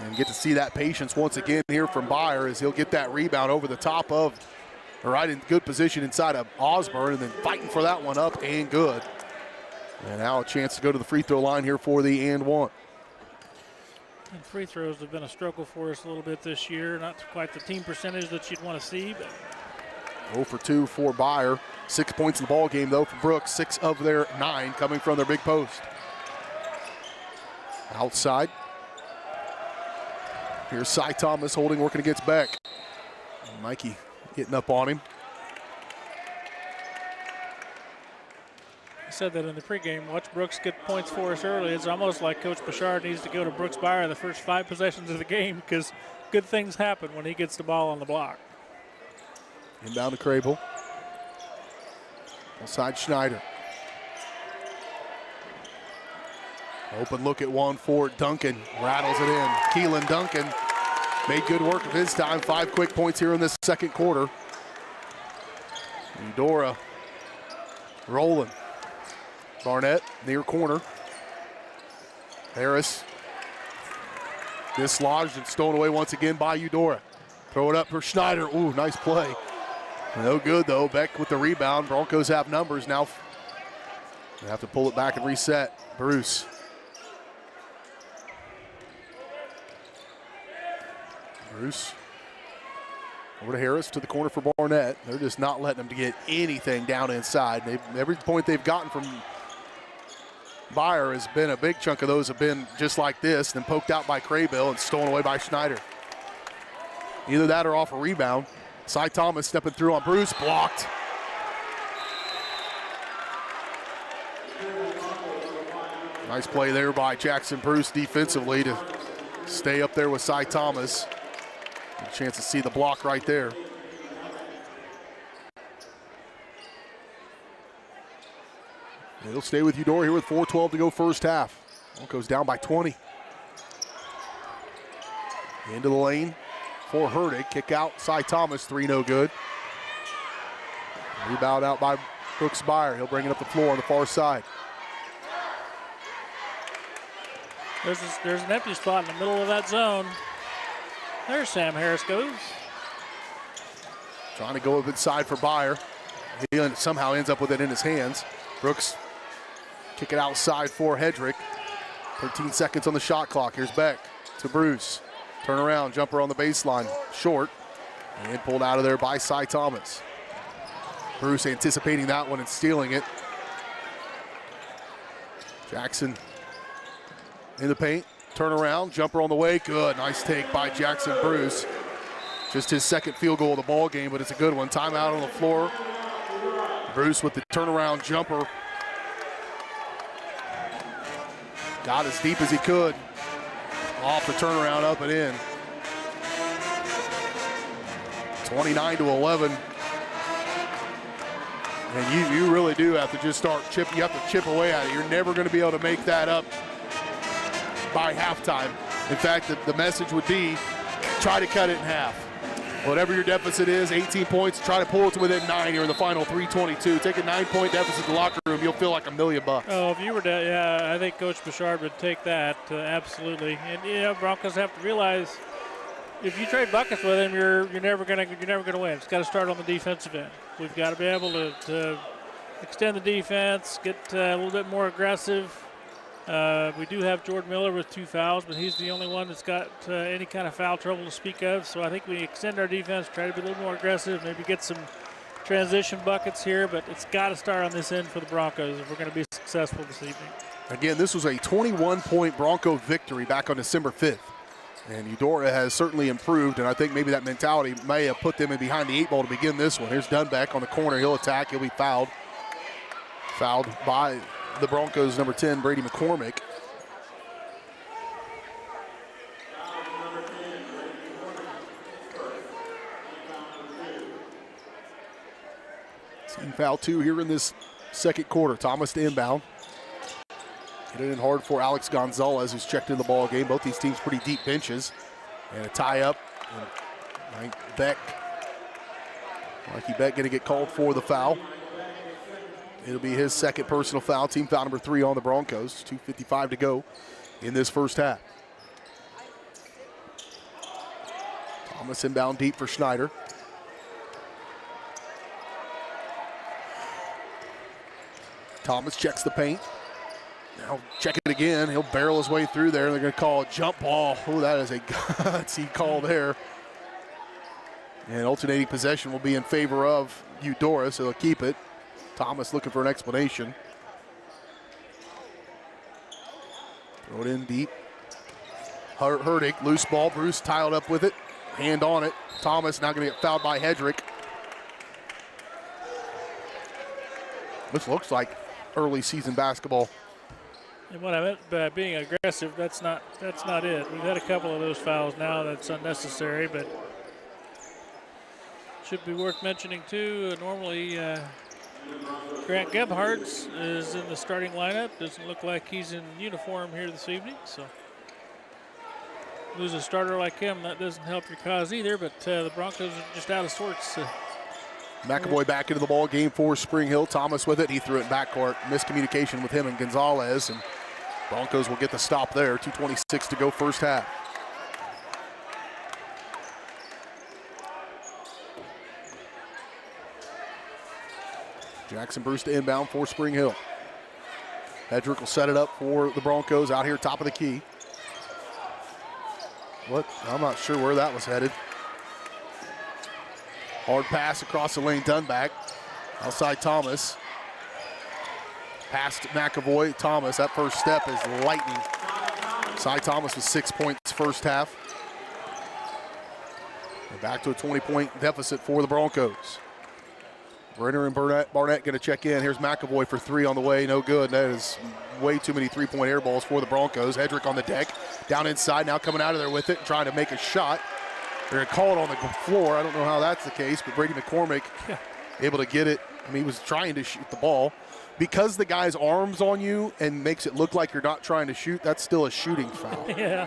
And get to see that patience once again here from Byer as he'll get that rebound over the top of, right in good position inside of Osborne, and then fighting for that one up and good. And now a chance to go to the free throw line here for the and one. And free throws have been a struggle for us a little bit this year. Not quite the team percentage that you'd want to see, but 0 for 2 for Byer. 6 points in the ball game though for Brooks. 6 of their 9 coming from their big post. Outside. Here's Cy Thomas holding, working against Beck. Mikey getting up on him. said that in the pregame. Watch Brooks get points for us early. It's almost like Coach Bouchard needs to go to Brooks Byer the first 5 possessions of the game because good things happen when he gets the ball on the block. Inbound to Crable. Inside Schneider. Open look at one for Duncan. Rattles it in. Keelan Duncan made good work of his time. 5 quick points here in this second quarter. Eudora rolling. Barnett near corner. Harris dislodged and stolen away once again by Eudora. Throw it up for Schneider. Ooh, nice play. No good though. Beck with the rebound. Broncos have numbers now. They have to pull it back and reset. Bruce. Bruce over to Harris to the corner for Barnett. They're just not letting them get anything down inside. Every point they've gotten from Byer has been, a big chunk of those have been just like this, then poked out by Craybill and stolen away by Schneider. Either that or off a rebound. Cy Thomas stepping through on Bruce, blocked. Nice play there by Jackson Bruce defensively to stay up there with Cy Thomas. A chance to see the block right there. He'll stay with Eudora here with 4:12 to go first half. Broncos down by 20. Into the lane for Herdig. Kick out, Cy Thomas, 3 no good. Rebound out by Brooks Byer. He'll bring it up the floor on the far side. There's an empty spot in the middle of that zone. There's Sam Harris goes. Trying to go up inside for Byer. He somehow ends up with it in his hands. Brooks kick it outside for Hedrick. 13 seconds on the shot clock. Here's Beck to Bruce. Turn around, jumper on the baseline. Short. And pulled out of there by Cy Thomas. Bruce anticipating that one and stealing it. Jackson in the paint. Turn around, jumper on the way. Good, nice take by Jackson Bruce. Just his second field goal of the ball game, but it's a good one. Timeout on the floor. Bruce with the turnaround jumper. Got as deep as he could. Off the turnaround, up and in. 29-11. And you really do have to just start chip. You have to chip away at it. You're never going to be able to make that up by halftime. In fact, the message would be try to cut it in half. Whatever your deficit is, 18 points, try to pull it to within 9 here in the final 3:22. Take a 9-point deficit to the locker room, you'll feel like $1 million. Oh, if you were to, yeah, I think Coach Bouchard would take that, absolutely. And Broncos have to realize if you trade buckets with him, you're never gonna win. It's got to start on the defensive end. We've got to be able to extend the defense, get a little bit more aggressive. We do have Jordan Miller with 2 fouls, but he's the only one that's got any kind of foul trouble to speak of. So I think we extend our defense, try to be a little more aggressive, maybe get some transition buckets here, but it's got to start on this end for the Broncos if we're going to be successful this evening. Again, this was a 21-point Bronco victory back on December 5th. And Eudora has certainly improved, and I think maybe that mentality may have put them in behind the 8 ball to begin this one. Here's Dunbeck on the corner. He'll attack. He'll be fouled. Fouled by the Broncos, number 10, Brady McCormick. Team foul 2 here in this second quarter. Thomas to inbound. Get it in hard for Alex Gonzalez, who's checked in the ball game. Both these teams pretty deep benches. And a tie up. And Beck, Mikey Beck going to get called for the foul. It'll be his second personal foul. Team foul number 3 on the Broncos. 2:55 to go in this first half. Thomas inbound deep for Schneider. Thomas checks the paint. Now check it again. He'll barrel his way through there. They're going to call a jump ball. Oh, that is a gutsy call there. And alternating possession will be in favor of Eudora, so they'll keep it. Thomas looking for an explanation. Throw it in deep. Herdig, loose ball. Bruce tiled up with it. Hand on it. Thomas not going to get fouled by Hedrick. This looks like early season basketball. And what I meant by being aggressive, that's not it. We've had a couple of those fouls now that's unnecessary, but should be worth mentioning too. Normally, Grant Gebhardt's is in the starting lineup. Doesn't look like he's in uniform here this evening, so lose a starter like him, that doesn't help your cause either, but the Broncos are just out of sorts. McAvoy back into the ball game for Spring Hill. Thomas with it. He threw it in backcourt. Miscommunication with him and Gonzalez, and Broncos will get the stop there. 2:26 to go first half. Jackson Bruce to inbound for Spring Hill. Hedrick will set it up for the Broncos out here top of the key. What? I'm not sure where that was headed. Hard pass across the lane, done back. Outside Thomas. Past McAvoy, Thomas. That first step is lightning. Cy Thomas with 6 points first half. We're back to a 20-point deficit for the Broncos. Brenner and Barnett going to check in. Here's McAvoy for three on the way. No good. That is way too many three-point air balls for the Broncos. Hedrick on the deck. Down inside. Now coming out of there with it. Trying to make a shot. They're going to call it on the floor. I don't know how that's the case, but Brady McCormick able to get it. I mean, he was trying to shoot the ball. Because the guy's arm's on you and makes it look like you're not trying to shoot, that's still a shooting foul. Yeah,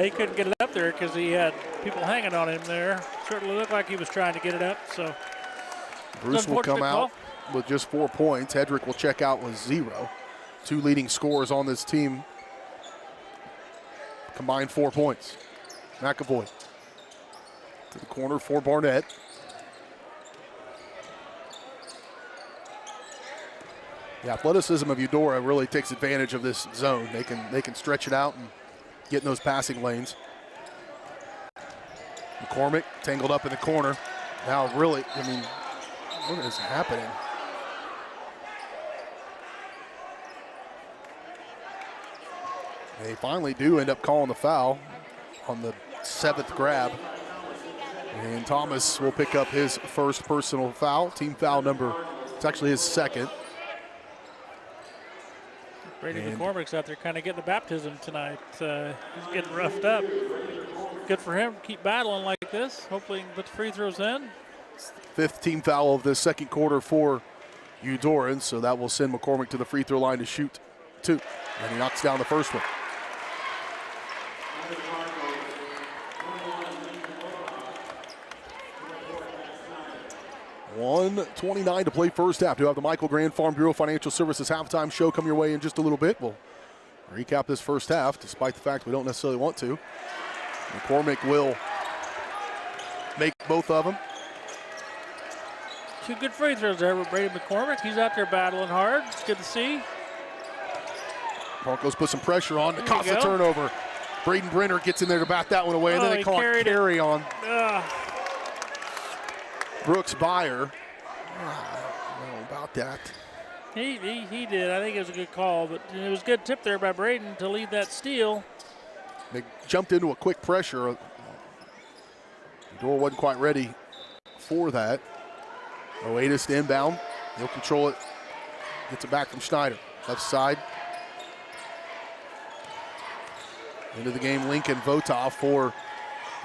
he couldn't get it up there because he had people hanging on him there. Certainly looked like he was trying to get it up, so. Bruce will come out with just 4 points. Hedrick will check out with 0. Two leading scorers on this team. Combined 4 points. McAvoy to the corner for Barnett. The athleticism of Eudora really takes advantage of this zone. They can stretch it out and get in those passing lanes. McCormick tangled up in the corner. Now really, I mean, what is happening? They finally do end up calling the foul on the 7th grab. And Thomas will pick up his first personal foul. Team foul number, it's actually his second. Brady McCormick's out there kind of getting the baptism tonight. He's getting roughed up. Good for him. Keep battling like this. Hopefully he can put the free throws in. 5th team foul of the second quarter for Eudora, so that will send McCormick to the free throw line to shoot 2. And he knocks down the first one. $1:29 to play first half. Do have the Michael Grand Farm Bureau Financial Services halftime show come your way in just a little bit. We'll recap this first half, despite the fact we don't necessarily want to. McCormick will make both of them. 2 good free throws there with Brady McCormick. He's out there battling hard. It's good to see. Broncos put some pressure on. It costs a turnover. Braden Brenner gets in there to bat that one away, and then they call a carry on Brooks Byer. I don't know about that. He did. I think it was a good call, but it was a good tip there by Braden to lead that steal. They jumped into a quick pressure. The door wasn't quite ready for that. Oatis to inbound. He'll control it. Gets it back from Schneider. Left side. Into the game, Lincoln Votov for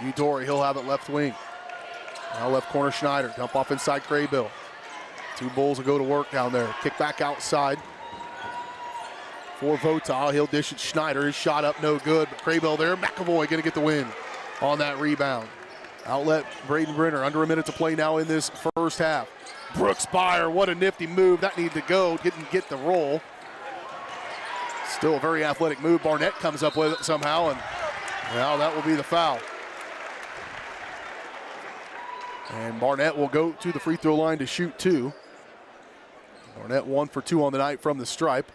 Eudora. He'll have it left wing. Now left corner, Schneider. Dump off inside Craybill. 2 Bulls will go to work down there. Kick back outside for Votov. He'll dish it Schneider. His shot up, no good. But Craybill there. McAvoy going to get the win on that rebound. Outlet Braden Brenner. Under a minute to play now in this first half. Brooks Byer, what a nifty move. That needed to go. Didn't get the roll. Still a very athletic move. Barnett comes up with it somehow, and now that will be the foul. And Barnett will go to the free throw line to shoot 2. Barnett 1 for 2 on the night from the stripe.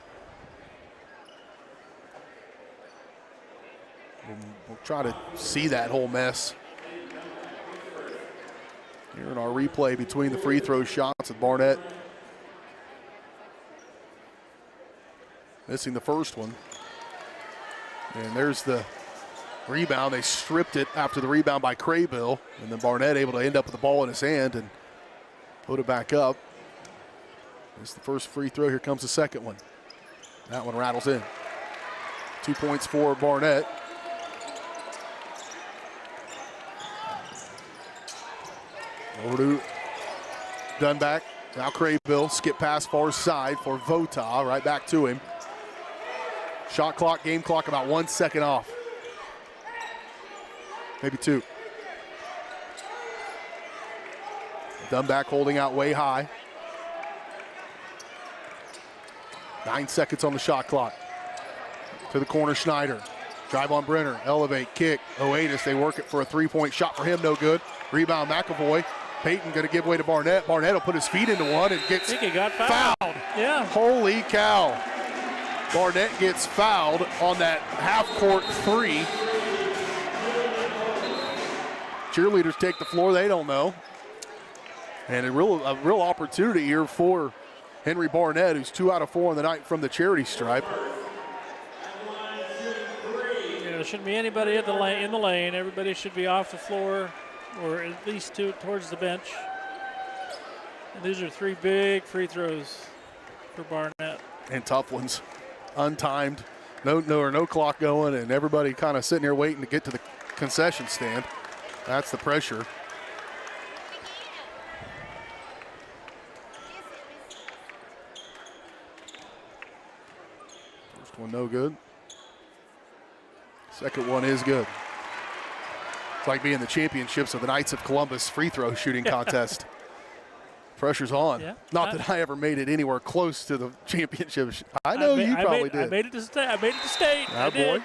We'll try to see that whole mess here in our replay between the free throw shots of Barnett. Missing the first one. And there's the rebound. They stripped it after the rebound by Craybill. And then Barnett able to end up with the ball in his hand and put it back up. It's the first free throw. Here comes the second one. That one rattles in. 2 points for Barnett. Over to Dunback. Now Craybill, skip pass far side for Vota. Right back to him. Shot clock, game clock about 1 second off. Maybe 2. Dunback holding out way high. 9 seconds on the shot clock. To the corner, Schneider. Drive on Brenner, elevate, kick. Oatis, they work it for a three-point shot for him, no good. Rebound, McAvoy. Peyton going to give way to Barnett. Barnett will put his feet into one and gets I think he got fouled. Yeah. Holy cow. Barnett gets fouled on that half-court three. Cheerleaders take the floor, they don't know. And a real opportunity here for Henry Barnett, who's 2 out of 4 on the night from the charity stripe. Yeah, there shouldn't be anybody in the lane. Everybody should be off the floor, or at least towards the bench. And these are 3 big free throws for Barnett. And tough ones, untimed, no clock going, and everybody kind of sitting here waiting to get to the concession stand. That's the pressure. First one no good. Second one is good. It's like being the championships of the Knights of Columbus free throw shooting contest. Pressure's on. Yeah. Not that I ever made it anywhere close to the championships. I know you probably did. I made it to state. Ah, boy.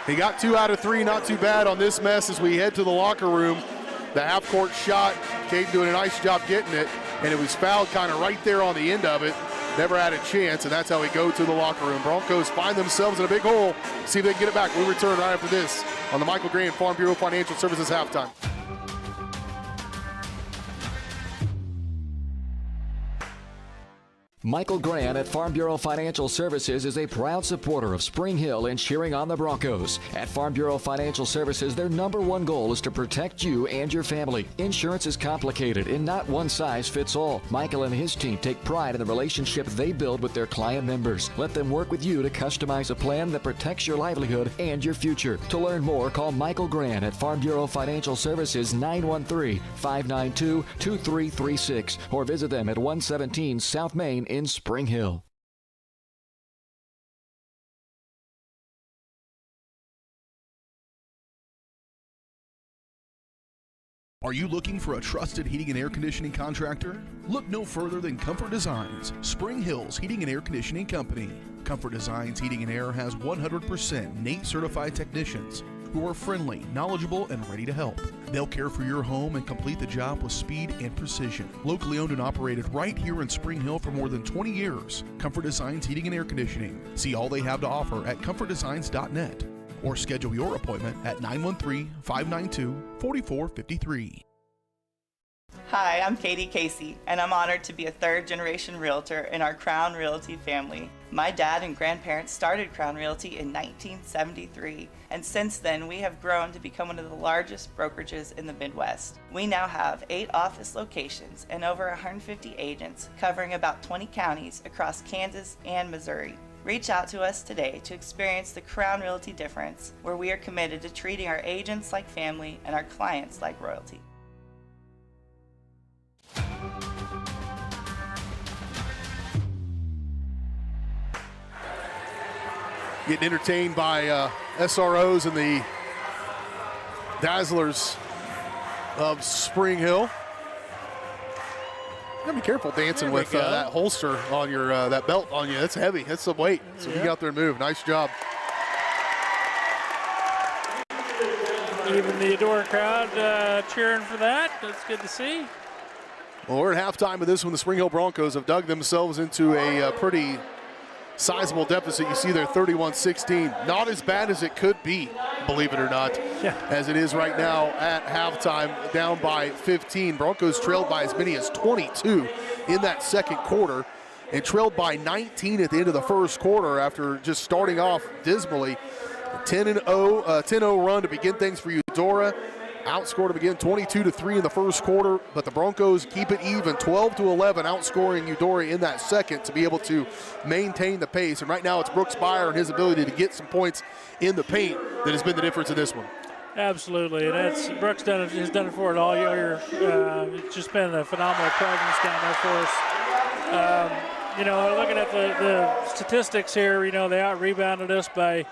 He got 2 out of 3, not too bad on this mess as we head to the locker room. The half-court shot, Caden doing a nice job getting it, and it was fouled kind of right there on the end of it. Never had a chance, and that's how we go to the locker room. Broncos find themselves in a big hole. See if they can get it back. We'll return right after this on the Michael Gray and Farm Bureau Financial Services halftime. Michael Grant at Farm Bureau Financial Services is a proud supporter of Spring Hill and cheering on the Broncos. At Farm Bureau Financial Services, their #1 goal is to protect you and your family. Insurance is complicated and not one size fits all. Michael and his team take pride in the relationship they build with their client members. Let them work with you to customize a plan that protects your livelihood and your future. To learn more, call Michael Grant at Farm Bureau Financial Services 913-592-2336 or visit them at 117 South Main in Spring Hill. Are you looking for a trusted heating and air conditioning contractor? Look no further than Comfort Designs, Spring Hill's heating and air conditioning company. Comfort Designs Heating and Air has 100% NATE certified technicians who are friendly, knowledgeable, and ready to help. They'll care for your home and complete the job with speed and precision. Locally owned and operated right here in Spring Hill for more than 20 years. Comfort Designs Heating and Air Conditioning. See all they have to offer at comfortdesigns.net or schedule your appointment at 913-592-4453. Hi, I'm Katie Casey, and I'm honored to be a third-generation realtor in our Crown Realty family. My dad and grandparents started Crown Realty in 1973, and since then we have grown to become one of the largest brokerages in the Midwest. We now have 8 office locations and over 150 agents covering about 20 counties across Kansas and Missouri. Reach out to us today to experience the Crown Realty difference, where we are committed to treating our agents like family and our clients like royalty. Getting entertained by SROs and the Dazzlers of Spring Hill. You gotta be careful dancing with that holster on your that belt on you. That's heavy. That's some weight. So you get out there and move. Nice job. Even the Eudora crowd cheering for that. That's good to see. Well, we're at halftime of this one. The Spring Hill Broncos have dug themselves into a pretty sizable deficit. You see there, 31-16. Not as bad as it could be, believe it or not, as it is right now at halftime, down by 15. Broncos trailed by as many as 22 in that second quarter and trailed by 19 at the end of the first quarter after just starting off dismally. A 10-0 run to begin things for Eudora. outscored them again 22-3 in the first quarter, but the Broncos keep it even 12-11, outscoring Eudora in that second to be able to maintain the pace. And right now it's Brooks Byer and his ability to get some points in the paint that has been the difference in this one. Absolutely, and that's Brooks has done it for it all year. It's just been a phenomenal presence down there for us. Looking at the statistics here, they out-rebounded us by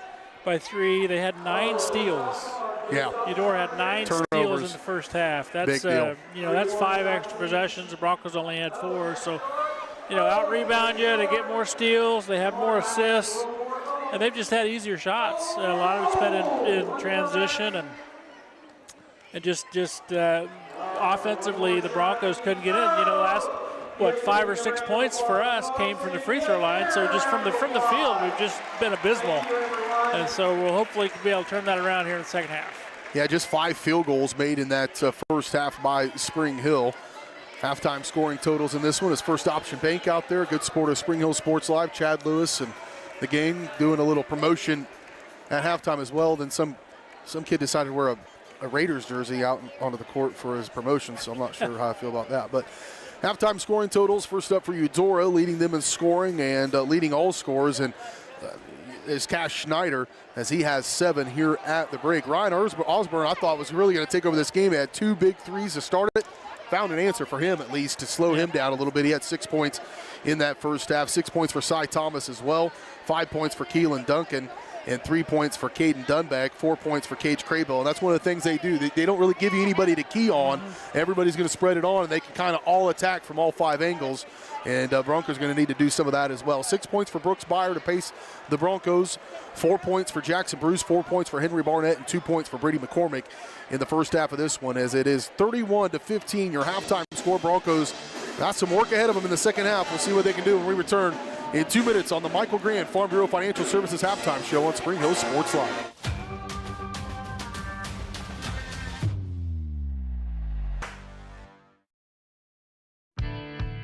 3. They had 9 steals. Yeah. Eudora had 9 steals in the first half. That's that's 5 extra possessions. The Broncos only had 4. So, out-rebound you to get more steals. They have more assists. And they've just had easier shots. A lot of it's been in transition, and just offensively, the Broncos couldn't get in. Last 5 or 6 points for us came from the free throw line. So just from the field, we've just been abysmal. And so we'll hopefully be able to turn that around here in the second half. Yeah, just 5 field goals made in that first half by Spring Hill. Halftime scoring totals in this one is First Option Bank out there. Good sport of Spring Hill Sports Live. Chad Lewis and the gang doing a little promotion at halftime as well. Then some kid decided to wear a Raiders jersey out onto the court for his promotion, so I'm not sure how I feel about that. But halftime scoring totals, first up for Eudora, leading them in scoring and leading all scores, and is Cash Schneider, as he has 7 here at the break. Ryan Osborne, I thought, was really going to take over this game. He had 2 big threes to start it. Found an answer for him, at least, to slow him down a little bit. He had 6 points in that first half. 6 points for Cy Thomas as well. 5 points for Keelan Duncan. And 3 points for Caden Dunback. 4 points for Cage Craybill. And that's one of the things they do. They don't really give you anybody to key on. Everybody's going to spread it on, and they can kind of all attack from all 5 angles. And Broncos are going to need to do some of that as well. 6 points for Brooks Byer to pace the Broncos. 4 points for Jackson Bruce. 4 points for Henry Barnett. And 2 points for Brady McCormick in the first half of this one, as it is 31-15. Your halftime score. Broncos got some work ahead of them in the second half. We'll see what they can do when we return in 2 minutes on the Michael Grant Farm Bureau Financial Services halftime show on Spring Hill Sports Live.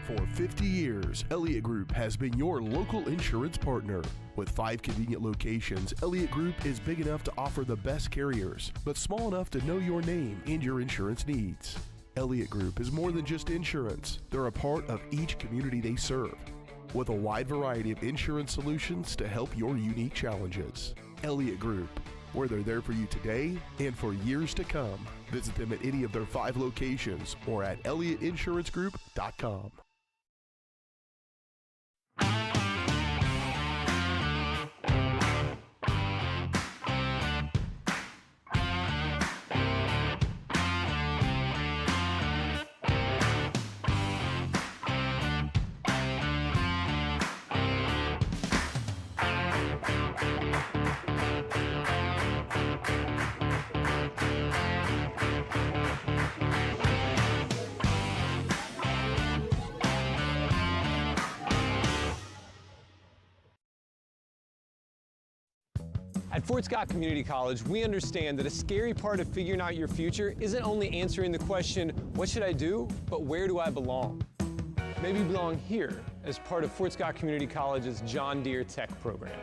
For 50 years, Elliott Group has been your local insurance partner. With 5 convenient locations, Elliott Group is big enough to offer the best carriers, but small enough to know your name and your insurance needs. Elliott Group is more than just insurance. They're a part of each community they serve, with a wide variety of insurance solutions to help your unique challenges. Elliott Group, where they're there for you today and for years to come. Visit them at any of their 5 locations or at ElliottInsuranceGroup.com. At Fort Scott Community College, we understand that a scary part of figuring out your future isn't only answering the question, what should I do, but where do I belong? Maybe you belong here as part of Fort Scott Community College's John Deere Tech program.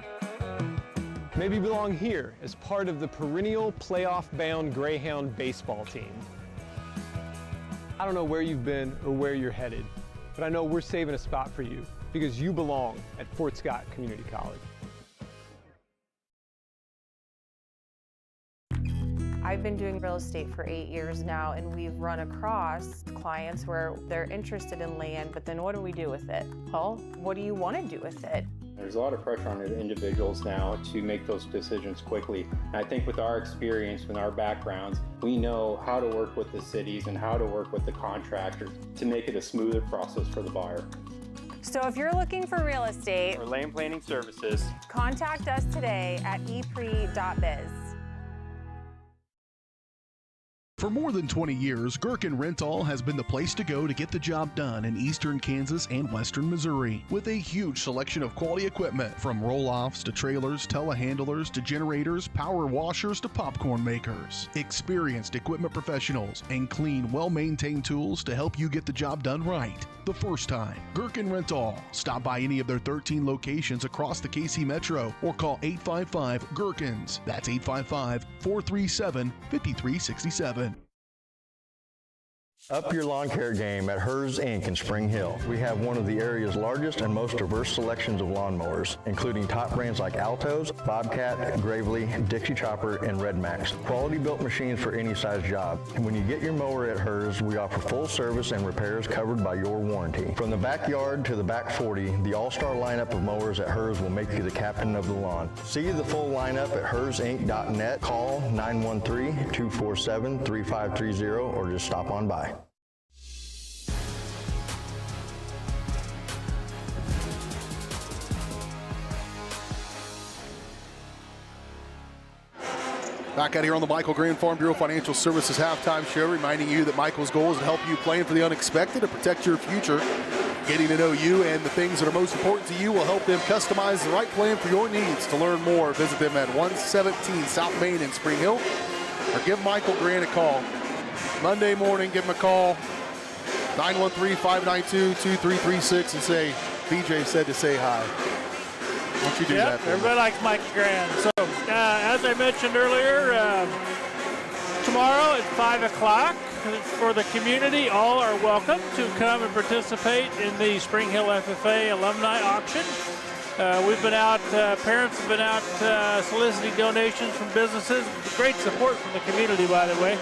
Maybe you belong here as part of the perennial playoff-bound Greyhound baseball team. I don't know where you've been or where you're headed, but I know we're saving a spot for you because you belong at Fort Scott Community College. I've been doing real estate for 8 years now, and we've run across clients where they're interested in land, but then what do we do with it? Well, what do you want to do with it? There's a lot of pressure on individuals now to make those decisions quickly. And I think with our experience, with our backgrounds, we know how to work with the cities and how to work with the contractors to make it a smoother process for the buyer. So if you're looking for real estate or land planning services, contact us today at epre.biz. For more than 20 years, Gherkin Rental has been the place to go to get the job done in eastern Kansas and western Missouri. With a huge selection of quality equipment, from roll-offs to trailers, telehandlers to generators, power washers to popcorn makers. Experienced equipment professionals and clean, well-maintained tools to help you get the job done right the first time. Gherkin Rental. Stop by any of their 13 locations across the KC Metro or call 855-GHERKINS. That's 855-437-5367. Up your lawn care game at Hers Inc. in Spring Hill. We have one of the area's largest and most diverse selections of lawnmowers, including top brands like Altos, Bobcat, Gravely, Dixie Chopper, and Red Max. Quality built machines for any size job. And when you get your mower at Hers, we offer full service and repairs covered by your warranty. From the backyard to the back 40, the all-star lineup of mowers at Hers will make you the captain of the lawn. See the full lineup at hersinc.net. Call 913-247-3530 or just stop on by. Back out here on the Michael Grant Farm Bureau Financial Services halftime show, reminding you that Michael's goal is to help you plan for the unexpected and protect your future. Getting to know you and the things that are most important to you will help them customize the right plan for your needs. To learn more, visit them at 117 South Main in Spring Hill, or give Michael Grant a call. Monday morning, give him a call, 913-592-2336, and say, BJ said to say hi. Why don't you do that for everybody likes Mike Grant. So, as I mentioned earlier, tomorrow at 5 o'clock for the community, all are welcome to come and participate in the Spring Hill FFA alumni auction. We've been out, parents have been out soliciting donations from businesses. Great support from the community, by the way.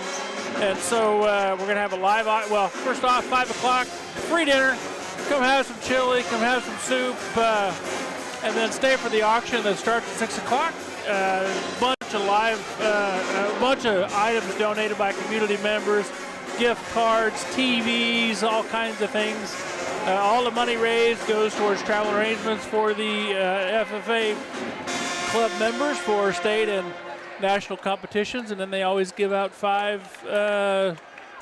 And so we're going to have a live, well, first off, 5 o'clock, free dinner. Come have some chili, come have some soup. And then stay for the auction that starts at 6 o'clock. A bunch of items donated by community members, gift cards, TVs, all kinds of things. All the money raised goes towards travel arrangements for the FFA club members for state and national competitions, and then they always give out 4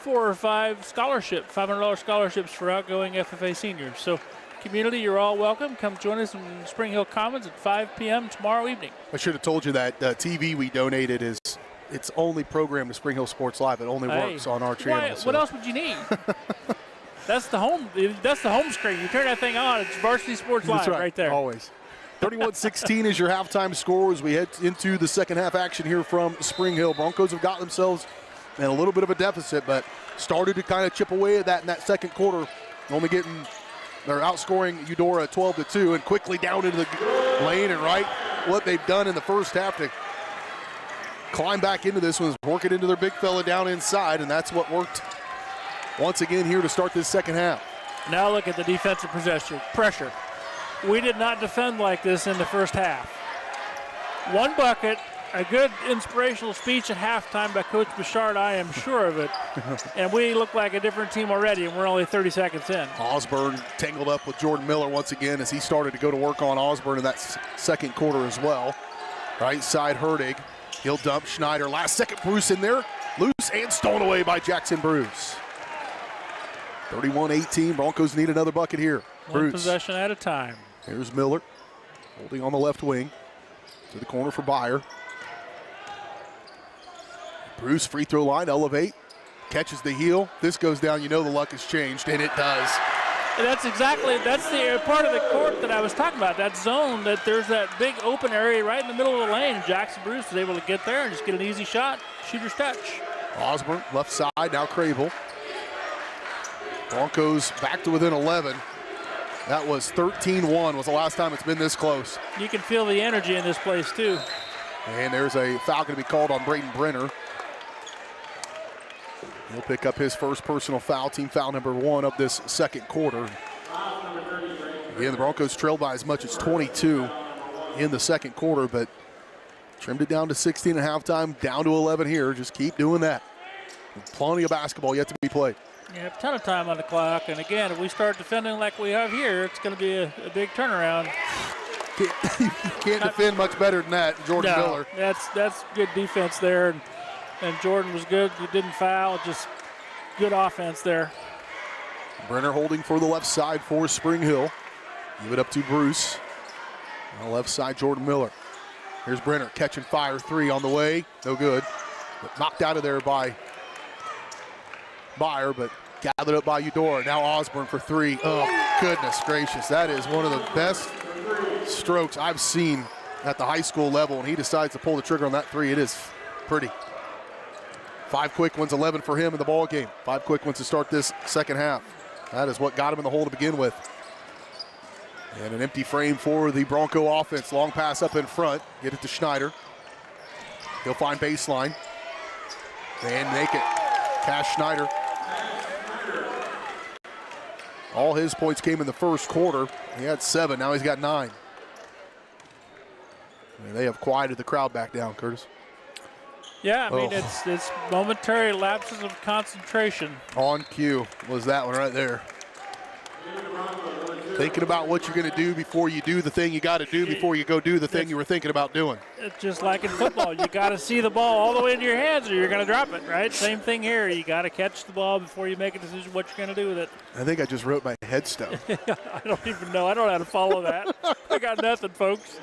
or 5 scholarships, $500 scholarships for outgoing FFA seniors. So, community, you're all welcome. Come join us in Spring Hill Commons at 5 p.m. tomorrow evening. I should have told you that TV we donated it's only programmed to Spring Hill Sports Live. It only works on our channel. What else would you need? That's the home screen. You turn that thing on, it's Varsity Sports Live right there. Always. 31-16 is your halftime score as we head into the second half action here from Spring Hill. Broncos have got themselves in a little bit of a deficit, but started to kind of chip away at that in that second quarter, they're outscoring Eudora 12-2 and quickly down into the lane, and what they've done in the first half to climb back into this one is work it into their big fella down inside, and that's what worked once again here to start this second half. Now look at the defensive pressure. We did not defend like this in the first half. One bucket, a good inspirational speech at halftime by Coach Bouchard, I am sure of it. And we look like a different team already, and we're only 30 seconds in. Osborne tangled up with Jordan Miller once again as he started to go to work on Osborne in that second quarter as well. Right side, Herdig. He'll dump Schneider. Last second, Bruce in there. Loose and stolen away by Jackson Bruce. 31-18. Broncos need another bucket here. One possession at a time. Here's Miller holding on the left wing. To the corner for Byer. Bruce, free throw line, elevate. Catches the heel. This goes down. You know the luck has changed, and it does. That's the part of the court that I was talking about, that zone, that there's that big open area right in the middle of the lane. Jackson Bruce was able to get there and just get an easy shot, shooter's touch. Osborne, left side, now Crable. Broncos back to within 11. That was 13-1, was the last time it's been this close. You can feel the energy in this place, too. And there's a foul going to be called on Braden Brenner. He'll pick up his first personal foul, team foul number 1 of this second quarter. Again, the Broncos trailed by as much as 22 in the second quarter, but trimmed it down to 16 at halftime, down to 11 here. Just keep doing that. Plenty of basketball yet to be played. Yeah, a ton of time on the clock, and again, if we start defending like we have here, it's going to be a big turnaround. You can't defend much better than that, Jordan Miller. That's good defense there, and Jordan was good. He didn't foul, just good offense there. Brenner holding for the left side for Spring Hill. Give it up to Bruce. On the left side, Jordan Miller. Here's Brenner catching fire, 3 on the way. No good. But knocked out of there by Byer, but gathered up by Eudora. Now Osborne for 3. Oh, goodness gracious. That is one of the best strokes I've seen at the high school level, and he decides to pull the trigger on that 3. It is pretty. 5 quick ones, 11 for him in the ball game. 5 quick ones to start this second half. That is what got him in the hole to begin with. And an empty frame for the Bronco offense. Long pass up in front. Get it to Schneider. He'll find baseline. And make it. Cash Schneider. All his points came in the first quarter. He had 7, now he's got 9. And they have quieted the crowd back down, Curtis. Yeah, I mean, it's momentary lapses of concentration. On cue was that one right there. Thinking about what you're going to do before you do the thing you got to do before you go do the thing you were thinking about doing. It's just like in football. You got to see the ball all the way into your hands or you're going to drop it, right? Same thing here. You got to catch the ball before you make a decision what you're going to do with it. I think I just wrote my headstone. I don't even know. I don't know how to follow that. I got nothing, folks.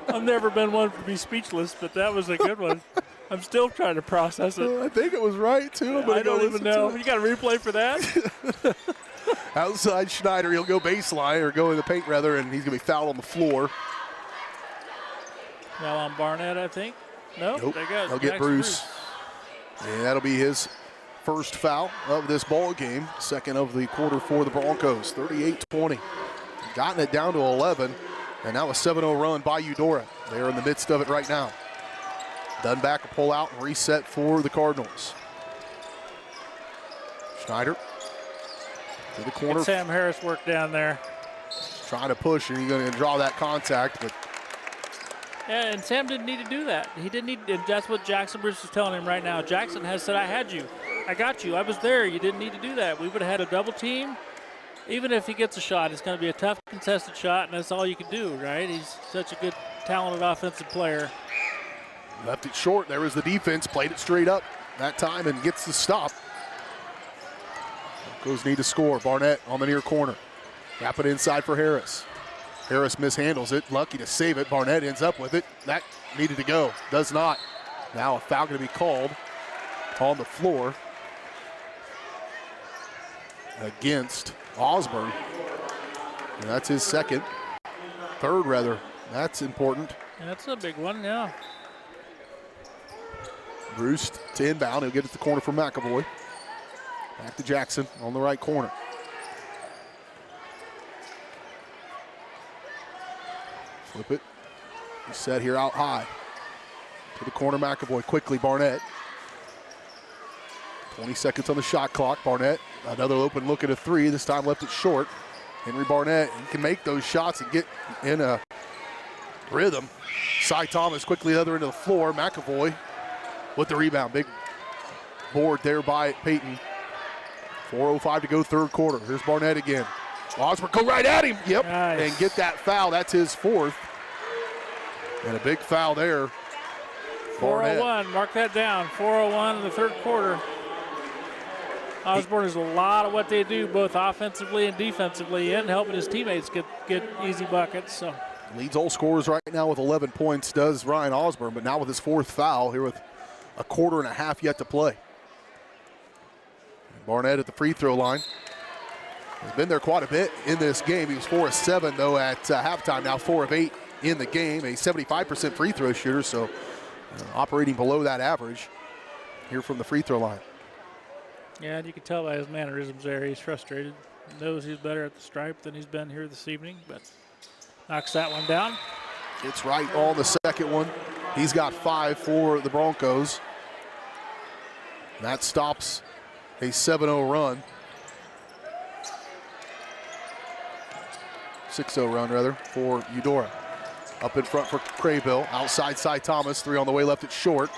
I've never been one to be speechless, but that was a good one. I'm still trying to process it. I think it was right, too. I don't even know. You got a replay for that? Outside Schneider, he'll go baseline, or go in the paint, rather, and he's going to be fouled on the floor. Now on Barnett, I think. No, Nope. There goes. They'll get Bruce. And that'll be his first foul of this ball game. Second of the quarter for the Broncos. 38-20. Gotten it down to 11, and now a 7-0 run by Eudora. They're in the midst of it right now. Done back a pull out and reset for the Cardinals. Schneider to the corner. Get Sam Harris work down there. Trying to push, and he's going to draw that contact. But Yeah, and Sam didn't need to do that. He didn't need. And that's what Jackson Bruce is telling him right now. Jackson has said, "I had you, I got you, I was there. You didn't need to do that. We would have had a double team. Even if he gets a shot, it's going to be a tough contested shot, and that's all you can do, right? He's such a good, talented offensive player." Left it short. There was the defense. Played it straight up that time and gets the stop. Broncos need to score. Barnett on the near corner. Wrap it inside for Harris. Harris mishandles it. Lucky to save it. Barnett ends up with it. That needed to go. Does not. Now a foul going to be called on the floor against Osborne. And that's his third rather. That's important. That's a big one, yeah. Bruce to inbound. He'll get it to the corner for McAvoy. Back to Jackson on the right corner. Flip it. He's set here out high. To the corner, McAvoy. Quickly, Barnett. 20 seconds on the shot clock. Barnett, another open look at a 3. This time left it short. Henry Barnett, he can make those shots and get in a rhythm. Cy Thomas quickly the other end of the floor. McAvoy with the rebound. Big board there by Peyton. 4:05 to go third quarter. Here's Barnett again. Osborne go right at him. Yep. Nice. And get that foul. That's his 4th. And a big foul there. 4:01. Mark that down. 4:01 in the third quarter. Osborne is a lot of what they do, both offensively and defensively, and helping his teammates get easy buckets. So leads all scorers right now with 11 points, does Ryan Osborne, but now with his 4th foul here with a quarter and a half yet to play. Barnett at the free throw line. He's been there quite a bit in this game. He was 4 of 7, though, at halftime. Now 4 of 8 in the game. A 75% free throw shooter, so operating below that average here from the free throw line. yeah, and you can tell by his mannerisms there. He's frustrated. He knows he's better at the stripe than he's been here this evening, but knocks that one down. Gets right on the second one. He's got 5 for the Broncos. That stops a 7-0 run. 6-0 run, rather, for Eudora. Up in front for Craybill. Outside Cy Thomas. 3 on the way, left it short.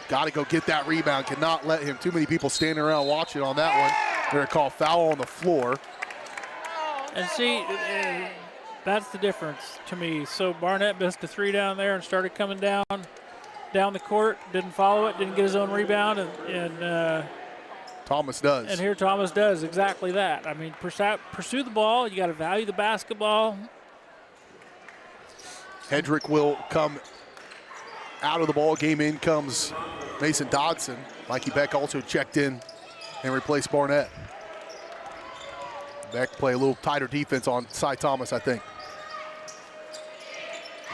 Got to go get that rebound. Cannot let him. Too many people standing around watching on that one. They're going to call foul on the floor. And see, that's the difference to me. So Barnett missed a 3 down there and started coming down the court. Didn't follow it. Didn't get his own rebound. And Thomas does. And here Thomas does exactly that. I mean, pursue the ball. You got to value the basketball. Hedrick will come out of the ball game. In comes Mason Dodson. Mikey Beck also checked in and replaced Barnett. Beck play a little tighter defense on Cy Thomas, I think.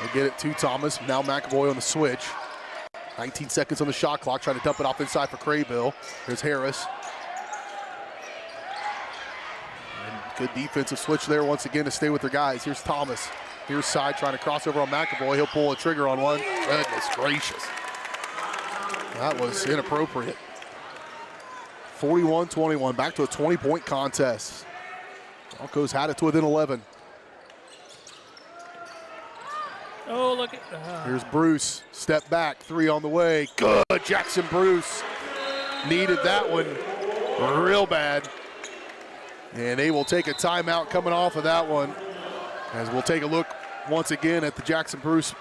They get it to Thomas. Now McAvoy on the switch. 19 seconds on the shot clock, trying to dump it off inside for Craybill. Here's Harris. And good defensive switch there once again to stay with their guys. Here's Thomas. Here's Side trying to cross over on McAvoy. He'll pull a trigger on one. Goodness gracious. That was inappropriate. 41-21, back to a 20-point contest. Broncos had it to within 11. Oh, look at Here's Bruce, step back, 3 on the way. Good, Jackson Bruce needed that one real bad. And they will take a timeout coming off of that one, as we'll take a look once again at the Jackson Bruce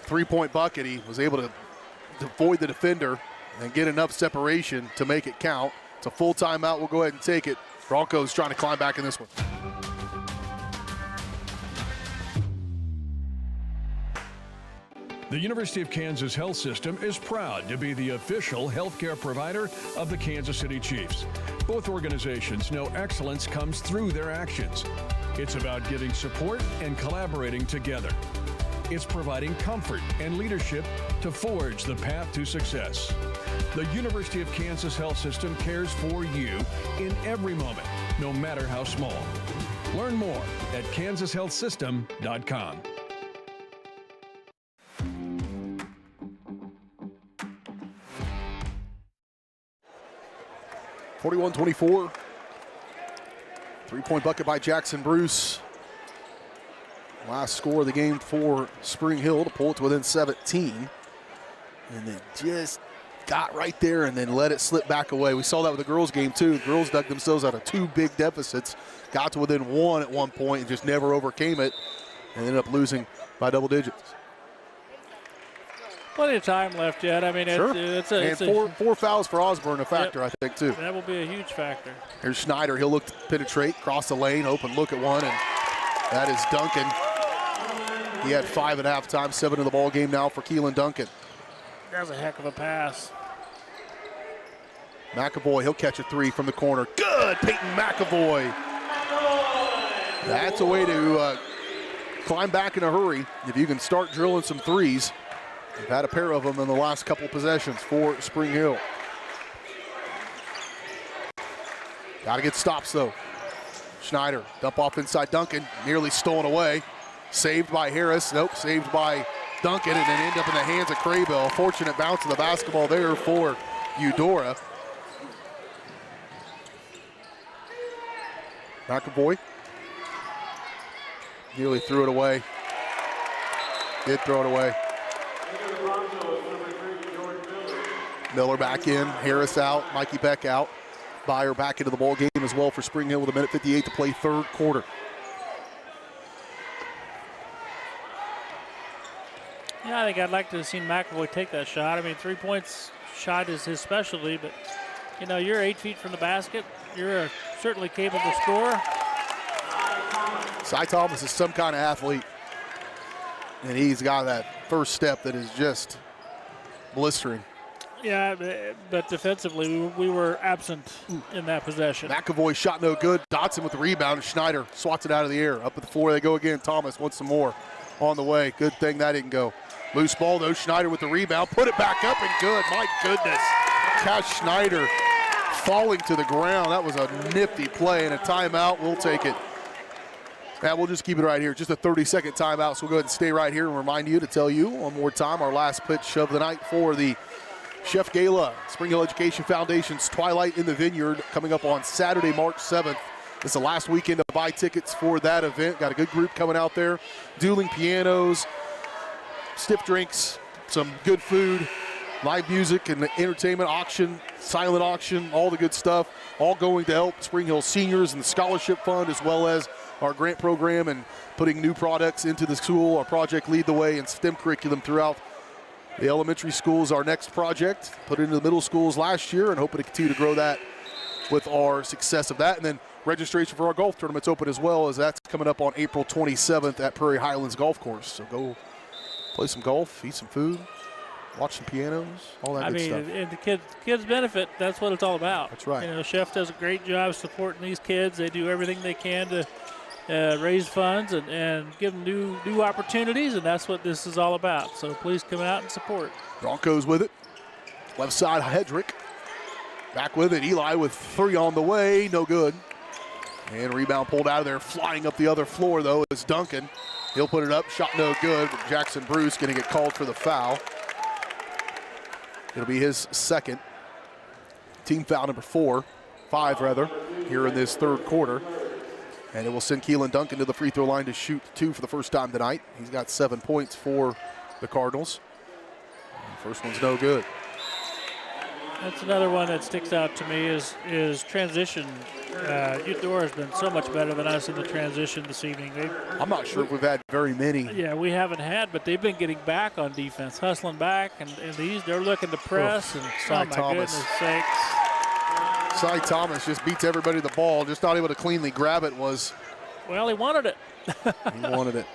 3-point bucket. He was able to avoid the defender and get enough separation to make it count. It's a full timeout. We'll go ahead and take it. Broncos trying to climb back in this one. The University of Kansas Health System is proud to be the official healthcare provider of the Kansas City Chiefs. Both organizations know excellence comes through their actions. It's about giving support and collaborating together. It's providing comfort and leadership to forge the path to success. The University of Kansas Health System cares for you in every moment, no matter how small. Learn more at kansashealthsystem.com. (41-24). 3-point bucket by Jackson Bruce. Last score of the game for Spring Hill to pull it to within 17. And they just got right there and then let it slip back away. We saw that with the girls' game too. The girls dug themselves out of 2 big deficits, got to within 1 at one point and just never overcame it, and ended up losing by double digits. Plenty of time left yet. I mean, Sure. it's four fouls for Osborne, a factor, I think, too. That will be a huge factor. Here's Schneider. He'll look to penetrate, cross the lane, open look at one, and that is Duncan. He had 5 at halftime, 7 in the ball game now for Keelan Duncan. That's a heck of a pass. McAvoy, he'll catch a 3 from the corner. Good, Peyton McAvoy. That's a way to climb back in a hurry if you can start drilling some threes. We've had a pair of them in the last couple possessions for Spring Hill. Got to get stops, though. Schneider, dump off inside Duncan, nearly stolen away. Saved by Harris, nope, saved by Duncan, and then end up in the hands of Craybill. Fortunate bounce of the basketball there for Eudora. McAvoy nearly threw it away. Did throw it away. Miller back in, Harris out, Mikey Beck out. Byer back into the ball game as well for Spring Hill with 1:58 to play, third quarter. Yeah, I think I'd like to have seen McAvoy take that shot. I mean, 3 points shot is his specialty, but, you know, you're 8 feet from the basket. You're a certainly capable scorer. Cy Thomas is some kind of athlete, and he's got that first step that is just blistering. Yeah, but defensively, we were absent in that possession. McAvoy shot no good. Dotson with the rebound. Schneider swats it out of the air. Up at the floor they go again. Thomas wants some more on the way. Good thing that didn't go. Loose ball, though. Schneider with the rebound. Put it back up and good. My goodness. Cash Schneider falling to the ground. That was a nifty play and a timeout. We'll take it. Now we'll just keep it right here. Just a 30-second timeout, so we'll go ahead and stay right here and remind you to tell you one more time our last pitch of the night for the Chef Gala, Spring Hill Education Foundation's Twilight in the Vineyard, coming up on Saturday, March 7th. It's the last weekend to buy tickets for that event. Got a good group coming out there. Dueling pianos, stiff drinks, some good food, live music and entertainment, auction, silent auction, all the good stuff. All going to help Spring Hill seniors and the scholarship fund, as well as our grant program and putting new products into the school. Our project Lead the Way and STEM curriculum throughout the elementary schools. Our next project, put it into the middle schools last year, and hoping to continue to grow that with our success of that. And then registration for our golf tournament's open as well, as that's coming up on April 27th at Prairie Highlands Golf Course. So go play some golf, eat some food, watch some pianos, all that good stuff. And the kids benefit. That's what it's all about. That's right. You know, Chef does a great job supporting these kids. They do everything they can to raise funds and give them new opportunities, and that's what this is all about. So please come out and support. Broncos with it. Left side, Hedrick. Back with it. Eli with 3 on the way. No good. And rebound pulled out of there. Flying up the other floor, though, is Duncan. He'll put it up. Shot no good. But Jackson Bruce going to get called for the foul. It'll be his second. Team foul number 5 rather, here in this third quarter. And it will send Keelan Duncan to the free throw line to shoot 2 for the first time tonight. He's got 7 points for the Cardinals. And the first one's no good. That's another one that sticks out to me is transition. Eudora has been so much better than us in the transition this evening. I'm not sure if we've had very many. Yeah, we haven't had, but they've been getting back on defense, hustling back, and they're looking to press. And Cy Thomas. Goodness sakes. Cy Thomas just beats everybody to the ball, just not able to cleanly grab it. Well, he wanted it. He wanted it.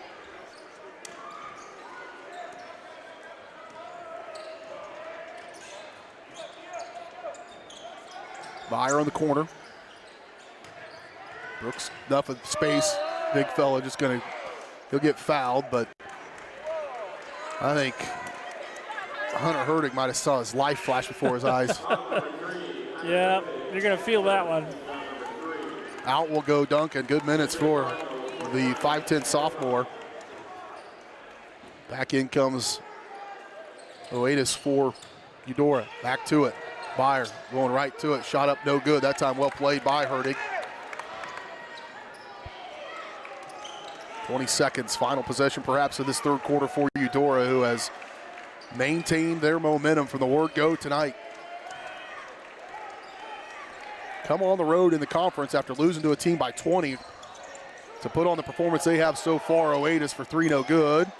Meyer on the corner. Brooks, enough of space. Big fella he'll get fouled, but I think Hunter Hurdig might have saw his life flash before his eyes. Yeah, you're going to feel that one. Out will go Duncan. Good minutes for the 5'10 sophomore. Back in comes Oatis for Eudora. Back to it. Meyer going right to it. Shot up no good. That time well played by Hurdig. 20 seconds. Final possession perhaps of this third quarter for Eudora, who has maintained their momentum from the word go tonight. Come on the road in the conference after losing to a team by 20 to put on the performance they have so far. Oatis for 3, no good.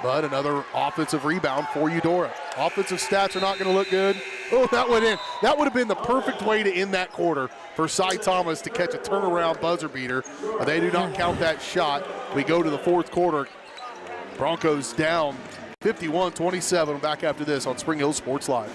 But another offensive rebound for Eudora. Offensive stats are not going to look good. Oh, that went in. That would have been the perfect way to end that quarter for Cy Thomas to catch a turnaround buzzer beater. They do not count that shot. We go to the fourth quarter. Broncos down 51-27. Back after this on Spring Hill Sports Live.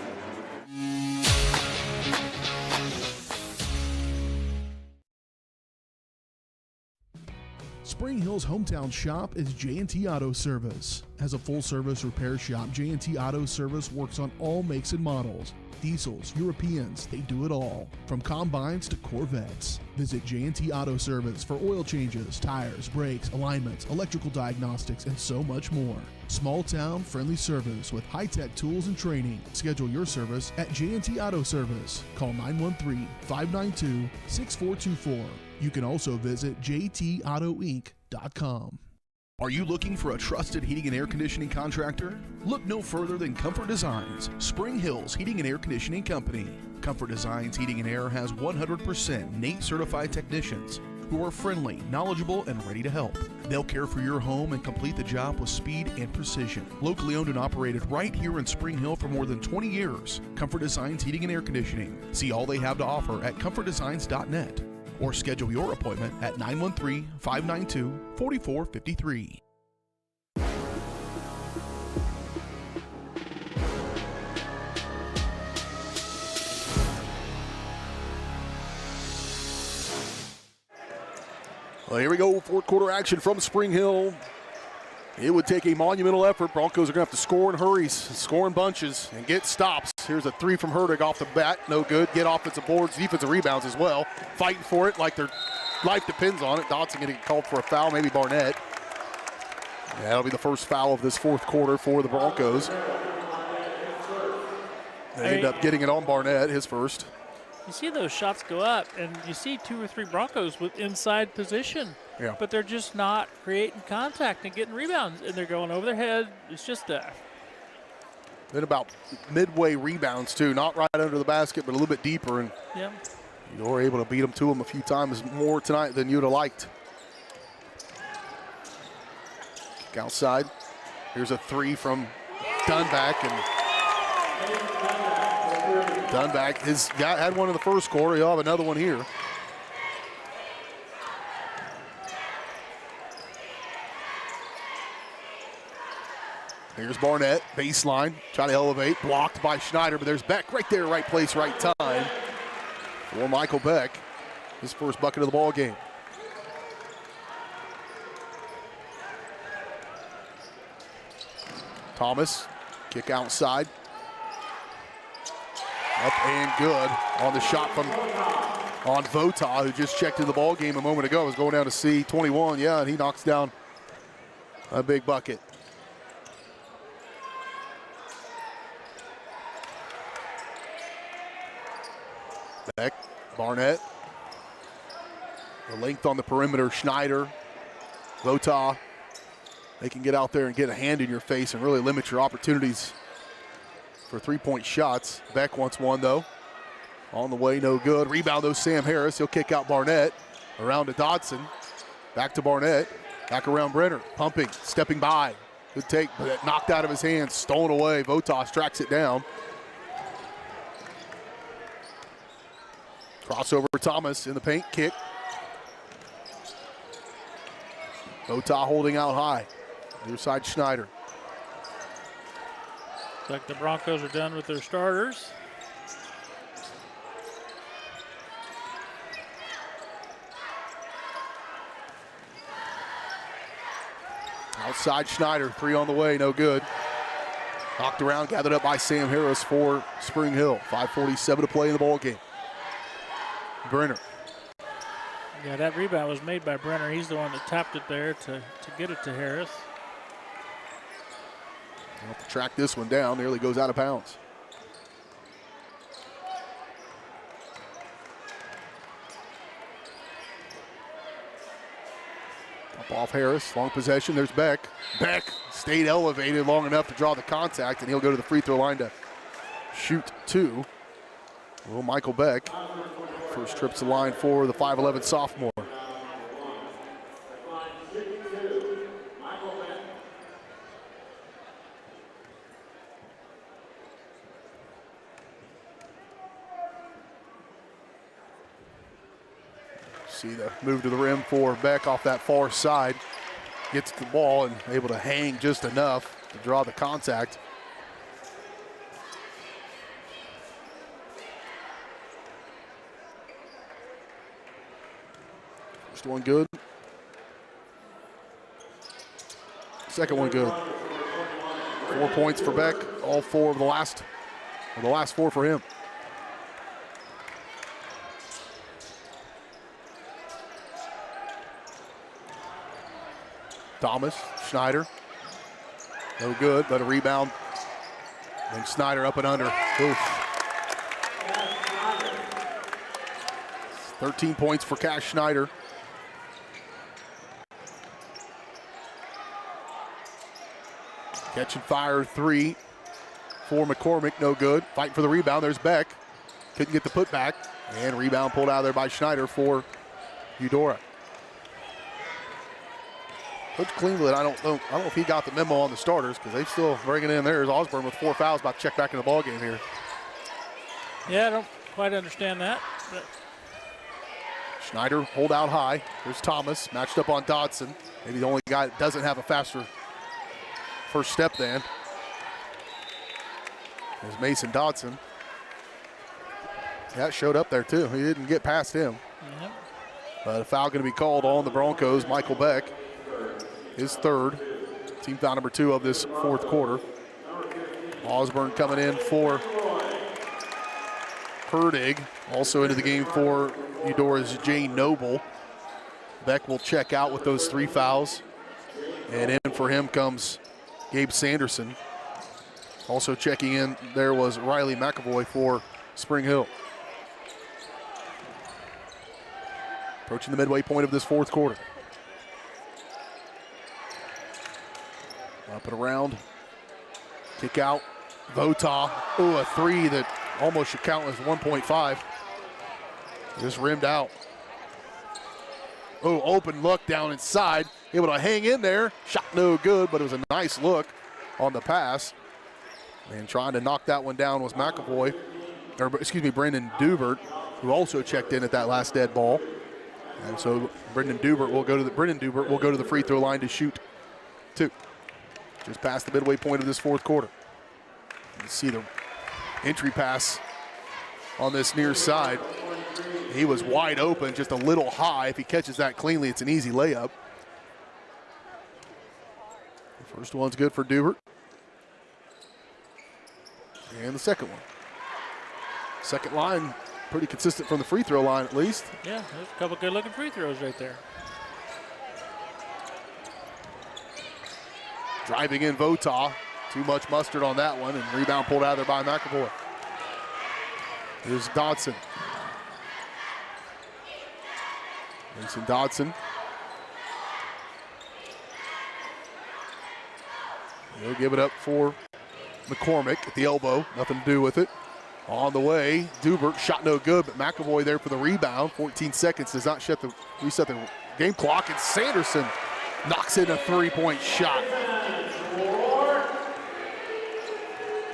Spring Hill's hometown shop is J&T Auto Service. As a full-service repair shop, J&T Auto Service works on all makes and models. Diesels, Europeans, they do it all. From combines to Corvettes. Visit J&T Auto Service for oil changes, tires, brakes, alignments, electrical diagnostics, and so much more. Small town, friendly service with high-tech tools and training. Schedule your service at J&T Auto Service. Call 913-592-6424. You can also visit jtautoinc.com. Are you looking for a trusted heating and air conditioning contractor? Look no further than Comfort Designs, Spring Hill's Heating and Air Conditioning Company. Comfort Designs Heating and Air has 100% NATE certified technicians who are friendly, knowledgeable, and ready to help. They'll care for your home and complete the job with speed and precision. Locally owned and operated right here in Spring Hill for more than 20 years. Comfort Designs Heating and Air Conditioning. See all they have to offer at comfortdesigns.net. Or schedule your appointment at 913-592-4453. Well, here we go, fourth quarter action from Spring Hill. It would take a monumental effort. Broncos are going to have to score in hurries, score in bunches, and get stops. Here's a 3 from Hurdig off the bat. No good. Get offensive boards, defensive rebounds as well. Fighting for it like their life depends on it. Dotson going to get called for a foul, maybe Barnett. Yeah, that'll be the first foul of this fourth quarter for the Broncos. They end up getting it on Barnett, his first. You see those shots go up, and you see 2 or 3 Broncos with inside position. Yeah. But they're just not creating contact and getting rebounds, and they're going over their head. It's just Then about midway rebounds, too. Not right under the basket, but a little bit deeper. And yeah, you were able to beat them to them a few times more tonight than you'd have liked. Kick outside. Here's a 3 from Dunback, and Dunback had one in the first quarter. He'll have another one here. Here's Barnett, baseline, trying to elevate, blocked by Schneider, but there's Beck right there, right place, right time for Michael Beck. His first bucket of the ball game. Thomas, kick outside. Up and good on the shot on Vota, who just checked in the ball game a moment ago. Was going down to C21, yeah, and he knocks down a big bucket. Beck, Barnett. The length on the perimeter, Schneider, Vota. They can get out there and get a hand in your face and really limit your opportunities for three-point shots. Beck wants one, though. On the way, no good. Rebound, though, Sam Harris. He'll kick out Barnett. Around to Dodson. Back to Barnett. Back around Brenner. Pumping, stepping by. Good take, but knocked out of his hands. Stolen away. Votas tracks it down. Crossover Thomas in the paint. Kick. Vota holding out high. Near side Schneider. Looks like the Broncos are done with their starters. Outside Schneider, three on the way, no good. Knocked around, gathered up by Sam Harris for Spring Hill. 5:47 to play in the ball game. Brenner. Yeah, that rebound was made by Brenner. He's the one that tapped it there to get it to Harris. They'll have to track this one down. Nearly goes out of bounds. Up off Harris. Long possession. There's Beck. Beck stayed elevated long enough to draw the contact, and he'll go to the free throw line to shoot two. Well, Michael Beck. First trip to the line for the 5'11 sophomore. See the move to the rim for Beck off that far side. Gets the ball and able to hang just enough to draw the contact. First one good. Second one good. 4 points for Beck. All four of the last four for him. Thomas, Schneider. No good, but a rebound. And Schneider up and under. Oof. 13 points for Cash Schneider. Catch and fire three for McCormick, no good. Fighting for the rebound, there's Beck. Couldn't get the putback. And rebound pulled out of there by Schneider for Eudora. Coach Cleveland, I don't know if he got the memo on the starters because they're still bringing in theirs. Osborne with 4 fouls, about to check back in the ball game here. Yeah, I don't quite understand that. But Schneider hold out high. There's Thomas matched up on Dodson. Maybe the only guy that doesn't have a faster first step than is Mason Dodson. That showed up there too. He didn't get past him. Yep. But a foul going to be called on the Broncos. Michael Beck. His third, team foul number 2 of this fourth quarter. Osborne coming in for Herdig. Also into the game for Eudora's Jay Noble. Beck will check out with those 3 fouls. And in for him comes Gabe Sanderson. Also checking in there was Riley McAvoy for Spring Hill. Approaching the midway point of this fourth quarter. Up and around. Kick out. Vota. Ooh, a three that almost should count as 1.5. Just rimmed out. Oh, open look down inside. Able to hang in there. Shot no good, but it was a nice look on the pass. And trying to knock that one down was McAvoy, or excuse me, Brendan Dubert, who also checked in at that last dead ball. And so Brendan Dubert will go to the free throw line to shoot 2. Just past the midway point of this fourth quarter. You see the entry pass on this near side. He was wide open, just a little high. If he catches that cleanly, it's an easy layup. The first one's good for Dubert. And the second one. Second line, pretty consistent from the free throw line at least. Yeah, there's a couple good-looking free throws right there. Driving in Vota. Too much mustard on that one, and rebound pulled out of there by McAvoy. Here's Dodson. Mason Dodson. He'll give it up for McCormick at the elbow. Nothing to do with it. On the way, Dubert shot no good, but McAvoy there for the rebound. 14 seconds does not reset the game clock, and Sanderson knocks in a three-point shot.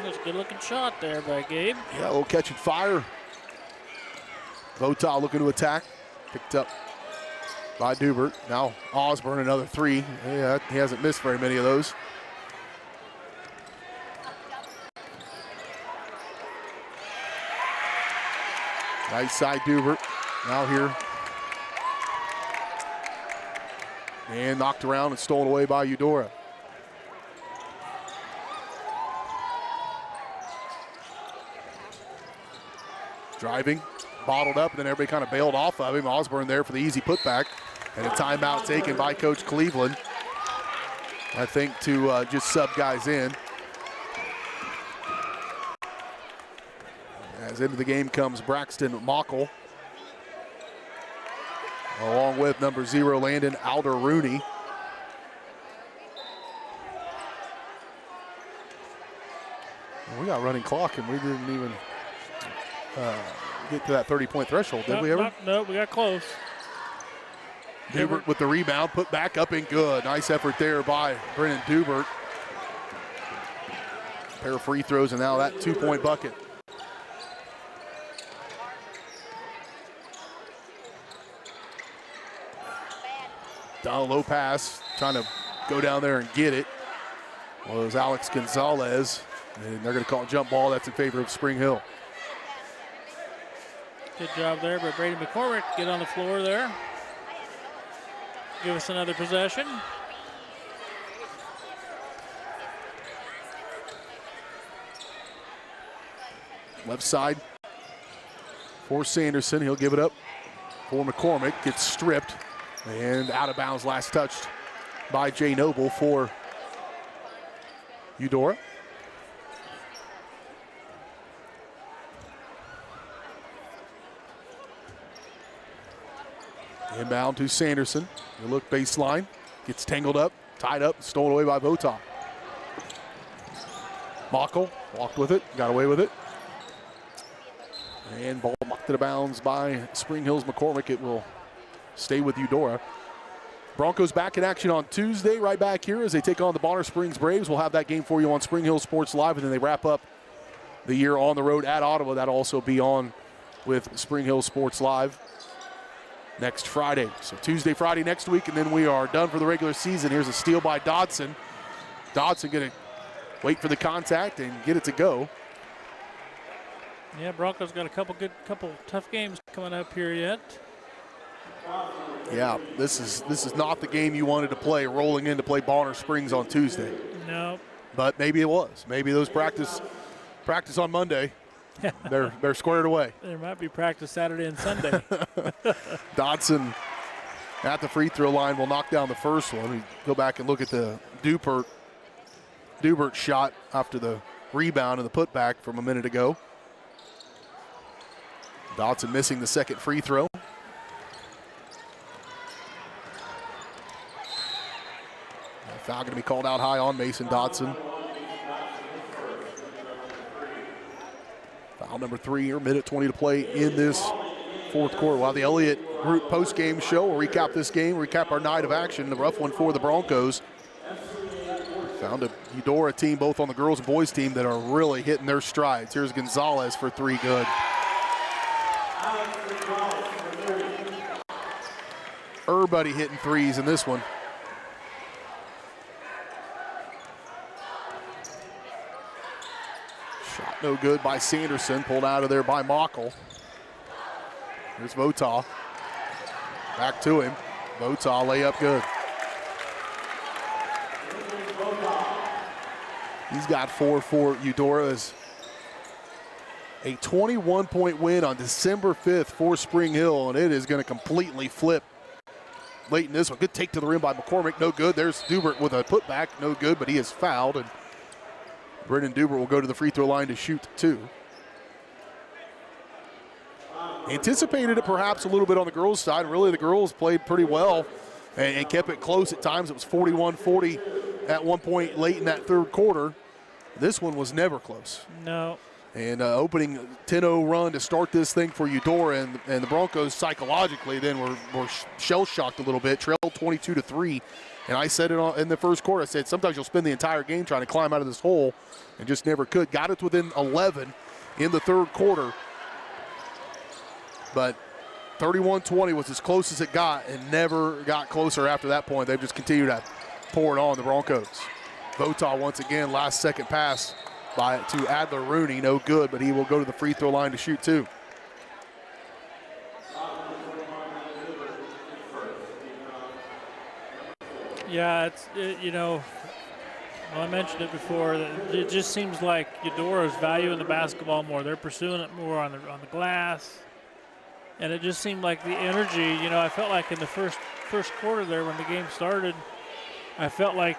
That's a good-looking shot there by Gabe. Yeah, a little catch and fire. Vota looking to attack. Picked up by Dubert. Now Osborne, another three. Yeah, he hasn't missed very many of those. Right side Dubert. Now here. And knocked around and stolen away by Eudora. Driving, bottled up, and then everybody kind of bailed off of him. Osborne there for the easy putback. And a timeout taken by Coach Cleveland, I think, to just sub guys in. As into the game comes Braxton Mockel, along with number 0, Landon Alder-Rooney. We got running clock, and we didn't even get to that 30-point threshold, did we ever? No, we got close. Dubert with the rebound, put back up and good. Nice effort there by Brennan Dubert. Pair of free throws, and now that 2-point bucket. Down a low pass, trying to go down there and get it. Well, it was Alex Gonzalez, and they're going to call a jump ball. That's in favor of Spring Hill. Good job there by Brady McCormick. Get on the floor there. Give us another possession. Left side for Sanderson. He'll give it up for McCormick. Gets stripped and out of bounds. Last touched by Jay Noble for Eudora. Inbound to Sanderson. They look baseline. Gets tangled up, tied up, stolen away by Vota. Mockel walked with it, got away with it. And ball knocked out of bounds by Spring Hill's McCormick. It will stay with Eudora. Broncos back in action on Tuesday, right back here as they take on the Bonner Springs Braves. We'll have that game for you on Spring Hill Sports Live, and then they wrap up the year on the road at Ottawa. That'll also be on with Spring Hill Sports Live next Friday. So Tuesday, Friday next week, and then we are done for the regular season. Here's a steal by Dodson. Dodson going to wait for the contact and get it to go. Yeah, Broncos got a couple tough games coming up here yet. Yeah, this is not the game you wanted to play, rolling in to play Bonner Springs on Tuesday. No. But maybe it was. Maybe those practice on Monday, they're squared away. There might be practice Saturday and Sunday. Dodson at the free throw line will knock down the first one. We go back and look at the Dubert shot after the rebound and the putback from a minute ago. Dodson missing the second free throw. Foul going to be called out high on Mason Dodson. Foul number 3 here, minute 20 to play in this fourth quarter. While the Elliott Group post-game show will recap this game, recap our night of action, the rough one for the Broncos. Found a Eudora team, both on the girls and boys team, that are really hitting their strides. Here's Gonzalez for 3, good. Everybody hitting threes in this one. Shot no good by Sanderson, pulled out of there by Mockel. Here's Vota. Back to him. Vota, layup good. He's got 4 for Eudora as A 21-point win on December 5th for Spring Hill, and it is going to completely flip late in this one. Good take to the rim by McCormick, no good. There's Dubert with a putback, no good, but he is fouled, and Brendan Dubert will go to the free throw line to shoot 2. Anticipated it perhaps a little bit on the girls' side. Really, the girls played pretty well and kept it close at times. It was 41-40 at one point late in that third quarter. This one was never close. No. And opening 10-0 run to start this thing for Eudora, and the Broncos psychologically then were shell-shocked a little bit, trailed 22-3. And I said it in the first quarter, I said sometimes you'll spend the entire game trying to climb out of this hole and just never could. Got it within 11 in the third quarter. But 31-20 was as close as it got and never got closer after that point. They've just continued to pour it on the Broncos. Votaw once again, last second pass to Adler Rooney, no good, but he will go to the free throw line to shoot 2. Yeah, I mentioned it before, that it just seems like Eudora's valuing the basketball more. They're pursuing it more on the glass. And it just seemed like the energy, I felt like in the first quarter there when the game started, I felt like,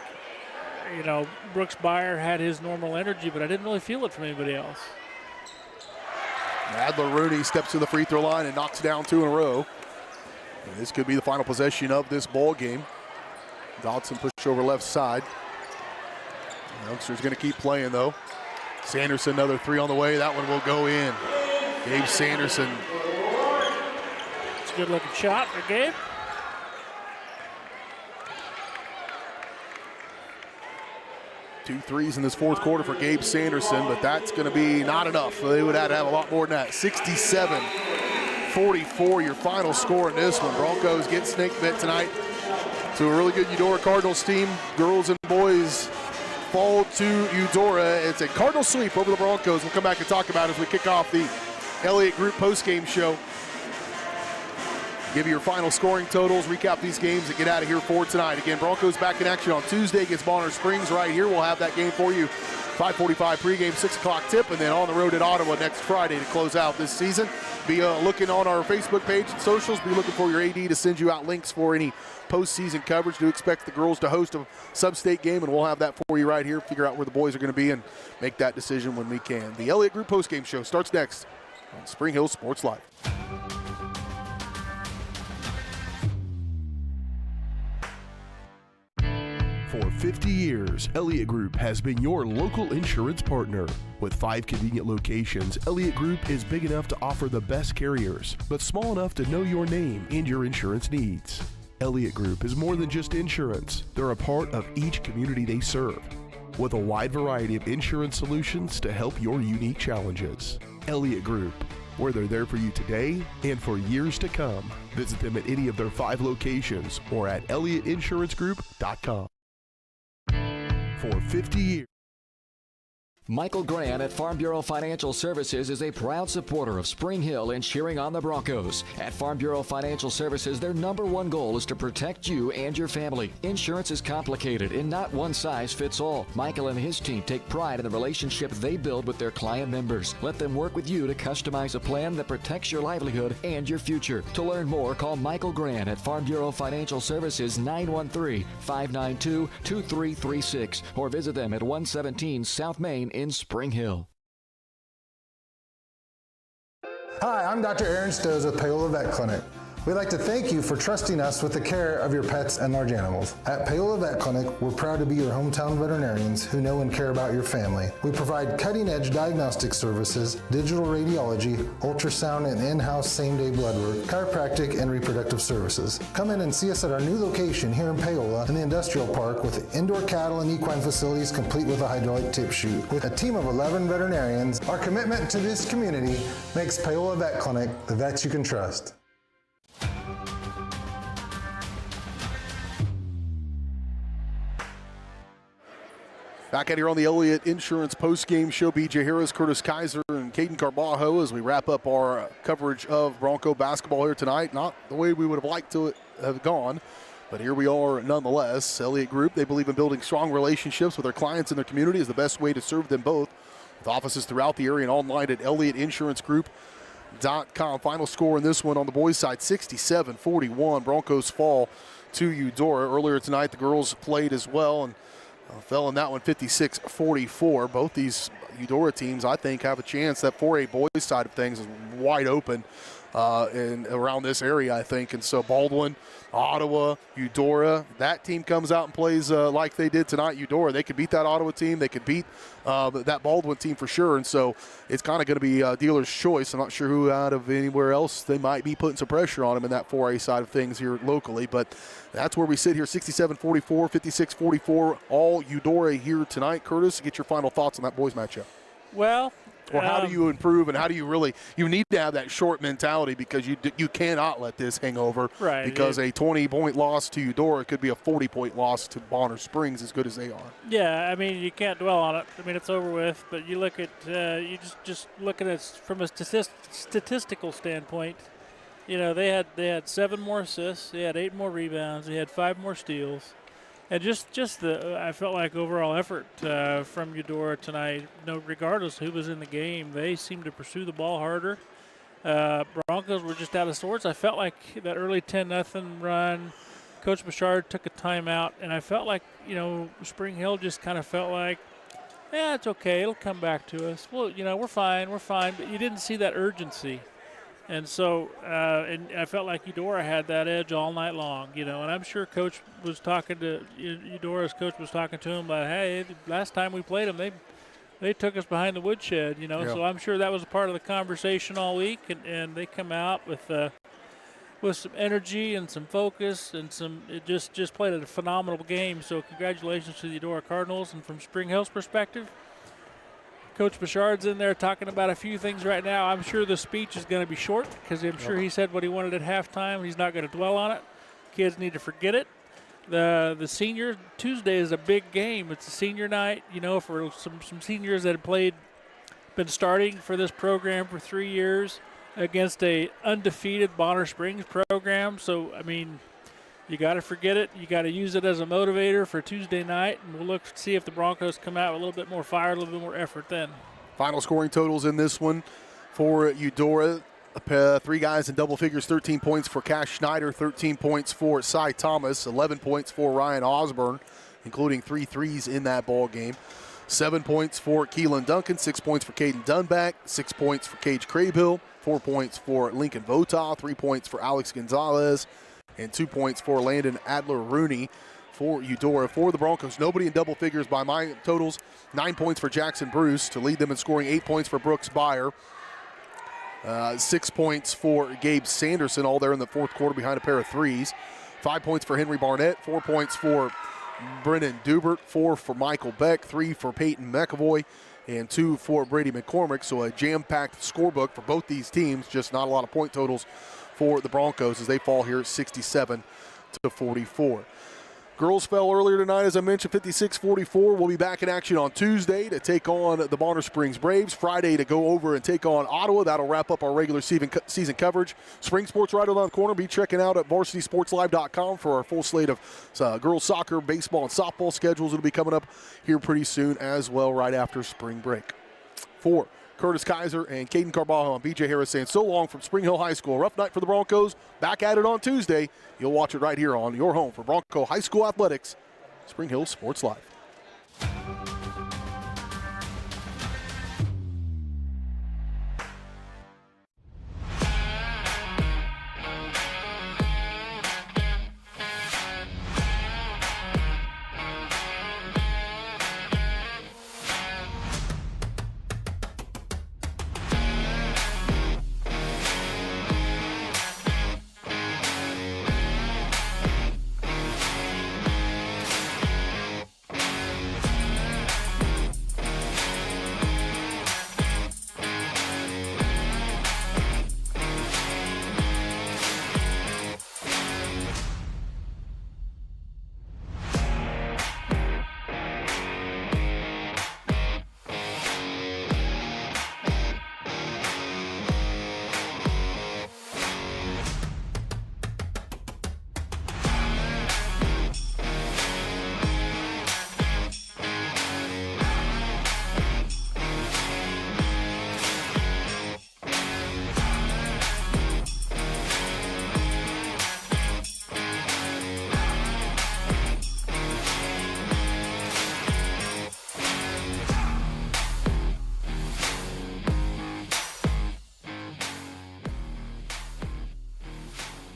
Brooks Byer had his normal energy, but I didn't really feel it from anybody else. Adler Rooney steps to the free throw line and knocks down 2 in a row. And this could be the final possession of this ball game. Dodson pushed over left side. The youngster's going to keep playing, though. Sanderson, another 3 on the way. That one will go in. Gabe Sanderson. It's a good-looking shot for Gabe. Two threes in this fourth quarter for Gabe Sanderson, but that's going to be not enough. They would have to have a lot more than that. 67-44, your final score in this one. Broncos get snake bit tonight to a really good Eudora Cardinals team. Girls and boys fall to Eudora. It's a Cardinal sweep over the Broncos. We'll come back and talk about it as we kick off the Elliott Group postgame show. Give you your final scoring totals, recap these games, and get out of here for tonight. Again, Broncos back in action on Tuesday against Bonner Springs right here. We'll have that game for you. 5:45 pregame, 6 o'clock tip, and then on the road at Ottawa next Friday to close out this season. Be looking on our Facebook page and socials. Be looking for your AD to send you out links for any postseason coverage. Do expect the girls to host a sub-state game, and we'll have that for you right here. Figure out where the boys are going to be and make that decision when we can. The Elliott Group postgame show starts next on Spring Hill Sports Live. For 50 years, Elliott Group has been your local insurance partner. With 5 convenient locations, Elliott Group is big enough to offer the best carriers, but small enough to know your name and your insurance needs. Elliott Group is more than just insurance. They're a part of each community they serve, with a wide variety of insurance solutions to help your unique challenges. Elliott Group, where they're there for you today and for years to come. Visit them at any of their 5 locations or at ElliottInsuranceGroup.com. For 50 years. Michael Grant at Farm Bureau Financial Services is a proud supporter of Spring Hill and cheering on the Broncos. At Farm Bureau Financial Services, their #1 goal is to protect you and your family. Insurance is complicated and not one size fits all. Michael and his team take pride in the relationship they build with their client members. Let them work with you to customize a plan that protects your livelihood and your future. To learn more, call Michael Grant at Farm Bureau Financial Services 913-592-2336 or visit them at 117 South Main in Spring Hill. Hi, I'm Dr. Aaron Stoes with Paola Vet Clinic. We'd like to thank you for trusting us with the care of your pets and large animals. At Paola Vet Clinic, we're proud to be your hometown veterinarians who know and care about your family. We provide cutting-edge diagnostic services, digital radiology, ultrasound, and in-house same-day blood work, chiropractic, and reproductive services. Come in and see us at our new location here in Paola in the Industrial Park with indoor cattle and equine facilities complete with a hydraulic tip chute. With a team of 11 veterinarians, our commitment to this community makes Paola Vet Clinic the vets you can trust. Back out here on the Elliott Insurance post-game show, BJ Harris, Curtis Kaiser, and Caden Carbajo as we wrap up our coverage of Bronco basketball here tonight. Not the way we would have liked to have gone, but here we are nonetheless. Elliott Group, they believe in building strong relationships with their clients and their community is the best way to serve them both. with offices throughout the area and online at ElliottInsuranceGroup.com. Final score in this one on the boys' side, 67-41. Broncos fall to Eudora. Earlier tonight, the girls played as well and fell in that one 56-44. Both these Eudora teams, I think, have a chance. That 4A boys side of things is wide open and around this area, I think. And so Baldwin, Ottawa, Eudora, that team comes out and plays like they did tonight. Eudora, they could beat that Ottawa team. They could beat that Baldwin team for sure. And so it's kind of going to be a dealer's choice. I'm not sure who out of anywhere else they might be putting some pressure on them in that 4A side of things here locally. But that's where we sit here, 67-44, 56-44, all Eudora here tonight. Curtis, get your final thoughts on that boys matchup. Well, or how do you improve, and how do you really – you need to have that short mentality because you cannot let this hang over. Right. Because a 20-point loss to Eudora could be a 40-point loss to Bonner Springs, as good as they are. Yeah, I mean, you can't dwell on it. I mean, it's over with. But you look at you just look at it from a statistical standpoint. You know, they had 7 more assists, they had 8 more rebounds, they had 5 more steals. And I felt like overall effort from Eudora tonight, regardless who was in the game, they seemed to pursue the ball harder. Broncos were just out of sorts. I felt like that early 10-0 run, Coach Bouchard took a timeout, and I felt like, Spring Hill just kind of felt like, yeah, it's okay, it'll come back to us. Well, we're fine, but you didn't see that urgency. And so, and I felt like Eudora had that edge all night long, and I'm sure Coach was talking to Eudora's coach was talking to him about, hey, last time we played them, they took us behind the woodshed, Yeah. So I'm sure that was a part of the conversation all week, and they come out with some energy and some focus and it just played a phenomenal game. So congratulations to the Eudora Cardinals, and from Spring Hill's perspective, Coach Bouchard's in there talking about a few things right now. I'm sure the speech is going to be short because I'm sure he said what he wanted at halftime. He's not going to dwell on it. Kids need to forget it. The senior Tuesday is a big game. It's a senior night, for some seniors that have been starting for this program for 3 years against a undefeated Bonner Springs program. So, I mean, you got to forget it. You got to use it as a motivator for Tuesday night, and we'll look to see if the Broncos come out with a little bit more fire, a little bit more effort then. Final scoring totals in this one for Eudora. 3 guys in double figures, 13 points for Cash Schneider, 13 points for Cy Thomas, 11 points for Ryan Osborne, including 3 threes in that ball game. 7 points for Keelan Duncan, 6 points for Caden Dunback, 6 points for Cage Crabill, 4 points for Lincoln Votaw, 3 points for Alex Gonzalez, and 2 points for Landon Adler-Rooney for Eudora. For the Broncos, nobody in double figures by my totals. 9 points for Jackson Bruce to lead them in scoring, 8 points for Brooks Byer. 6 points for Gabe Sanderson, all there in the fourth quarter behind a pair of threes. 5 points for Henry Barnett, 4 points for Brennan Dubert, 4 for Michael Beck, 3 for Peyton McAvoy, and 2 for Brady McCormick. So a jam-packed scorebook for both these teams, just not a lot of point totals for the Broncos as they fall here 67-44. Girls fell earlier tonight, as I mentioned, 56-44. We'll be back in action on Tuesday to take on the Bonner Springs Braves. Friday to go over and take on Ottawa. That'll wrap up our regular season coverage. Spring sports right around the corner. Be checking out at varsitysportslive.com for our full slate of girls soccer, baseball, and softball schedules. It'll be coming up here pretty soon as well, right after spring break. For Curtis Kaiser and Caden Carvalho and BJ Harris saying so long from Spring Hill High School. A rough night for the Broncos. Back at it on Tuesday. You'll watch it right here on your home for Bronco High School Athletics, Spring Hill Sports Live.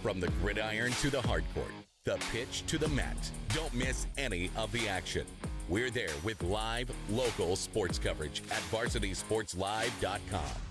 From the gridiron to the hard court, the pitch to the mat, don't miss any of the action. We're there with live, local sports coverage at VarsitySportsLive.com.